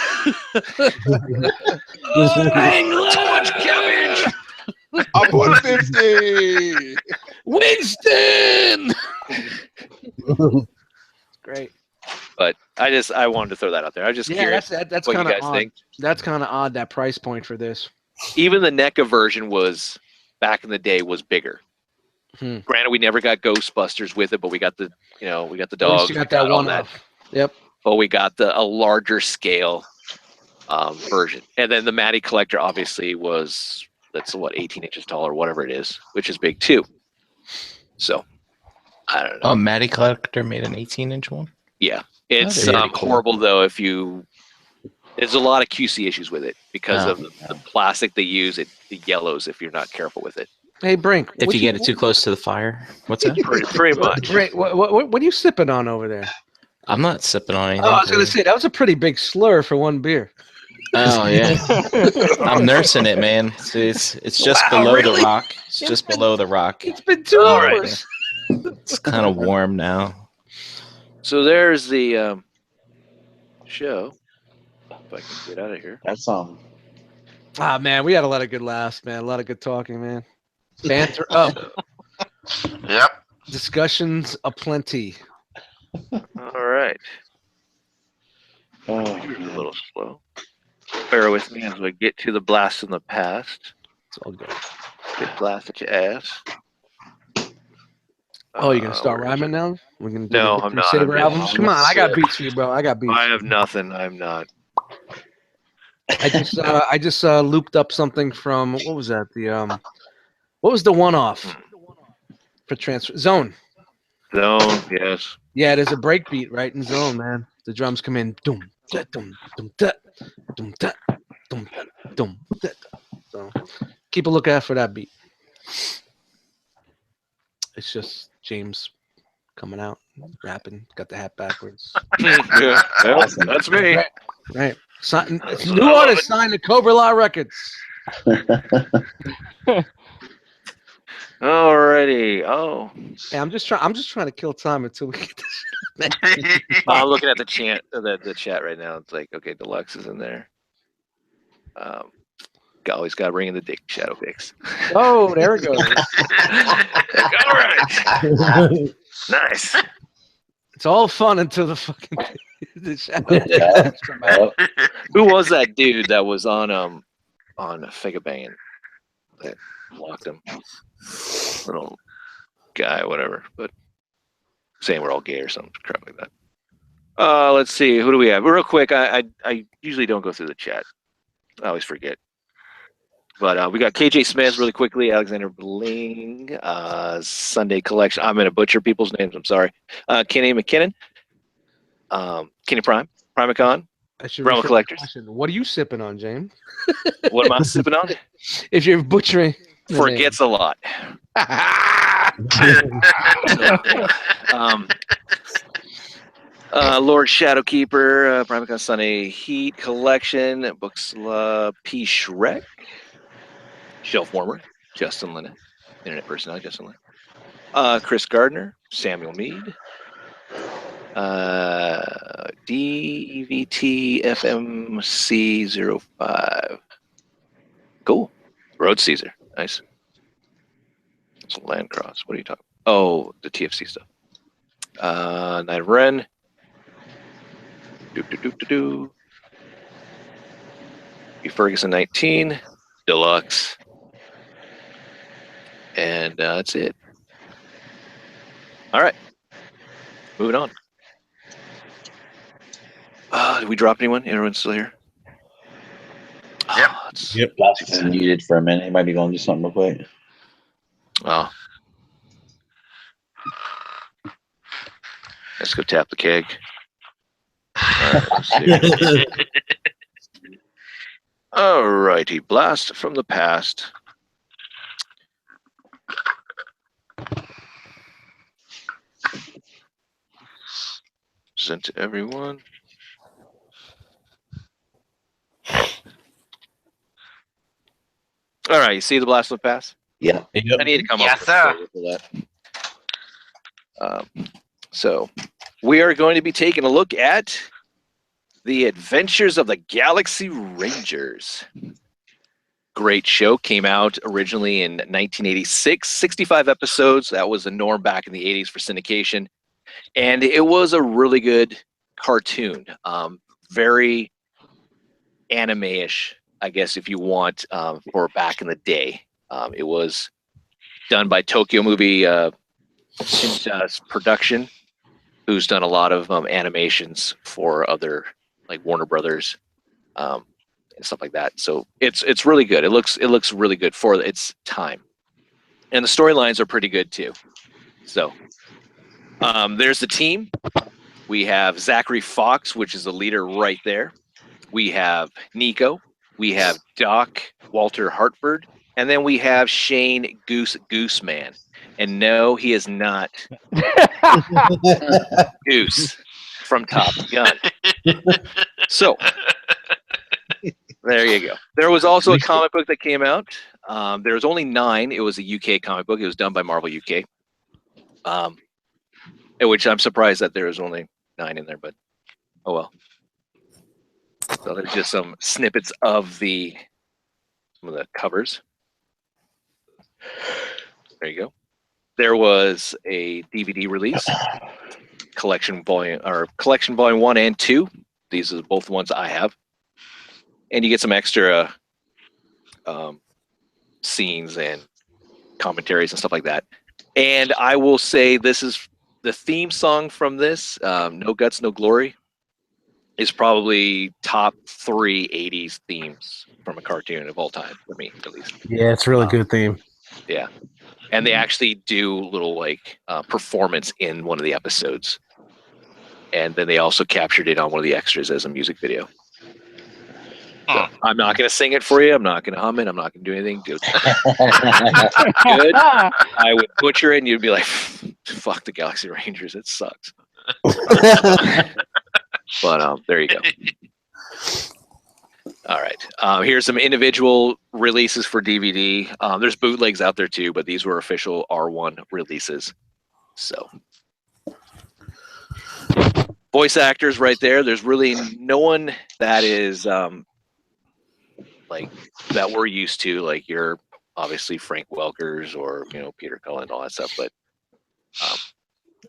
Bang, large cabbage. Up 150. Winston. Great. But I wanted to throw that out there. I was just curious that's what you kind of guys odd. think. That's kind of odd. That price point for this. Even the NECA version was back in the day was bigger. Granted, we never got Ghostbusters with it, but we got the we got the At least dogs. you got that one off. Yep. But we got a larger scale version, and then the Matty Collector obviously that's 18 inches tall or whatever it is, which is big too. So I don't know. Matty Collector made an 18-inch one. Yeah, it's pretty cool. horrible though. There's a lot of QC issues with it because of the plastic they use. It yellows if you're not careful with it. Hey Brink, If you get it too close to the fire, what's that? Pretty much. Brink, what are you sipping on over there? I'm not sipping on anything. Oh, I was gonna say that was a pretty big slur for one beer. Oh yeah, I'm nursing it, man. It's just below the rock. It's just below the rock. It's been 2 hours. It's kind of warm now. So there's the show. If I can get out of here. That's Ah man, we had a lot of good laughs, man. A lot of good talking, man. Banter up. Yep. Discussions aplenty. All right. oh, Here's a little slow. Bear with me as we get to the blast in the past. It's all good. Get blast at your ass. Oh, you're gonna start where is rhyming it? now? We're gonna do No, the I'm not. Saber I'm albums. just- Come on, I got beats for you, bro. I got beats. I have nothing. I'm not. I just looped up something from what was that? What was the one off for transfer zone? Zone, yes. Yeah, there's a break beat right in zone, man. The drums come in, dum da dum dum da dum da dum da dum da. So keep a lookout for that beat. It's just James coming out, rapping, got the hat backwards. Yeah, Awesome. that's me. Right. New artist signed to Cobra Law Records. Alrighty. Oh, Hey, I'm just trying to kill time until we get this. I'm looking at the chat. The chat right now. It's like, okay, Deluxe is in there. Always got to bring in the dick shadow fix. Oh, there it goes. All right. Nice. It's all fun until the fucking the shadow. Who was that dude that was on Figabane that locked him? Little guy, whatever. But saying we're all gay or something crap like that. Let's see. Who do we have? Real quick. I usually don't go through the chat. I always forget. But we got KJ Smith really quickly, Alexander Bling, Sunday Collection. I'm going to butcher people's names. I'm sorry. Kenny McKinnon, Kenny Prime, Primacon, Realm Collectors. What are you sipping on, James? What am I sipping on? If you're butchering, Forgets a lot. Lord Shadowkeeper, Primacon Sunday Heat Collection, Books P. Shrek. Shelf Warmer, Justin Lennon, Internet Personality, Justin Lennon. Chris Gardner, Samuel Mead, DVT FMC05. Cool. Road Caesar, nice. It's a Land Cross. What are you talking? Oh, the TFC stuff. Night of Ren. Doop. Ferguson 19, Deluxe. And that's it. All right. Moving on. Did we drop anyone? Everyone's still here? Yep. Yep. That's muted for a minute. He might be going to do something real quick. Oh. Let's go tap the keg. All right, let's see. All righty. Blast from the past. Sent to everyone. All right, you see the blast of pass? Yeah. I need to come Yes, up sir. with that. So we are going to be taking a look at The Adventures of the Galaxy Rangers. Great show. Came out originally in 1986, 65 episodes. That was the norm back in the 80s for syndication. And it was a really good cartoon. Very anime-ish, I guess, if you want, for back in the day. It was done by Tokyo Movie Production, who's done a lot of animations for other, like Warner Brothers, and stuff like that. So it's really good. It looks really good for its time, and the storylines are pretty good too. So there's the team. We have Zachary Fox, which is the leader right there. We have Nico. We have Doc Walter Hartford, and then we have Shane Gooseman. And no, he is not Goose from Top Gun. So there you go. There was also a comic book that came out. There was only 9. It was a UK comic book. It was done by Marvel UK. Which I'm surprised that there was only 9 in there, but oh well. So there's just some snippets of some of the covers. There you go. There was a DVD release, collection volume 1 and 2. These are both the ones I have, and you get some extra scenes and commentaries and stuff like that. And I will say this is the theme song from this. No Guts, No Glory is probably top 3 80s themes from a cartoon of all time for me, at least. Yeah, it's a really good theme. Yeah. And they actually do little like performance in one of the episodes. And then they also captured it on one of the extras as a music video. So I'm not going to sing it for you. I'm not going to hum it. I'm not going to do anything. Good. I would butcher it and you'd be like, fuck the Galaxy Rangers. It sucks. But there you go. All right. Here's some individual releases for DVD. There's bootlegs out there too, but these were official R1 releases. So, voice actors right there. There's really no one that is like that we're used to. Like you're obviously Frank Welkers or Peter Cullen and all that stuff, but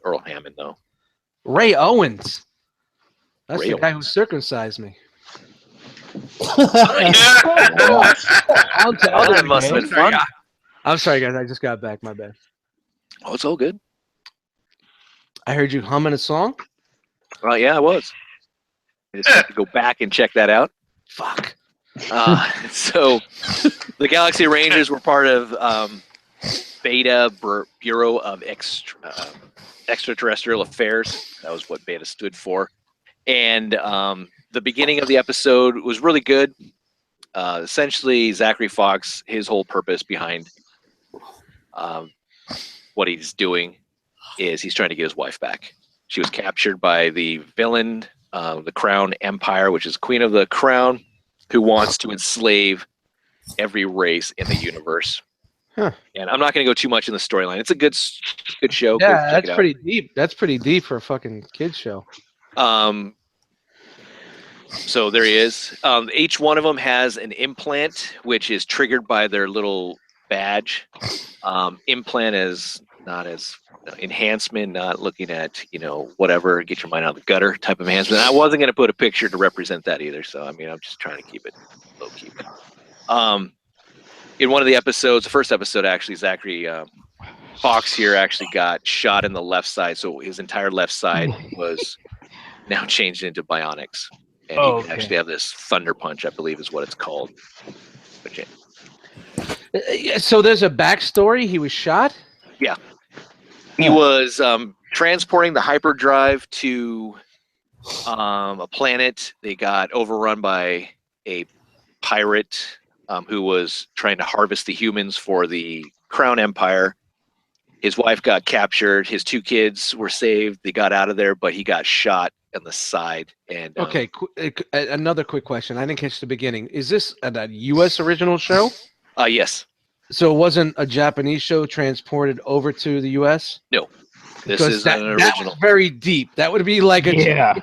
Earl Hammond though. Ray Owens. That's Ray the guy who Owens. circumcised me. That must have been fun. I'm sorry, guys. I just got back. My bad. Oh, it's all good. I heard you humming a song. Well, yeah, I was. I just have to go back and check that out. Fuck. So, the Galaxy Rangers were part of Beta Bureau of Extraterrestrial Affairs. That was what Beta stood for. And the beginning of the episode was really good. Essentially, Zachary Fox, his whole purpose behind what he's doing is he's trying to get his wife back. She was captured by the villain, the Crown Empire, which is Queen of the Crown, who wants to enslave every race in the universe. Huh. And I'm not going to go too much in the storyline. It's a good show. Yeah, that's pretty deep. That's pretty deep for a fucking kids show. So there he is. Each one of them has an implant, which is triggered by their little badge. Implant is not as enhancement, not looking at, whatever, get your mind out of the gutter type of enhancement. I wasn't going to put a picture to represent that either. So, I'm just trying to keep it low key. In one of the episodes, the first episode, actually, Zachary Fox here actually got shot in the left side. So his entire left side was now changed into bionics. And he can actually have this thunder punch, I believe is what it's called. But yeah. So there's a backstory? He was shot? Yeah. He was transporting the hyperdrive to a planet. They got overrun by a pirate who was trying to harvest the humans for the Crown Empire. His wife got captured. His 2 kids were saved. They got out of there, but he got shot on the side. And okay, another quick question. I didn't catch the beginning. Is this a U.S. original show? Yes. So it wasn't a Japanese show transported over to the U.S.? No. This Because is an that original. was very deep. That would be like a Yeah.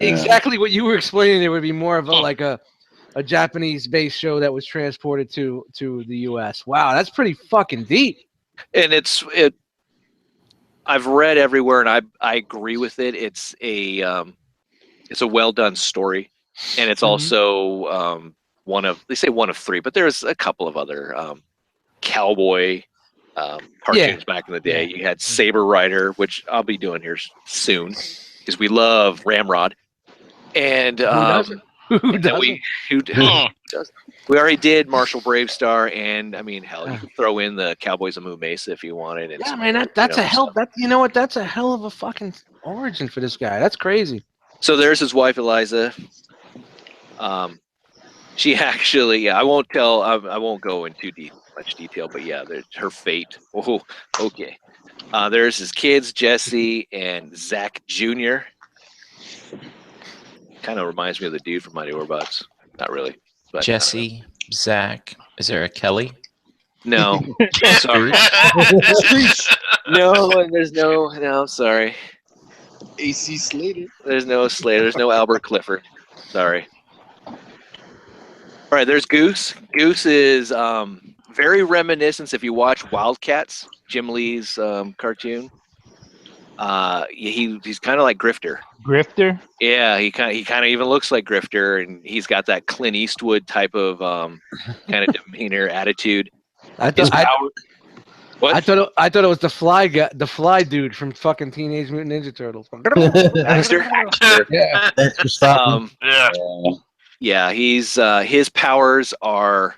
exactly what you were explaining. It would be more of a Japanese-based show that was transported to the U.S. Wow, that's pretty fucking deep. And I've read everywhere, and I agree with it. It's a well done story, and it's also one of three, but there's a couple of other cowboy cartoons back in the day. You had Saber Rider, which I'll be doing here soon because we love Ramrod, and Who doesn't? who does? We already did Marshall Bravestar, and I mean, hell, you can throw in the Cowboys of Moo Mesa if you wanted. And Yeah, man, that's a hell. That you know what? That's a hell of a fucking origin for this guy. That's crazy. So there's his wife Eliza. She actually, I won't go into much detail, but yeah, her fate. Oh, okay. There's his kids, Jesse and Zach Jr. Kind of reminds me of the dude from Mighty Robots. Not really. But Jesse, Zach. Is there a Kelly? No. Sorry. No, there's no. I'm sorry. AC Slater. There's no Slater. There's no Albert Clifford. Sorry. All right, there's Goose. Goose is very reminiscent. If you watch Wildcats, Jim Lee's cartoon, he's kind of like Grifter. Grifter? Yeah, he kind of even looks like Grifter, and he's got that Clint Eastwood type of kind of demeanor, attitude. I thought it was the fly guy, the fly dude from fucking Teenage Mutant Ninja Turtles. Baxter? Yeah. Yeah, his powers are.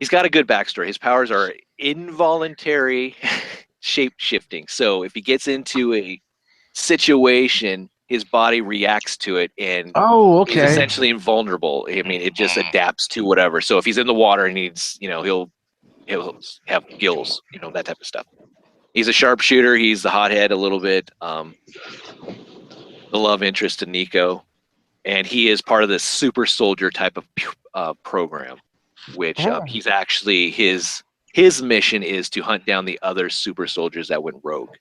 He's got a good backstory. His powers are involuntary shape shifting. So if he gets into a situation, his body reacts to it, and he's essentially invulnerable. I mean, it just adapts to whatever. So if he's in the water and needs, he'll have gills, that type of stuff. He's a sharpshooter. He's the hothead a little bit. The love interest to Nico, and he is part of this super soldier type of program, which he's actually his mission is to hunt down the other super soldiers that went rogue.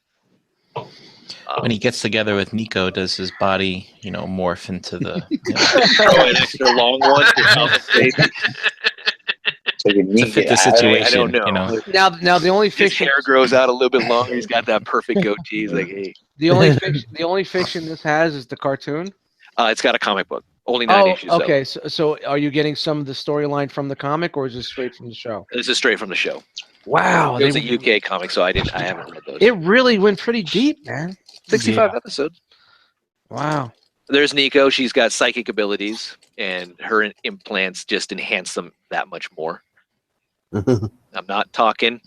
When he gets together with Nico, does his body, morph into the an extra long one to compensate? To fit the situation. I don't know. Now the only fiction. His hair grows out a little bit longer. He's got that perfect goatee. He's like, hey. The only fiction this has is the cartoon. It's got a comic book. Only 9 issues. Okay. So are you getting some of the storyline from the comic, or is this straight from the show? This is straight from the show. Wow, it was a UK comic, so I haven't read those. It really went pretty deep, man. 65 episodes. Wow. There's Nico. She's got psychic abilities, and her implants just enhance them that much more. I'm not talking.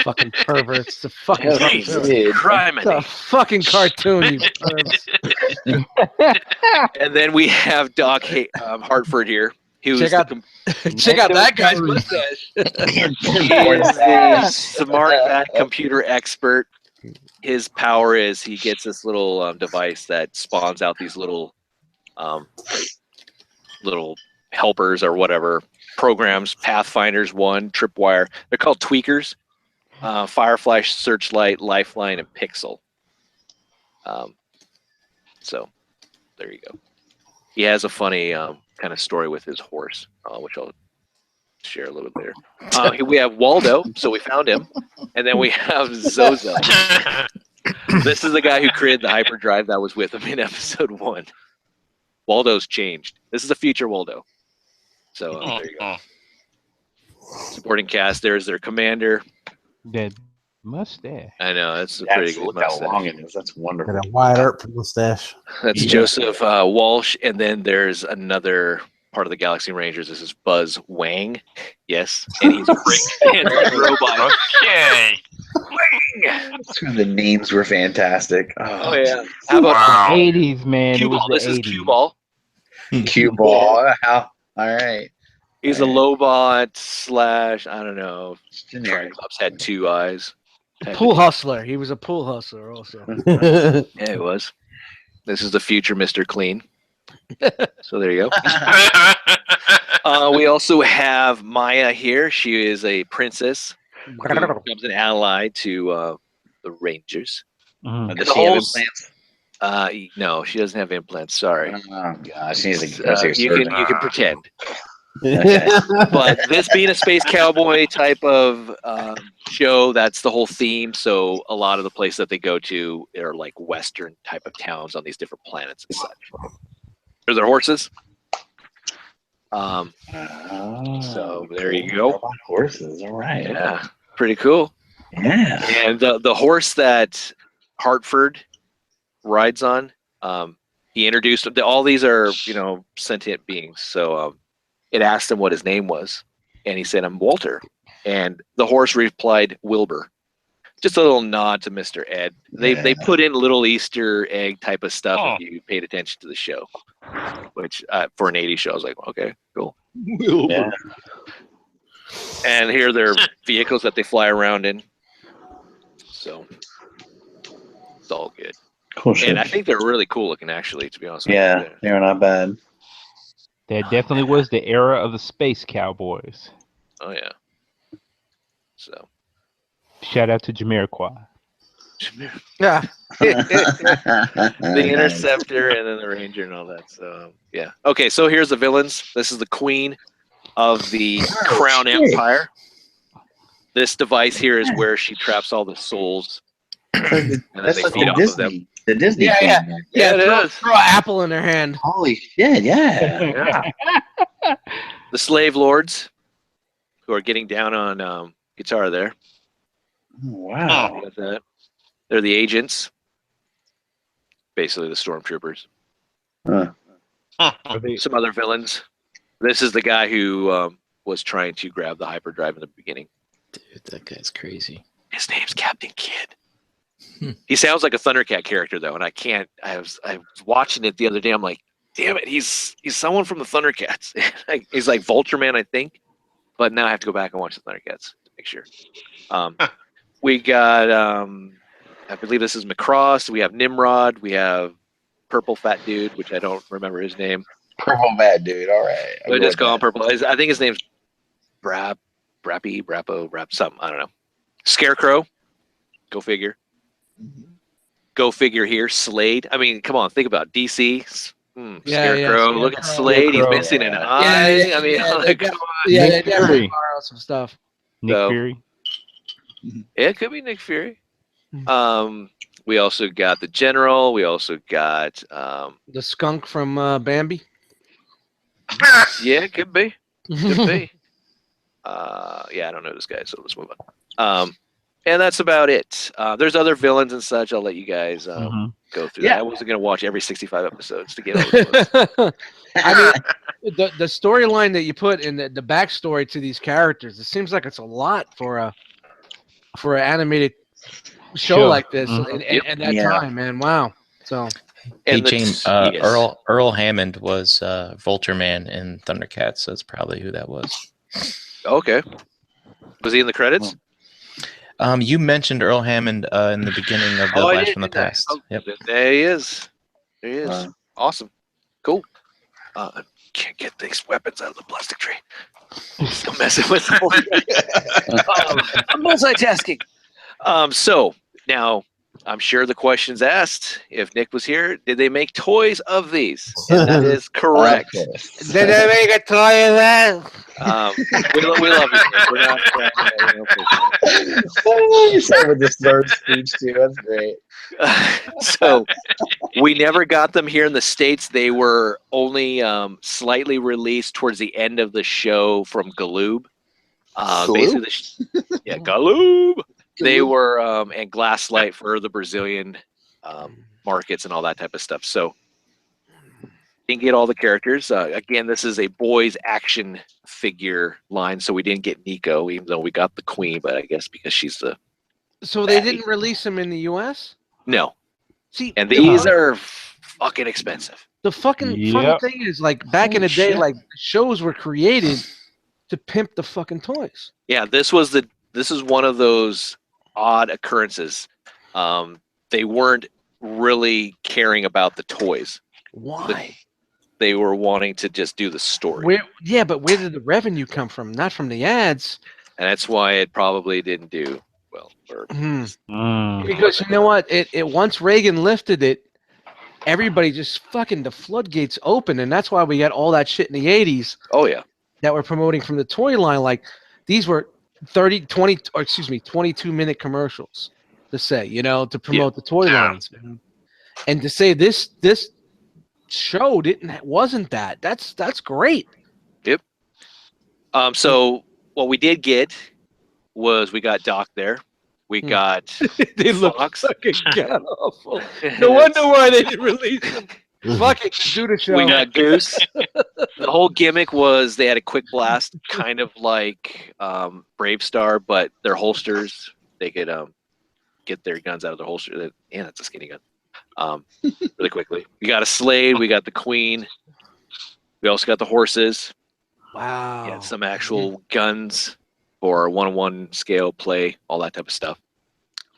Fucking perverts. The fucking fucking cartoon. You And then we have Doc Hartford here. Check out that guy's mustache. He's smart computer expert. His power is he gets this little device that spawns out these little helpers or whatever programs. Pathfinders 1, Tripwire. They're called tweakers. Firefly, Searchlight, Lifeline, and Pixel. So there you go. He has a funny kind of story with his horse, which I'll share a little bit later. We have Waldo, so we found him, and then we have Zozo. This is the guy who created the hyperdrive that was with him in episode 1. Waldo's changed. This is the future Waldo. So there you go. Supporting cast. There's their commander. That mustache. I know that's a pretty good mustache. How long it is. That's wonderful. Got a wide earth mustache. That's Joseph Walsh, and then there's another part of the Galaxy Rangers. This is Buzz Wang. Yes, and he's a great robot. Okay. The names were fantastic. Oh yeah. How about 80s, man? Cue Ball? This is Cue Ball. Cue Ball. All right. He's a Lobot / I don't know. Triclops had 2 eyes. Pool hustler. He was a pool hustler also. Yeah, he was. This is the future Mr. Clean. So there you go. We also have Maya here. She is a princess who becomes an ally to the Rangers. Mhm. Does The she have whole implants? No, she doesn't have implants. Sorry. Oh gosh, she needs a You can pretend. Okay. But this being a space cowboy type of show, that's the whole theme. So a lot of the places that they go to are like Western type of towns on these different planets and such. Are there horses? So there you go. Robot horses. All right. Yeah, pretty cool. Yeah. And the horse that Hartford rides on, he introduced all these are sentient beings. So it asked him what his name was, and he said, "I'm Walter." And the horse replied, "Wilbur." Just a little nod to Mr. Ed. They put in little Easter egg type of stuff if you paid attention to the show, which for an 80s show, I was like, okay, cool. Yeah. And here are their vehicles that they fly around in. So it's all good. Cool shit. And I think they're really cool looking, actually, to be honest Yeah, with you. they're not bad. That definitely was the era of the space cowboys. Oh, yeah. So. Shout out to Jamiroquai. Yeah. The Interceptor and then the Ranger and all that. So, yeah. Okay, so here's the villains. This is the queen of the Crown Empire. This device here is where she traps all the souls. And then That's they like feed the off of them. Disney. The Disney Yeah, thing. yeah. Yeah, it is. throw an apple in their hand. Holy shit! Yeah. The slave lords who are getting down on guitar there. Wow. Got that. They're the agents. Basically the stormtroopers. Huh. Some other villains. This is the guy who was trying to grab the hyperdrive in the beginning. Dude, that guy's crazy. His name's Captain Kidd. He sounds like a Thundercat character though, and I was watching it the other day. I'm like, damn it, he's someone from the Thundercats. He's like Vulture-Man, I think. But now I have to go back and watch the Thundercats to make sure. We got I believe this is Macross. We have Nimrod. We have Purple Fat Dude, which I don't remember his name. Purple Mad Dude. All right. I just call him Purple. I think his name's Brappo, something. I don't know. Scarecrow. Go figure. Go figure here. Slade. I mean, come on. Think about it. DC. Scarecrow. Look at Slade. He's missing an eye. Yeah, I mean, they Nick definitely Fury. borrow some stuff. Nick So- Fury. it could be Nick Fury. We also got the General. We also got The skunk from Bambi. yeah, it could be. Could be. Yeah, I don't know this guy, so let's move on. And that's about it. There's other villains and such. I'll let you guys go through that. I wasn't going to watch every 65 episodes to get all the villains. I mean, the storyline that you put in the backstory to these characters, it seems like it's a lot for an animated show Sure. like this and that time, man. Wow. So. Hey, And the Jane, yes. Earl Hammond was Vulture Man in Thundercats, so that's probably who that was. Okay. Was he in the credits? You mentioned Earl Hammond in the beginning of the I Blast did, from the didn't I? Past. Oh, Yep. There he is. There he is. Wow. Awesome. Cool. Can't get these weapons out of the plastic tree. Still messing with them. I'm multitasking. So now I'm sure the question's asked. If Nick was here, did they make toys of these? And that is correct. Did they make a toy of that? We love you, Nick. We're not. You said with this slurred speech too. That's great. So we never got them here in the States. They were only slightly released towards the end of the show from Galoob. Basically, Galoob. They were and Glasslight for the Brazilian markets and all that type of stuff. So didn't get all the characters. Again, this is a boys action figure line, so we didn't get Nico, even though we got the Queen. But I guess because she's the So they didn't release them in the U.S. no. See, And these are fucking expensive. the fucking funny thing is, like back in the day, like shows were created to pimp the fucking toys. Yeah, this is one of those odd occurrences. They weren't really caring about the toys. Why? they were wanting to just do the story. But where did the revenue come from? Not from the ads. And that's why it probably didn't do well. Because you know what? It once Reagan lifted it, everybody just fucking the floodgates open, and that's why we got all that shit in the 80s. Oh yeah. That we're promoting from the toy line. Like these were 22-minute commercials to say, to promote the toy lines. And to say this show wasn't that. That's great. Yep. So what we did get was we got Doc there. We got they look Fox. fucking god awful. No wonder why they didn't release them. Fuck it, do the show. We got Goose. The whole gimmick was they had a quick blast, kind of like Brave Star, but their holsters, they could get their guns out of their holster. Yeah, that's a skinny gun. Really quickly. We got a Slade. We got the Queen. We also got the horses. Wow. We had some actual guns for one-on-one scale play, all that type of stuff.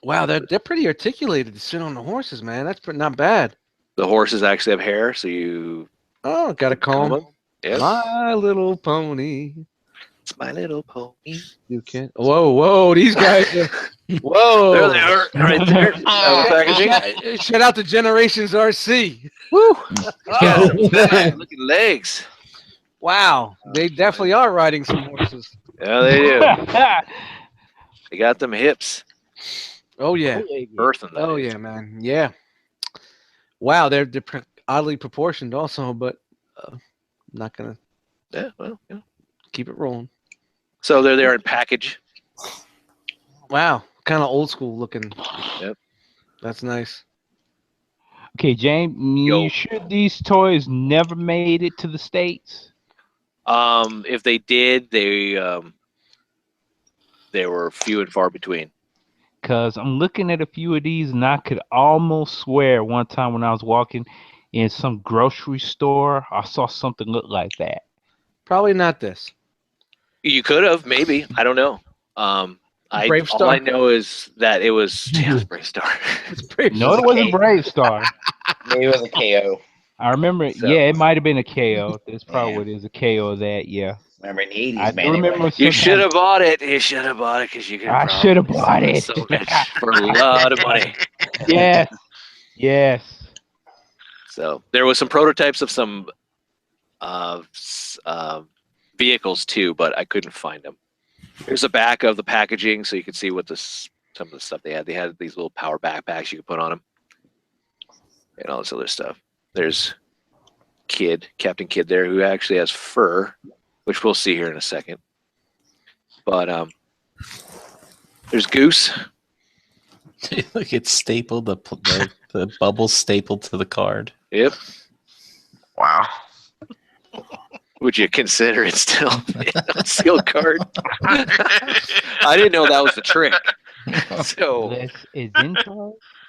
Wow, they're pretty articulated to sit on the horses, man. That's not bad. The horses actually have hair, so you... Oh, got a comb. Yep. My Little Pony. It's My Little Pony. You can't... Whoa, these guys are... Whoa. There they are, right there. Packaging. Shout out to Generations RC. Woo! Oh, look at legs. Wow, they definitely are riding some horses. Yeah, they do. They got them hips. Oh, yeah. Birthing them. Oh, yeah, man. Yeah. Wow, they're oddly proportioned also, but I'm not going to keep it rolling. So they're there in package. Wow, kind of old school looking. Yep. That's nice. Okay, James, you sure these toys never made it to the States? If they did, they were few and far between. Because I'm looking at a few of these, and I could almost swear one time when I was walking in some grocery store, I saw something look like that. Probably not this. You could have, maybe. I don't know. All I know is that it was Brave Star. No, it wasn't Brave Star. Maybe it was a KO. I remember, it might have been a KO. That's probably what it is, a KO of that, yeah. Remember in the 80s, I man. remember you should have bought it. You should have bought it because you could. I should have bought it. So good for a lot of money. Yes. So there was some prototypes of some vehicles too, but I couldn't find them. Here's the back of the packaging, so you can see what some of the stuff they had. They had these little power backpacks you could put on them, and all this other stuff. There's Captain Kidd there, who actually has fur, which we'll see here in a second. But there's Goose. Look, it's stapled, the bubble stapled to the card. Yep. Wow. Would you consider it still a sealed card? I didn't know that was the trick. So This is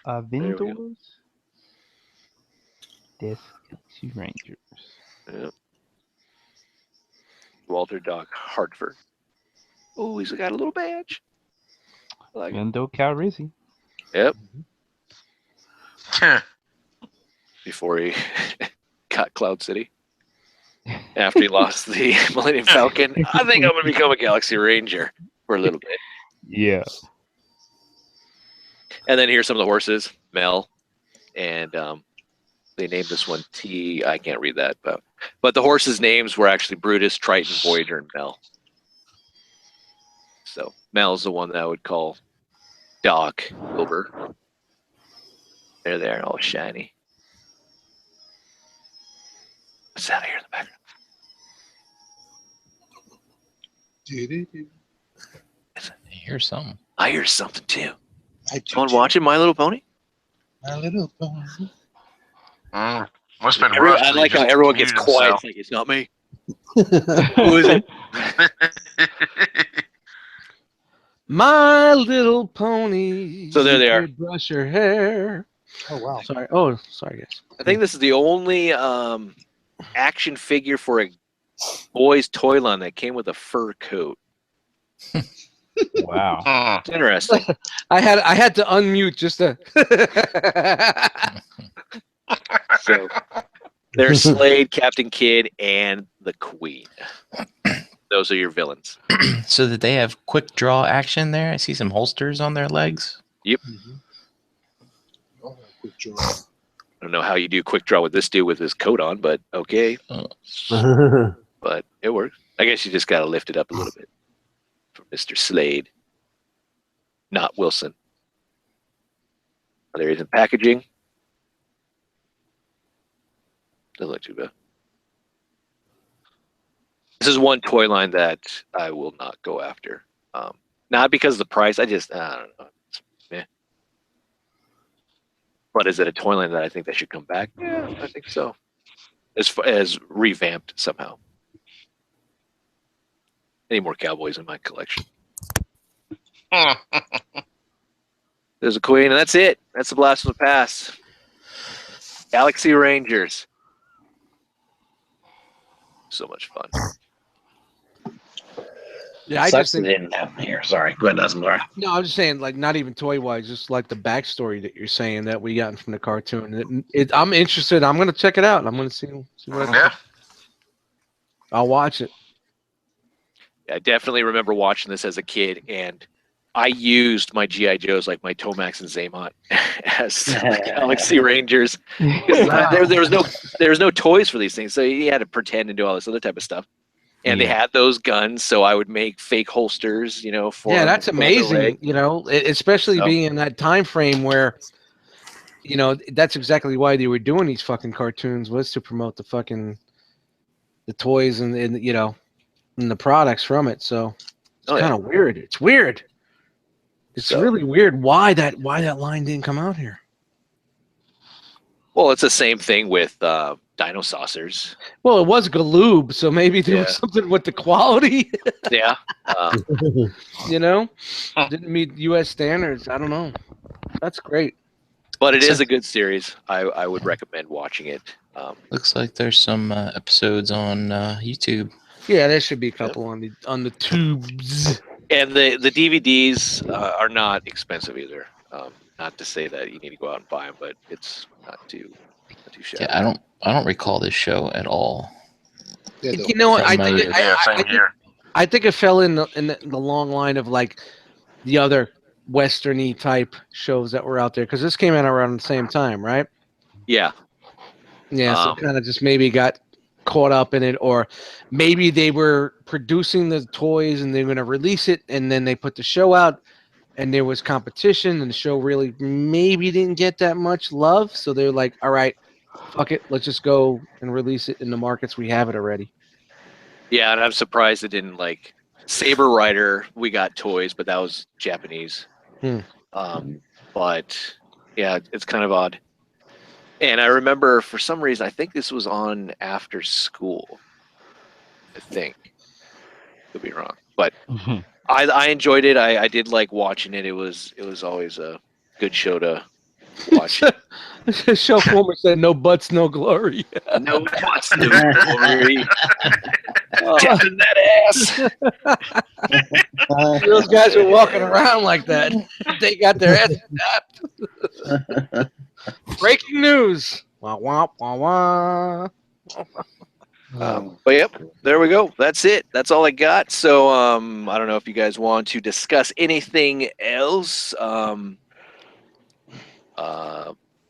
Vendors. This Galaxy Rangers. Yep. Walter Doc Hartford. Oh, he's got a little badge. Like Vendo Calrissian. Yep. Before he got Cloud City. After he lost the Millennium Falcon. I think I'm going to become a Galaxy Ranger for a little bit. Yeah. And then here's some of the horses. Mel. And they named this one T. I can't read that. But the horses' names were actually Brutus, Triton, Voyager, and Mel. So Mel's the one that I would call Doc Wilbur. They're there, all shiny. What's that here in the background? I hear something. I hear something too. Someone watching My Little Pony? My Little Pony. Must have been I like how everyone gets quiet. It's like, it's not me. Who is it? My Little Pony. So there they are. Brush your hair. Oh, wow. Sorry. Oh, sorry, guys. I think this is the only action figure for a boys' toy line that came with a fur coat. Wow. It's interesting. I had to unmute just to. So There's Slade, Captain Kidd, and the Queen. Those are your villains. So did they have quick draw action there? I see some holsters on their legs. Yep. Oh, quick draw. I don't know how you do quick draw with this dude with his coat on, but okay. But it works. I guess you just got to lift it up a little bit for Mr. Slade. Not Wilson. There isn't packaging. Doesn't look too bad. This is one toy line that I will not go after. Not because of the price. I don't know. It's meh. But is it a toy line that I think that should come back? Yeah, I think so. As revamped somehow. Any more Cowboys in my collection? There's a Queen, and that's it. That's the blast from the past. Galaxy Rangers. So much fun. Yeah, I Sucks just think. it didn't happen here. Sorry. Go ahead, Asmar. No, I'm just saying, like, not even toy-wise, just like the backstory that you're saying that we gotten from the cartoon. I'm interested. I'm gonna check it out. I'm gonna see what. I'll watch it. I definitely remember watching this as a kid, and I used my G.I. Joes, like my Tomax and Zaymot, as Galaxy Rangers. There was no toys for these things, so you had to pretend and do all this other type of stuff. And they had those guns, so I would make fake holsters, for that's amazing. Especially being in that time frame where, that's exactly why they were doing these fucking cartoons, was to promote the toys and the products from it. So it's kind of weird. It's weird. It's really weird why that line didn't come out here. Well, it's the same thing with Dino Saucers. Well, it was Galoob, so maybe there was something with the quality. Yeah. Didn't meet U.S. standards. I don't know. That's great. But it is a good series. I would recommend watching it. Looks like there's some episodes on YouTube. Yeah, there should be a couple on the tubes. And the DVDs are not expensive either. Not to say that you need to go out and buy them, but it's not too shabby. Yeah, I don't recall this show at all. Yeah, I think it fell in the long line of like the other Western-y type shows that were out there, because this came out around the same time, right? Yeah. Yeah, so kind of just maybe got caught up in it, or maybe they were producing the toys and they're going to release it, and then they put the show out and there was competition and the show really maybe didn't get that much love, so they're like, all right, fuck it, let's just go and release it in the markets we have it already. Yeah, and I'm surprised it didn't, like, Saber Rider, we got toys, but that was Japanese. But yeah, it's kind of odd. And I remember, for some reason, I think this was on after school. I think. Could be wrong. But I enjoyed it. I did like watching it. It was always a good show to watch. Show former said, "No butts, no glory." No butts, no glory. Tapping that ass. Those guys were walking around like that. They got their ass tapped. Breaking news. Wah, wah, wah, wah. But yep, there we go. That's it. That's all I got. So I don't know if you guys want to discuss anything else.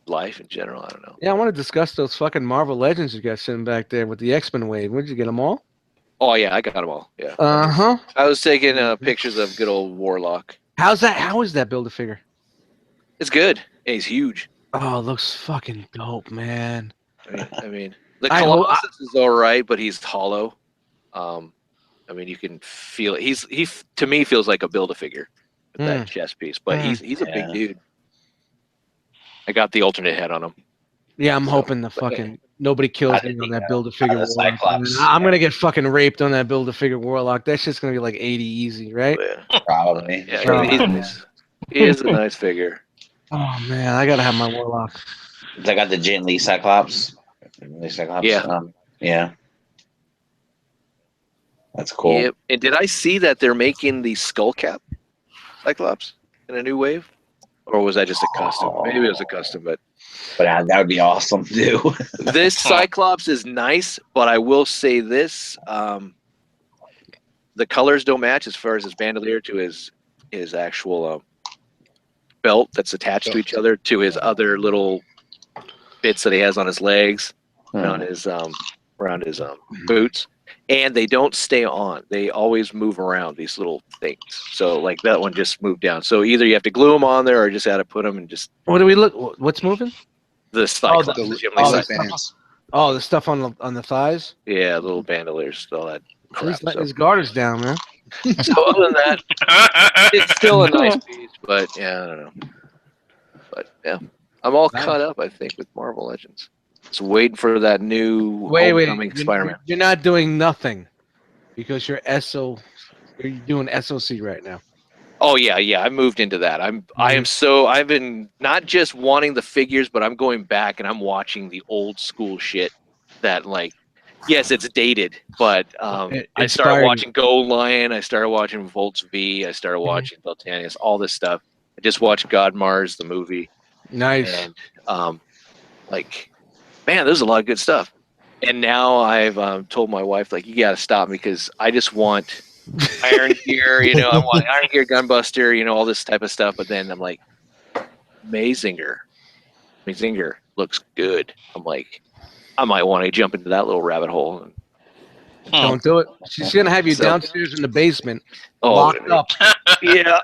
Life in general, I don't know. Yeah, I want to discuss those fucking Marvel Legends you got sitting back there with the X-Men wave. Did you get them all? Oh yeah, I got them all. Yeah. Uh-huh. I was taking pictures of good old Warlock. How is that Build-A-Figure? It's good. And he's huge. Oh, it looks fucking dope, man. I mean, the Colossus is all right, but he's hollow. I mean, you can feel it. He to me feels like a Build-A-Figure with that chest piece, but he's a big dude. I got the alternate head on him. Yeah, I'm hoping the fucking nobody kills me on that Build-A-Figure Warlock. I'm gonna get fucking raped on that Build-A-Figure Warlock. That shit's gonna be like 80 easy, right? Yeah, probably. Yeah, he is a nice figure. Oh man, I gotta have my Warlock. I got the Jin Lee Cyclops. Yeah. Yeah. That's cool. Yep. And did I see that they're making the Skull Cap Cyclops in a new wave? Or was that just a custom? Maybe it was a custom, but that would be awesome too. this Cyclops is nice, but I will say this: the colors don't match as far as his bandolier to his actual belt that's attached to each other to his other little bits that he has on his legs, around his boots, and they don't stay on. They always move around, these little things. So like that one just moved down. So either you have to glue them on there or just had to put them and just. What do we look? What's moving? The Cyclops. The stuff on the thighs. Yeah, little bandoliers, all that crap. He's letting his garters down, man. So other than that, it's still a nice piece, but yeah, I don't know. But yeah, I'm all caught up, I think, with Marvel Legends. Just waiting for that new homecoming Spider-Man. You're not doing nothing because you're doing SOC right now. Oh yeah, I moved into that. I've been not just wanting the figures, but I'm going back and I'm watching the old school shit that like. Yes, it's dated, but I started watching Go Lion. I started watching Volts V. I started watching Beltanius. All this stuff. I just watched God Mars, the movie. Nice. And man, there's a lot of good stuff. And now I've told my wife, like, you got to stop me because I just want Iron Gear. I want Iron Gear, Gunbuster. All this type of stuff. But then I'm like, Mazinger looks good. I'm like. I might want to jump into that little rabbit hole. Don't do it. She's going to have you downstairs in the basement, locked up. Yeah.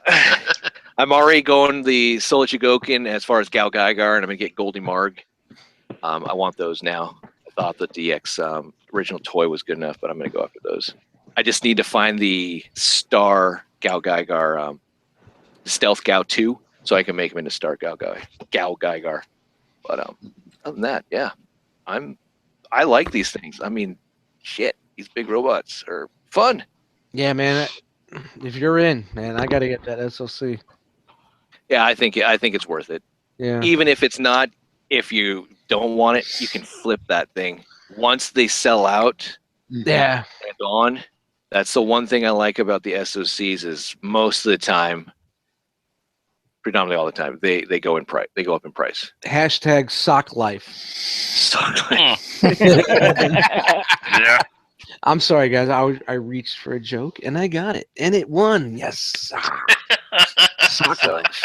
I'm already going the Solichigokin as far as Gal Gaigar, and I'm going to get Goldie Marg. I want those now. I thought the DX original toy was good enough, but I'm going to go after those. I just need to find the Star Gal Gaigar, Stealth Gal 2, so I can make him into Star Gal Gaigar. But other than that, yeah. I like these things. I mean, shit, these big robots are fun. Yeah, man. If you're in, man, I got to get that SOC. Yeah, I think it's worth it. Yeah. Even if it's not, if you don't want it, you can flip that thing. Once they sell out, yeah, and on. That's the one thing I like about the SOCs is most of the time, predominantly all the time, they go in price. They go up in price. Hashtag sock life. Sock life. Yeah. I'm sorry, guys. I reached for a joke and I got it, and it won. Yes. Sock life.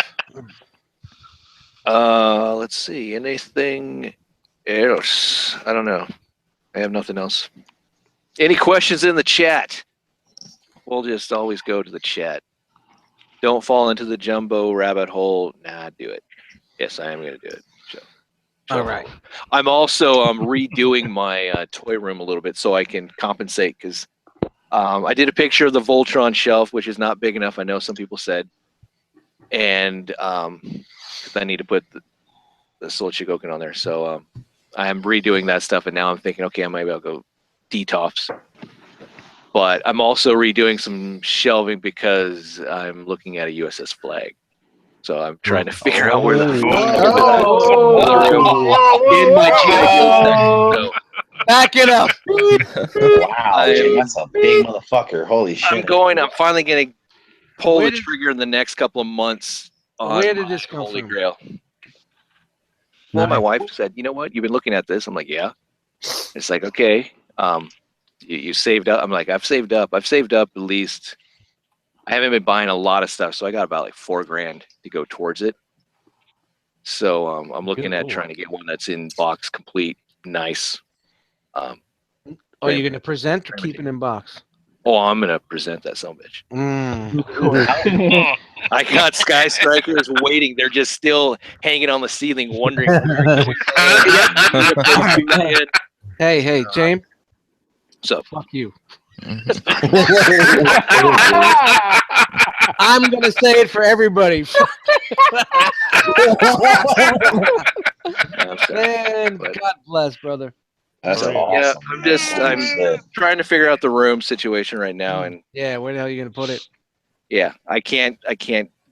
Let's see. Anything else? I don't know. I have nothing else. Any questions in the chat? We'll just always go to the chat. Don't fall into the jumbo rabbit hole. Nah, do it. Yes, I am going to do it. So, all right. I'm also redoing my toy room a little bit so I can compensate because I did a picture of the Voltron shelf, which is not big enough. I know some people said. And I need to put the Soul Chigokin on there. So I am redoing that stuff. And now I'm thinking, okay, maybe I'll go D-tops. But I'm also redoing some shelving because I'm looking at a USS Flag. So I'm trying to figure out where the room in my so, back it up. Wow, that's a big motherfucker. Holy shit. I'm finally going to pull the trigger in the next couple of months on where did this come Holy from? Grail. Well, my wife said, you know what? You've been looking at this. I'm like, yeah. It's like, okay. You saved up. I'm like, I've saved up at least. I haven't been buying a lot of stuff, so I got about like $4,000 to go towards it. So I'm looking at trying to get one that's in box complete, nice. Are you going to present or keep it in box? Oh, I'm going to present that son of a bitch. Mm. I got Sky Strikers waiting. They're just still hanging on the ceiling, wondering. Hey, James. So fuck you. I'm gonna say it for everybody. Man, God bless, brother. That's awesome. Yeah, I'm trying to figure out the room situation right now, and yeah, where the hell are you gonna put it? Yeah, I can't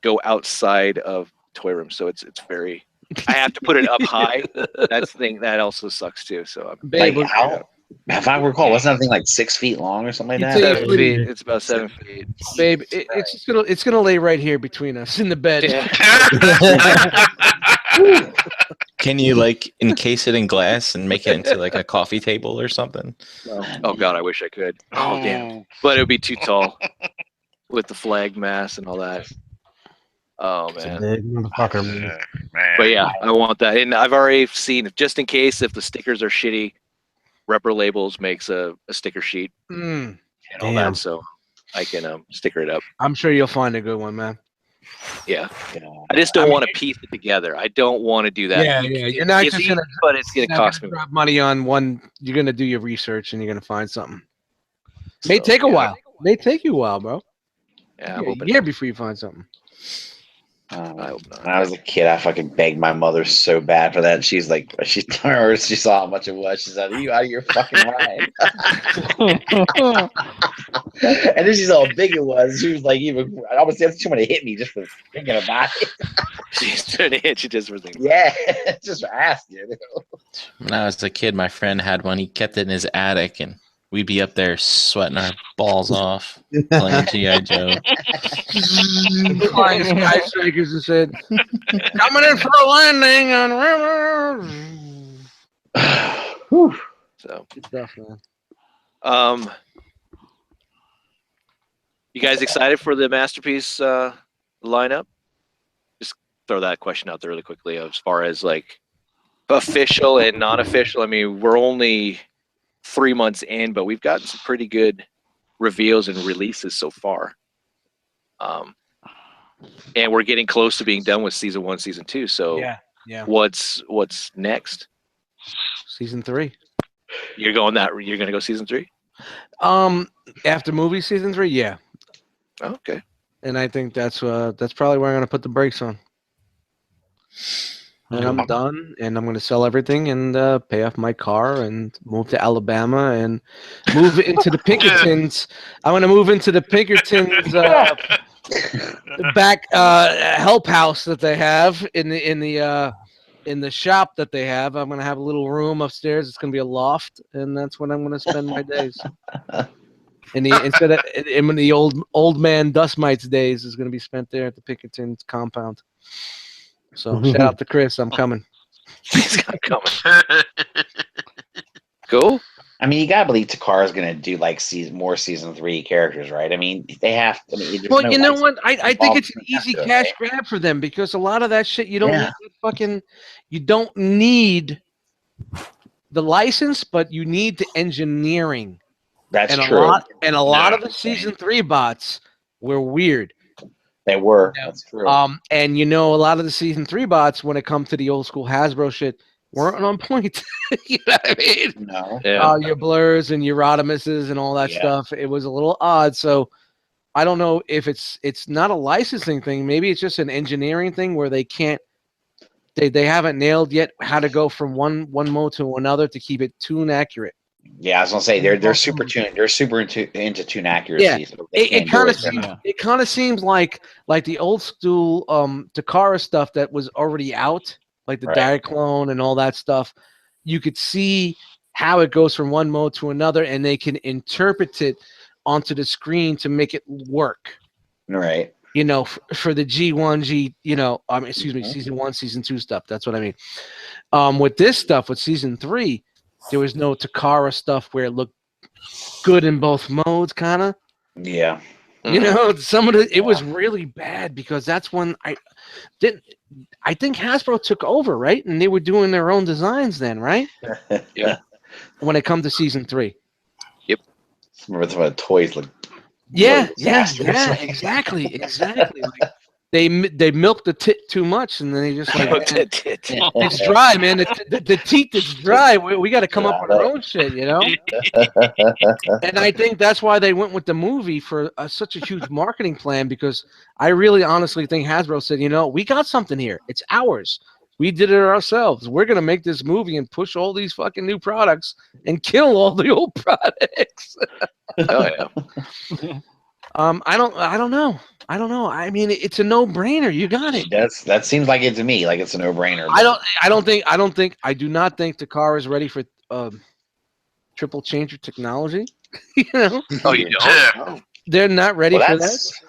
go outside of toy room, so it's very. I have to put it up high. That's the thing that also sucks too. So like If I recall, wasn't that thing like 6 feet long or something like You that? take- 7 feet. It's about 7 feet. Babe, it's gonna lay right here between us in the bed. Yeah. Can you like encase it in glass and make it into like a coffee table or something? Oh God, I wish I could. Oh damn, but it would be too tall with the flag mass and all that. Oh It's a man. big motherfucker, man. Man. But yeah, I want that, and I've already seen, just in case if the stickers are shitty, Repro Labels makes a sticker sheet Mm, and all Damn. that, so I can sticker it up. I'm sure you'll find a good one, man. Yeah, Yeah. I just don't want to piece it together. I don't want to do that. Yeah, yeah. You're not It's just easy, gonna, but it's gonna cost me. drop money on one. You're gonna do your research and you're gonna find something. May So, take a yeah. while. May take you a while, bro. Yeah, I'm A hoping. year before you find something. I hope not. When I was a kid, I fucking begged my mother so bad for that. She's like, she saw how much it was. She said, "Are you out of your fucking mind?" And then she saw how big it was. She was like, even I almost said she wanted to hit me just for thinking about it. She's trying to hit you just for thinking. Yeah, just for asking. When I was a kid, my friend had one. He kept it in his attic, and we'd be up there sweating our balls off playing G.I. Joe. Flying skyscrapers and said, "Coming in for a landing on river." Whew. So, Good stuff, man. you guys excited for the Masterpiece lineup? Just throw that question out there really quickly as far as like official and non-official. I mean, we're only 3 months in, but we've gotten some pretty good reveals and releases so far. And we're getting close to being done with season 1, season 2. So Yeah. what's next? Season 3. You're gonna go season 3? After movie season 3, yeah. Oh, okay. And I think that's probably where I'm gonna put the brakes on. And I'm done, and I'm gonna sell everything and pay off my car and move to Alabama and move into the Pinkertons. I'm gonna move into the Pinkertons back help house that they have in the shop that they have. I'm gonna have a little room upstairs. It's gonna be a loft, and that's when I'm gonna spend my days. Instead of in the old man dust mites days is gonna be spent there at the Pinkertons compound. So shout out to Chris. I'm coming. He's coming. Cool. I mean, you gotta believe Takara's gonna do like more season 3 characters, right? I mean, they have. I mean, there's Well, no you know license what? I think it's an involved easy in that, cash right? grab for them because a lot of that shit you don't Yeah. need you don't need the license, but you need the engineering. That's and true. A lot of the season 3 bots were weird. They were. Yeah. That's true. And a lot of the season 3 bots, when it comes to the old school Hasbro shit, weren't on point. You know what I mean? No. Yeah. Your blurs and your Rodimuses and all that Yeah. stuff. It was a little odd. So I don't know if it's not a licensing thing. Maybe it's just an engineering thing where they can't. They haven't nailed yet how to go from one mode to another to keep it tune accurate. Yeah, I was gonna say they're super tuned. They're super into tune accuracy. Yeah. So they It can't kind do of it kind of seems like the old school Takara stuff that was already out, like the Right. Diaclone and all that stuff. You could see how it goes from one mode to another, and they can interpret it onto the screen to make it work. Right. For the G1, season 1, season 2 stuff. That's what I mean. With this stuff, with season 3, there was no Takara stuff where it looked good in both modes, kind of. Yeah. Some of it was really bad because that's when I think Hasbro took over, right? And they were doing their own designs then, right? Yeah. When it comes to season 3. Remember some of the toys look. Yeah, really exactly. Like, they milked the tit too much, and then they just like it's dry, man. The teeth is dry. We got to come up with our own shit, And I think that's why they went with the movie for such a huge marketing plan, because I really honestly think Hasbro said, we got something here. It's ours. We did it ourselves. We're gonna make this movie and push all these fucking new products and kill all the old products. Oh yeah. I don't know. I mean, it's a no-brainer. You got it. That seems like it to me. Like it's a no-brainer. I do not think Takara is ready for triple changer technology. You know, Oh, you don't? Yeah. they're not ready Well, for that's that.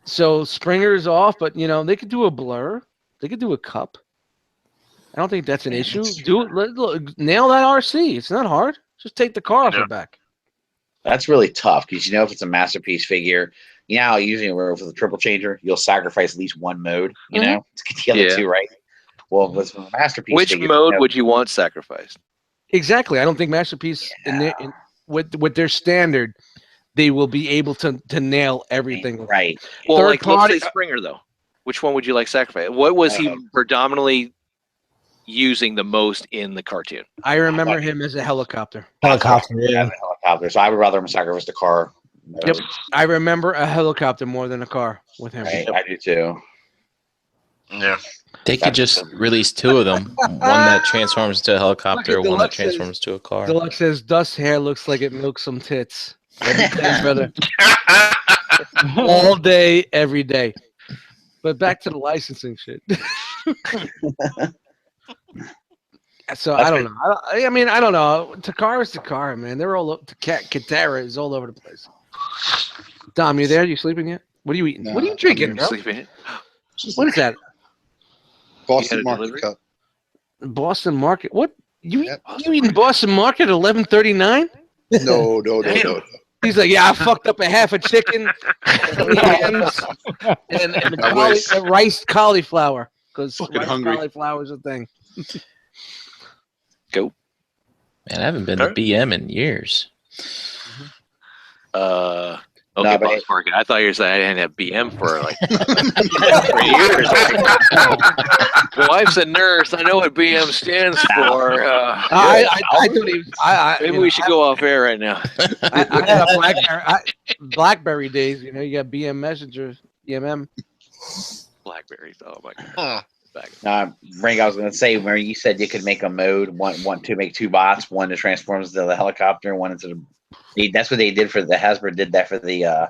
So Springer's off, but you know they could do a blur. They could do a cup. I don't think that's an issue. Do it. Nail that RC. It's not hard. Just take the car off Yeah. the back. that's really tough because you know if it's a masterpiece figure, you know usually with a triple changer, you'll sacrifice at least one mode, you know, to get the other Yeah. two right. Well, with a masterpiece Which figure, mode you know, would you want sacrificed? Exactly. I don't think Masterpiece with their standard, they will be able to nail everything. right? Well, Third like party- let's say Springer though. Which one would you like sacrifice? What was he Uh, predominantly using the most in the cartoon? I remember him as a helicopter. Helicopter, As yeah. a helicopter, so I would rather him sacrifice the car. Yep. I remember a helicopter more than a car with him. Right, I do too. Yeah. They could just release two of them. One that transforms to a helicopter, Look at one that Deluxe says- transforms to a car. Deluxe says Dust's hair looks like it milks some tits. Let me tell you, brother. All day, every day. But back to the licensing shit. So I don't know. I mean, I don't know. Takara's Takara, man. They're all Katara is all over the place. Dom, you there? You sleeping yet? What are you eating? No, What are you I'm drinking, bro? Sleeping. What is that? Boston You had a Market delivery? Cup. Boston Market. What? You Yep. you eating Boston Market at 11:39? No. He's like, yeah, I fucked up a half a chicken, hams, and I wish. rice cauliflower because Fucking rice hungry. cauliflower is a thing. Go. Man, I haven't been to Alright. BM in years. Okay, No, but Boss Market. I thought you were saying I didn't have BM for like 3 years. My wife's a nurse. I know what BM stands for. I thought he was. Maybe we should go off air right now. I had a BlackBerry days. You know, you got BM Messenger, BMM. Blackberries. Oh my god. Frank, I was going to say, where you said you could make a mode, one to make two bots, one to transforms to the helicopter, one into the. That's what they did for the Hasbro. Did that for the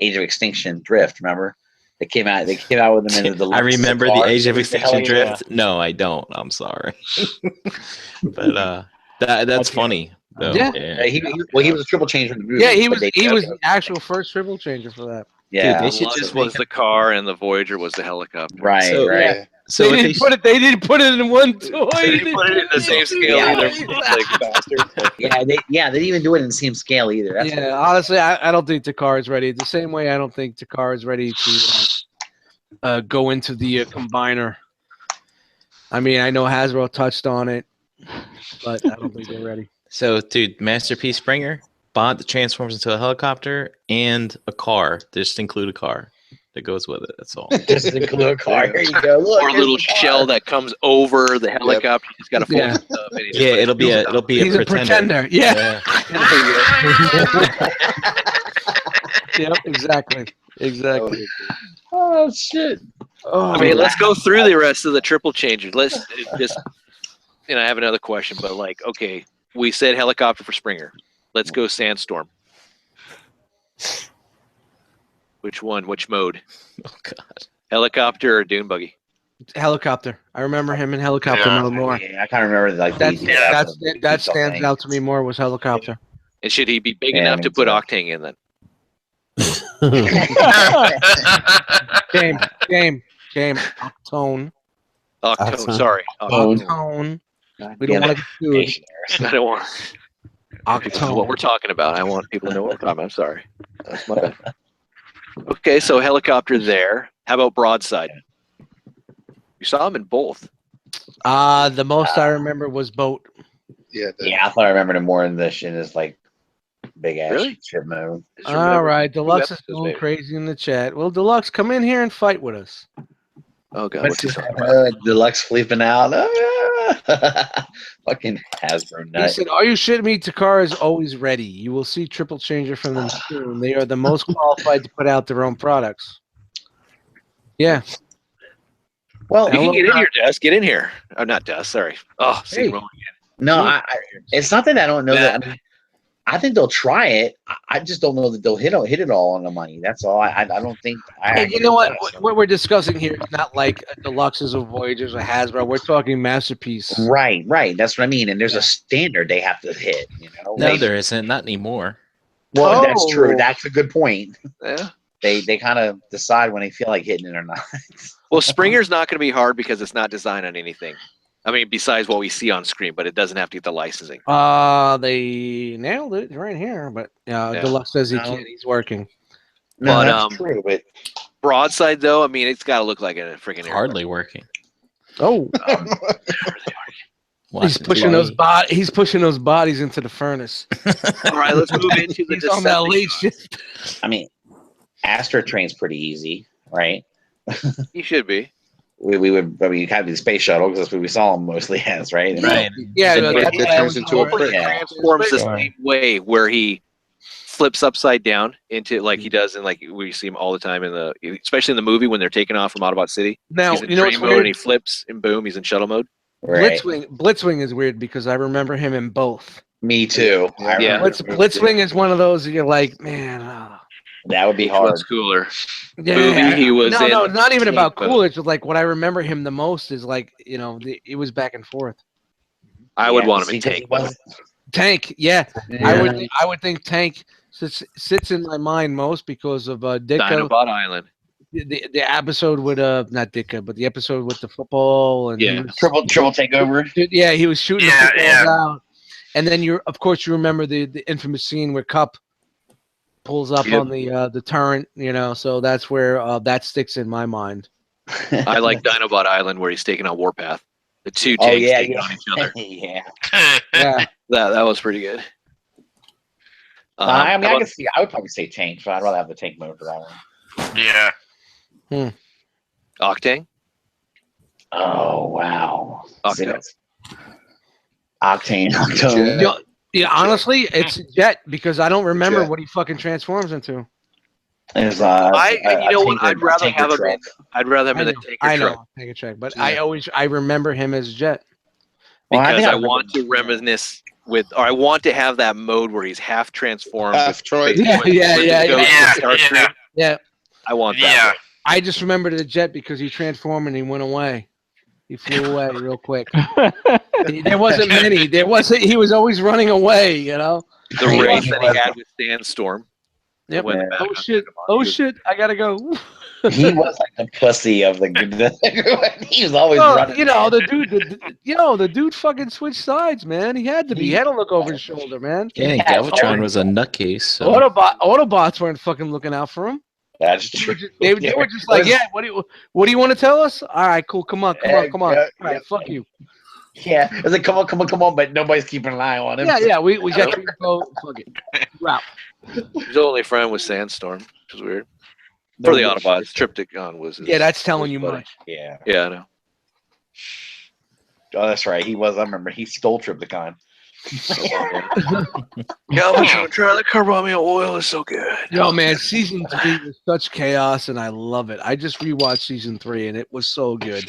Age of Extinction Drift. Remember, they came out with them in the. I remember car. the Age of Extinction Yeah. Drift. No, I don't. I'm sorry. But that's funny. Though. Yeah. He was a triple changer in the movie. Yeah, he but was they- the actual first triple changer for that. Yeah, Dude, they should Lux just was the car and the Voyager was the helicopter. right, So- right. Yeah. So They didn't put it in one toy. They didn't put it in the same scale Yeah. either. Like, Yeah, they didn't even do it in the same scale either. That's Yeah, honestly, I don't think Takara is ready. The same way I don't think Takara is ready to go into the combiner. I mean, I know Hasbro touched on it, but I don't think they're ready. So, dude, Masterpiece Springer, bot that transforms into a helicopter and a car. Just include a car that goes with it. That's all. just include a car. Here you go. Look, or a here's little the car. shell that comes over the helicopter. He's got a full Yeah. stuff. And he's Yeah, like, it'll be He's a a pretender. pretender. Yeah. Yep. Exactly. Oh shit. Oh, I mean, let's go through the rest of the triple changers. Let's just, I have another question, but like, okay, we said helicopter for Springer. Let's go Sandstorm. Which one? Which mode? Oh god. Helicopter or dune buggy? helicopter. I remember him in helicopter Yeah. mode more. Yeah, I kind of remember like That these- that stands out to me more was helicopter. And should he be big Yeah, enough me to put too. Octane in then? Game. Octone. Octone, sorry. Octone. We don't want to get sued. I don't want people to know what Octone. we're talking about. I want people to know what we're talking about. I'm sorry. That's my bad. Okay, so helicopter there. How about broadside? You saw him in both. The most I remember was boat. Yeah. Yeah, I thought I remembered him more in this shit as like big ass Really? shit mode. Just remember All right, two Deluxe is episodes, going maybe. crazy in the chat. Well, Deluxe, come in here and fight with us. Oh god, What's what's he his talking about? Deluxe flipping out? Fucking Hasbro He nut. said, "Are you shitting me? Takara is always ready. You will see triple changer from them soon. They are the most qualified to put out their own products." Yeah. Well, You can get in here, Des. Get in here. Oh, not Des. Sorry. Oh, see, Hey. wrong. no, it's not that I don't know that. I think they'll try it. I just don't know that they'll hit it all on the money. That's all. I don't think. And you know what? What we're discussing here is not like Deluxes or Voyagers or Hasbro. We're talking Masterpiece. Right. That's what I mean. And there's a standard they have to hit. You know. No, there isn't. Not anymore. Well, that's true. That's a good point. Yeah. They kind of decide when they feel like hitting it or not. Well, Springer's not going to be hard because it's not designed on anything. I mean, besides what we see on screen, but it doesn't have to get the licensing. They nailed it right here, but Deluxe says he can't. He's working. No, but that's true. But Broadside, though, I mean, it's got to look like a freaking hardly working. Oh, he's pushing those He's pushing those bodies into the furnace. All right, let's move into the. He's on that late shift. I mean, Astro Train's pretty easy, right? He should be. We would, I mean, kind of the space shuttle because that's what we saw him mostly as, right? Right. Yeah, it turns into a brick. Transforms the same way where he flips upside down into like he does in like we see him all the time in the, especially in the movie when they're taking off from Autobot City. Now he's in you know train mode and he flips and boom, he's in shuttle mode. Right. Blitzwing is weird because I remember him in both. Me too. Yeah. Blitzwing is one of those you're like, man. That would be hard. What's cooler? Yeah. Movie he was in. No, not even about cool. It's just like what I remember him the most is like, you know, it was back and forth. I would want him in Tank. Tank, yeah. I would think Tank sits in my mind most because of Ditka. Dinobot Island. The episode with not Ditka, but the episode with the football and triple takeover. Yeah, he was shooting the footballs out. And then of course you remember the infamous scene where Cup pulls up on the turret, you know, so that's where that sticks in my mind. I like Dinobot Island where he's taking on Warpath. The two tanks taking on each other. Yeah. That was pretty good. I mean, I would probably say Tank, but I'd rather have the tank mode for that one. Yeah. Octane? Oh, wow. Octane. Yeah, honestly, it's Jet because I don't remember what he fucking transforms into. You know what? I'd rather have him in. I'd rather have him in the tanker I know, truck. tanker truck, but I remember him as Jet because I want to reminisce with, or I want to have that mode where he's half transformed. Yeah. I want that. I just remembered the Jet because he transformed and he went away. He flew away real quick. There wasn't many. He was always running away, you know. The race that he had with Sandstorm. Yep. Oh shit! I gotta go. He was like the pussy of the. He was always running. You know the dude fucking switched sides, man. He had to be. He had to look over his shoulder, man. Yeah, Galvatron was a nutcase. So. Autobots weren't fucking looking out for him. That's true. They were just like, yeah. What do you want to tell us? All right, cool. Come on. All right, fuck you. Yeah, it's like come on, but nobody's keeping an eye on him. Yeah. We got to go. Fuck it. Route. His only friend was Sandstorm, which is weird. For the Autobots, Triptychon was. That's telling you much. Yeah. Yeah, I know. Oh, that's right. He was. I remember. He stole Triptychon. Galvatron trying to cover on me oil is so good. Yo, man, season 3 was such chaos, and I love it. I just rewatched season 3, and it was so good.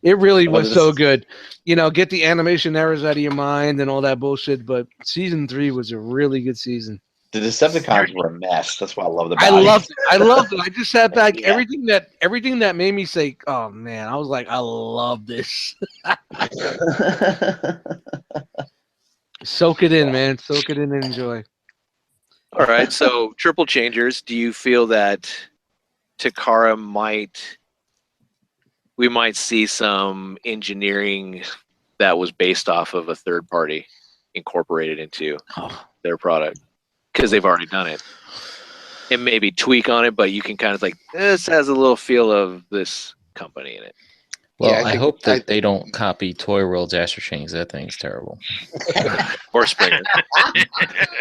It really was so good. You know, get the animation errors out of your mind and all that bullshit. But season 3 was a really good season. The Decepticons were a mess. That's what I loved about it. I loved it. I just sat back. Everything that made me say, "Oh man," I was like, "I love this." Soak it in, man. Soak it in and enjoy. All right. So, triple changers. Do you feel that Takara we might see some engineering that was based off of a third party incorporated into their product? Because they've already done it. And maybe tweak on it, but you can kind of like, this has a little feel of this company in it. Well, I hope that they don't copy Toy World's Astro Chains. That thing's terrible. Or Springer.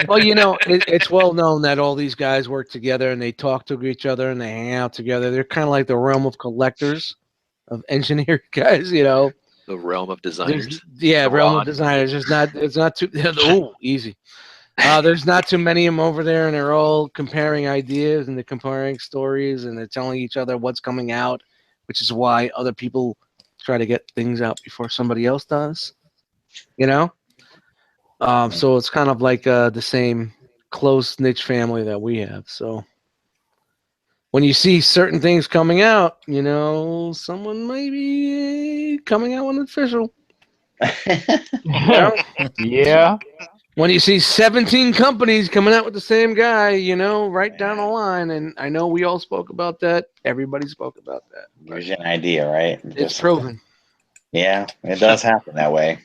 Well, you know, it's well known that all these guys work together and they talk to each other and they hang out together. They're kind of like the realm of collectors, of engineer guys, you know. The realm of designers. Realm of designers. It's not too easy. There's not too many of them over there, and they're all comparing ideas and they're comparing stories and they're telling each other what's coming out, which is why other people try to get things out before somebody else does. You know, So it's kind of like the same close niche family that we have. So when you see certain things coming out, you know, someone might be coming out with an official. Yeah. When you see 17 companies coming out with the same guy, you know, right down the line. And I know we all spoke about that. Everybody spoke about that. Gives you an idea, right? It's proven. Yeah, it does happen that way.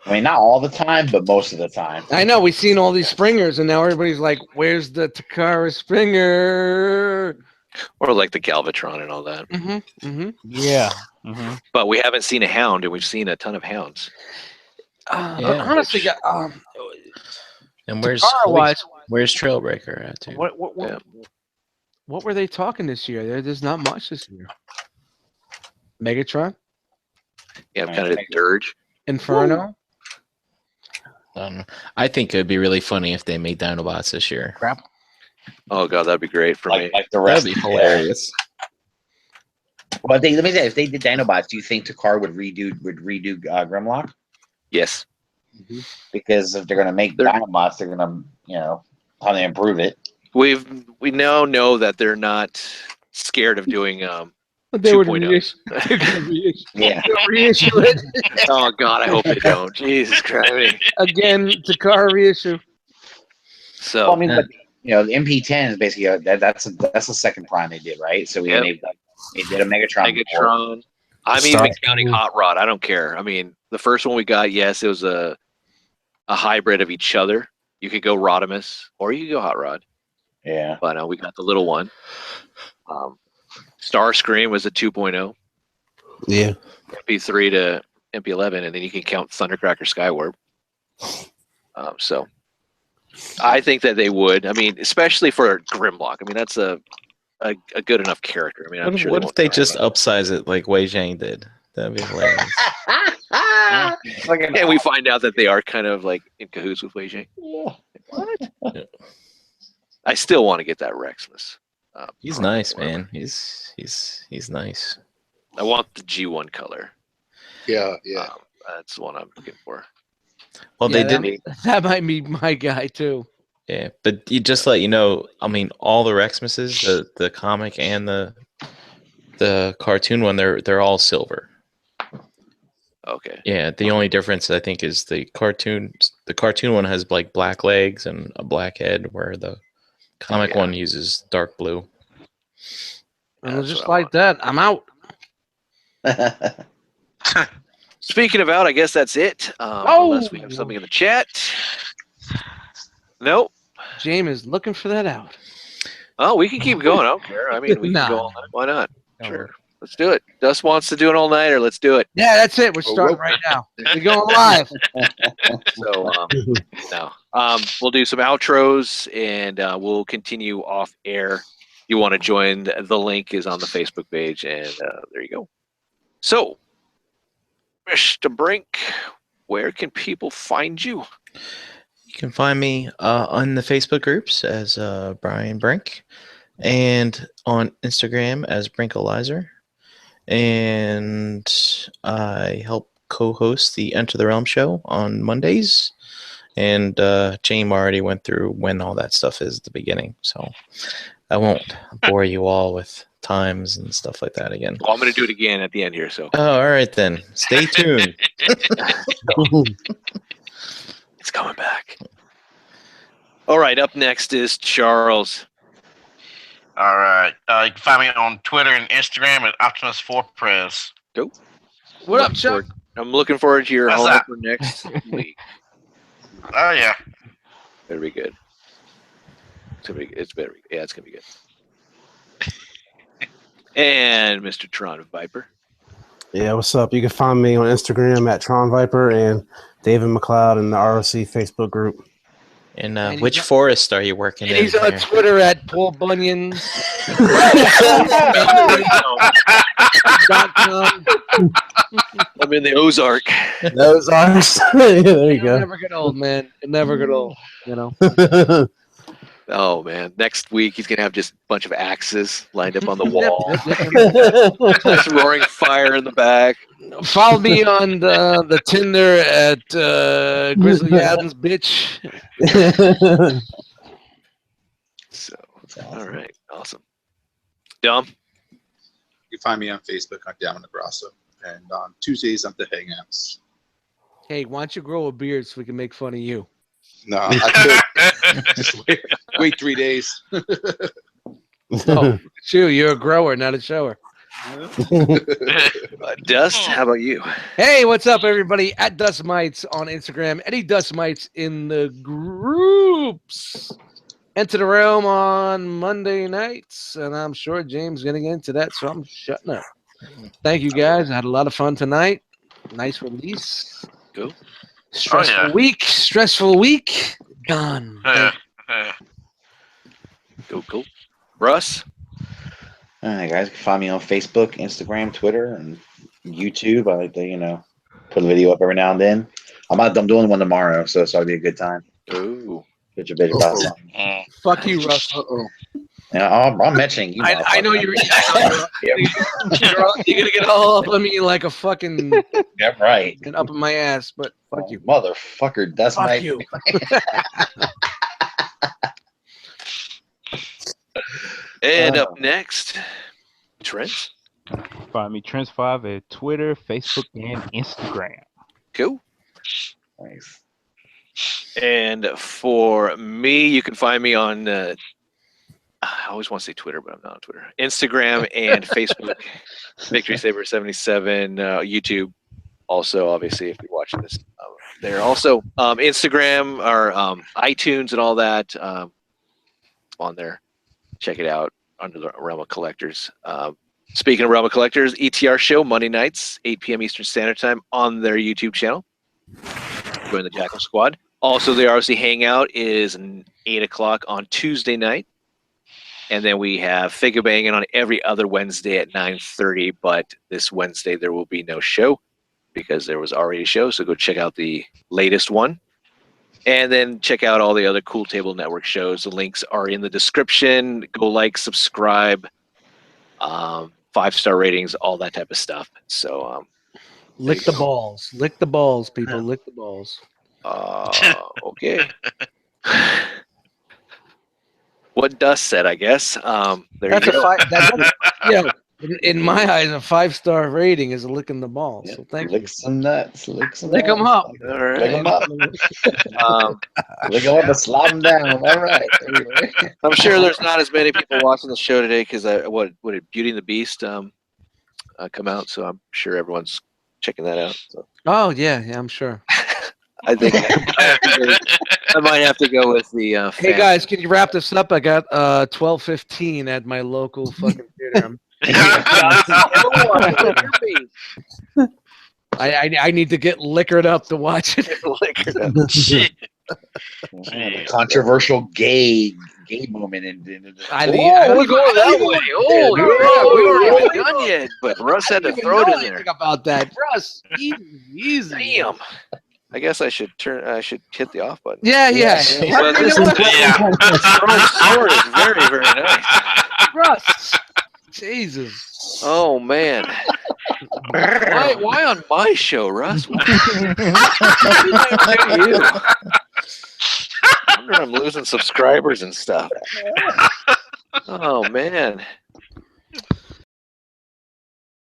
I mean, not all the time, but most of the time. I know we've seen all these Springers, and now everybody's like, "Where's the Takara Springer?" Or like the Galvatron and all that. Yeah. But we haven't seen a Hound, and we've seen a ton of Hounds. Honestly, and where's Trailbreaker at too? What were they talking this year? There's not much this year. Megatron. Yeah, kind of Dirge. Inferno. I think it'd be really funny if they made Dinobots this year. Crap. Oh god, that'd be great for me. Like the rest. That'd be hilarious. But let me say, if they did Dinobots, do you think Takara would redo Grimlock? Yes. Because if they're going to make Dinobots, they're going to, you know, how they improve it. We now know that they're not scared of doing They would 2.0. Yeah. Reissue it. Oh god, I hope they don't. Jesus Christ. Again, Takara reissue. So well, I mean, but, you know, the MP10 is basically that's the second prime they did, right? So we made they did a Megatron. Megatron. I'm even counting Hot Rod. I don't care. I mean, the first one we got, yes, it was a hybrid of each other. You could go Rodimus or you could go Hot Rod. Yeah. But we got the little one. Starscream was a 2.0. Yeah. MP3 to MP11, and then you can count Thundercracker Skywarp. So I think that they would. I mean, especially for Grimlock. I mean, that's a good enough character. I mean, I'm sure. What if they just upsize it like Wei Zhang did? That'd be hilarious. And we find out that they are kind of like in cahoots with Wei Zhang. Yeah. What? I still want to get that Rexless. He's nice, man. He's nice. I want the G1 color. Yeah. That's the one I'm looking for. Well, they didn't. That might be my guy too. Yeah, but you just let you know. I mean, all the Rexmuses, the comic and the cartoon one, they're all silver. Okay. Yeah, the only difference I think is the cartoon one has like black legs and a black head, where the comic one uses dark blue. And just like that, I'm out. Speaking of out, I guess that's it. Unless we have something in the chat. Nope. James is looking for that out. Oh, we can keep going. I don't care. I mean, we can go all night. Why not? Sure. Let's do it. Dust wants to do an all-nighter. Let's do it. Yeah, that's it. We're starting right now. We're going live. So, we'll do some outros, and we'll continue off air. You want to join, the link is on the Facebook page, and there you go. So, Mr. Brink, where can people find you? You can find me on the Facebook groups as Brian Brink, and on Instagram as Brinkalizer. And I help co-host the Enter the Realm show on Mondays. And James already went through when all that stuff is at the beginning, so I won't bore you all with times and stuff like that again. Well, I'm going to do it again at the end here. So. Oh, all right then. Stay tuned. It's coming back. All right, up next is Charles. All right. You can find me on Twitter and Instagram at Optimus4Prez. Go. What up, Chuck? I'm looking forward to your What's home that? for next week. Oh, yeah. Better be good. It's better. Yeah, it's going to be good. And Mr. Tron Viper. Yeah, what's up? You can find me on Instagram at Tron Viper and David McLeod in the ROC Facebook group. And which forest are you working in? He's on Twitter at Paul Bunyan. I'm in the Ozark. Ozarks. There you It'll go. never get old, man. It'll never get old. You know. Oh man! Next week he's gonna have just a bunch of axes lined up on the wall. Just roaring fire in the back. Follow me on the Tinder at Grizzly Adams, bitch. So, all right, awesome. Dom, You find me on Facebook. I'm Down Nebraska, and on Tuesdays I'm the Hangouts. Hey, why don't you grow a beard so we can make fun of you? No, I could. Just wait 3 days. Oh, shoot, you're a grower, not a shower. Dust, how about you? Hey, what's up, everybody? At Dust Mites on Instagram. Eddie Dust Mites in the groups. Enter the Realm on Monday nights, and I'm sure James is going to get into that, so I'm shutting up. Thank you, guys. I had a lot of fun tonight. Nice release. Cool. Stressful week. Gone. Cool. Russ? All right, guys. You can find me on Facebook, Instagram, Twitter, and YouTube. I like to, put a video up every now and then. I'm doing one tomorrow, so it'll be a good time. Ooh. Get your bitch about something. Fuck you, Russ. I'm mentioning you. I know you're gonna get all up on me like a fucking Yeah, right. and up in my ass, but fuck you, motherfucker. That's fuck my. you. And up next, Trent. Find me Trent5 at Twitter, Facebook, and Instagram. Cool. Nice. And for me, you can find me on. I always want to say Twitter, but I'm not on Twitter. Instagram and Facebook. Victory Saber 77. YouTube. Also, obviously, if you're watching this, there. Also, Instagram or iTunes and all that on there. Check it out under the Realm of Collectors. Speaking of Realm of Collectors, ETR show Monday nights, 8 p.m. Eastern Standard Time on their YouTube channel. Join the Jackal Squad. Also, the ROC Hangout is 8 o'clock on Tuesday night. And then we have Figure Banging on every other Wednesday at 9:30. But this Wednesday, there will be no show because there was already a show. So go check out the latest one. And then check out all the other Cool Table Network shows. The links are in the description. Go like, subscribe, 5-star ratings, all that type of stuff. So Lick the balls. Lick the balls, people. Lick the balls. Okay. What Dust said, I guess. There That's you a go. five. In my eyes, a 5-star rating is a licking the balls. So thank you. Lick some nuts. Lick some. Lick them nuts. up. All right. Lick them up. Lick them up and slide them down. All right. I'm sure there's not as many people watching the show today because what did Beauty and the Beast come out? So I'm sure everyone's checking that out. So Oh yeah, I'm sure. I think I might have to go with the. Hey guys, can you wrap this up? I got 12:15 at my local fucking theater. I need to get liquored up to watch it. Controversial gay moment in I we're going that way. Oh, we weren't even done yet, but Russ had to throw it in there. About that, Russ. Easy. Damn. I guess I should hit the off button. Yeah. Well, this strong sword is very, very nice. Russ. Jesus. Oh man. Why on my show, Russ? What did I do to you? I wonder if I'm losing subscribers and stuff. Oh man.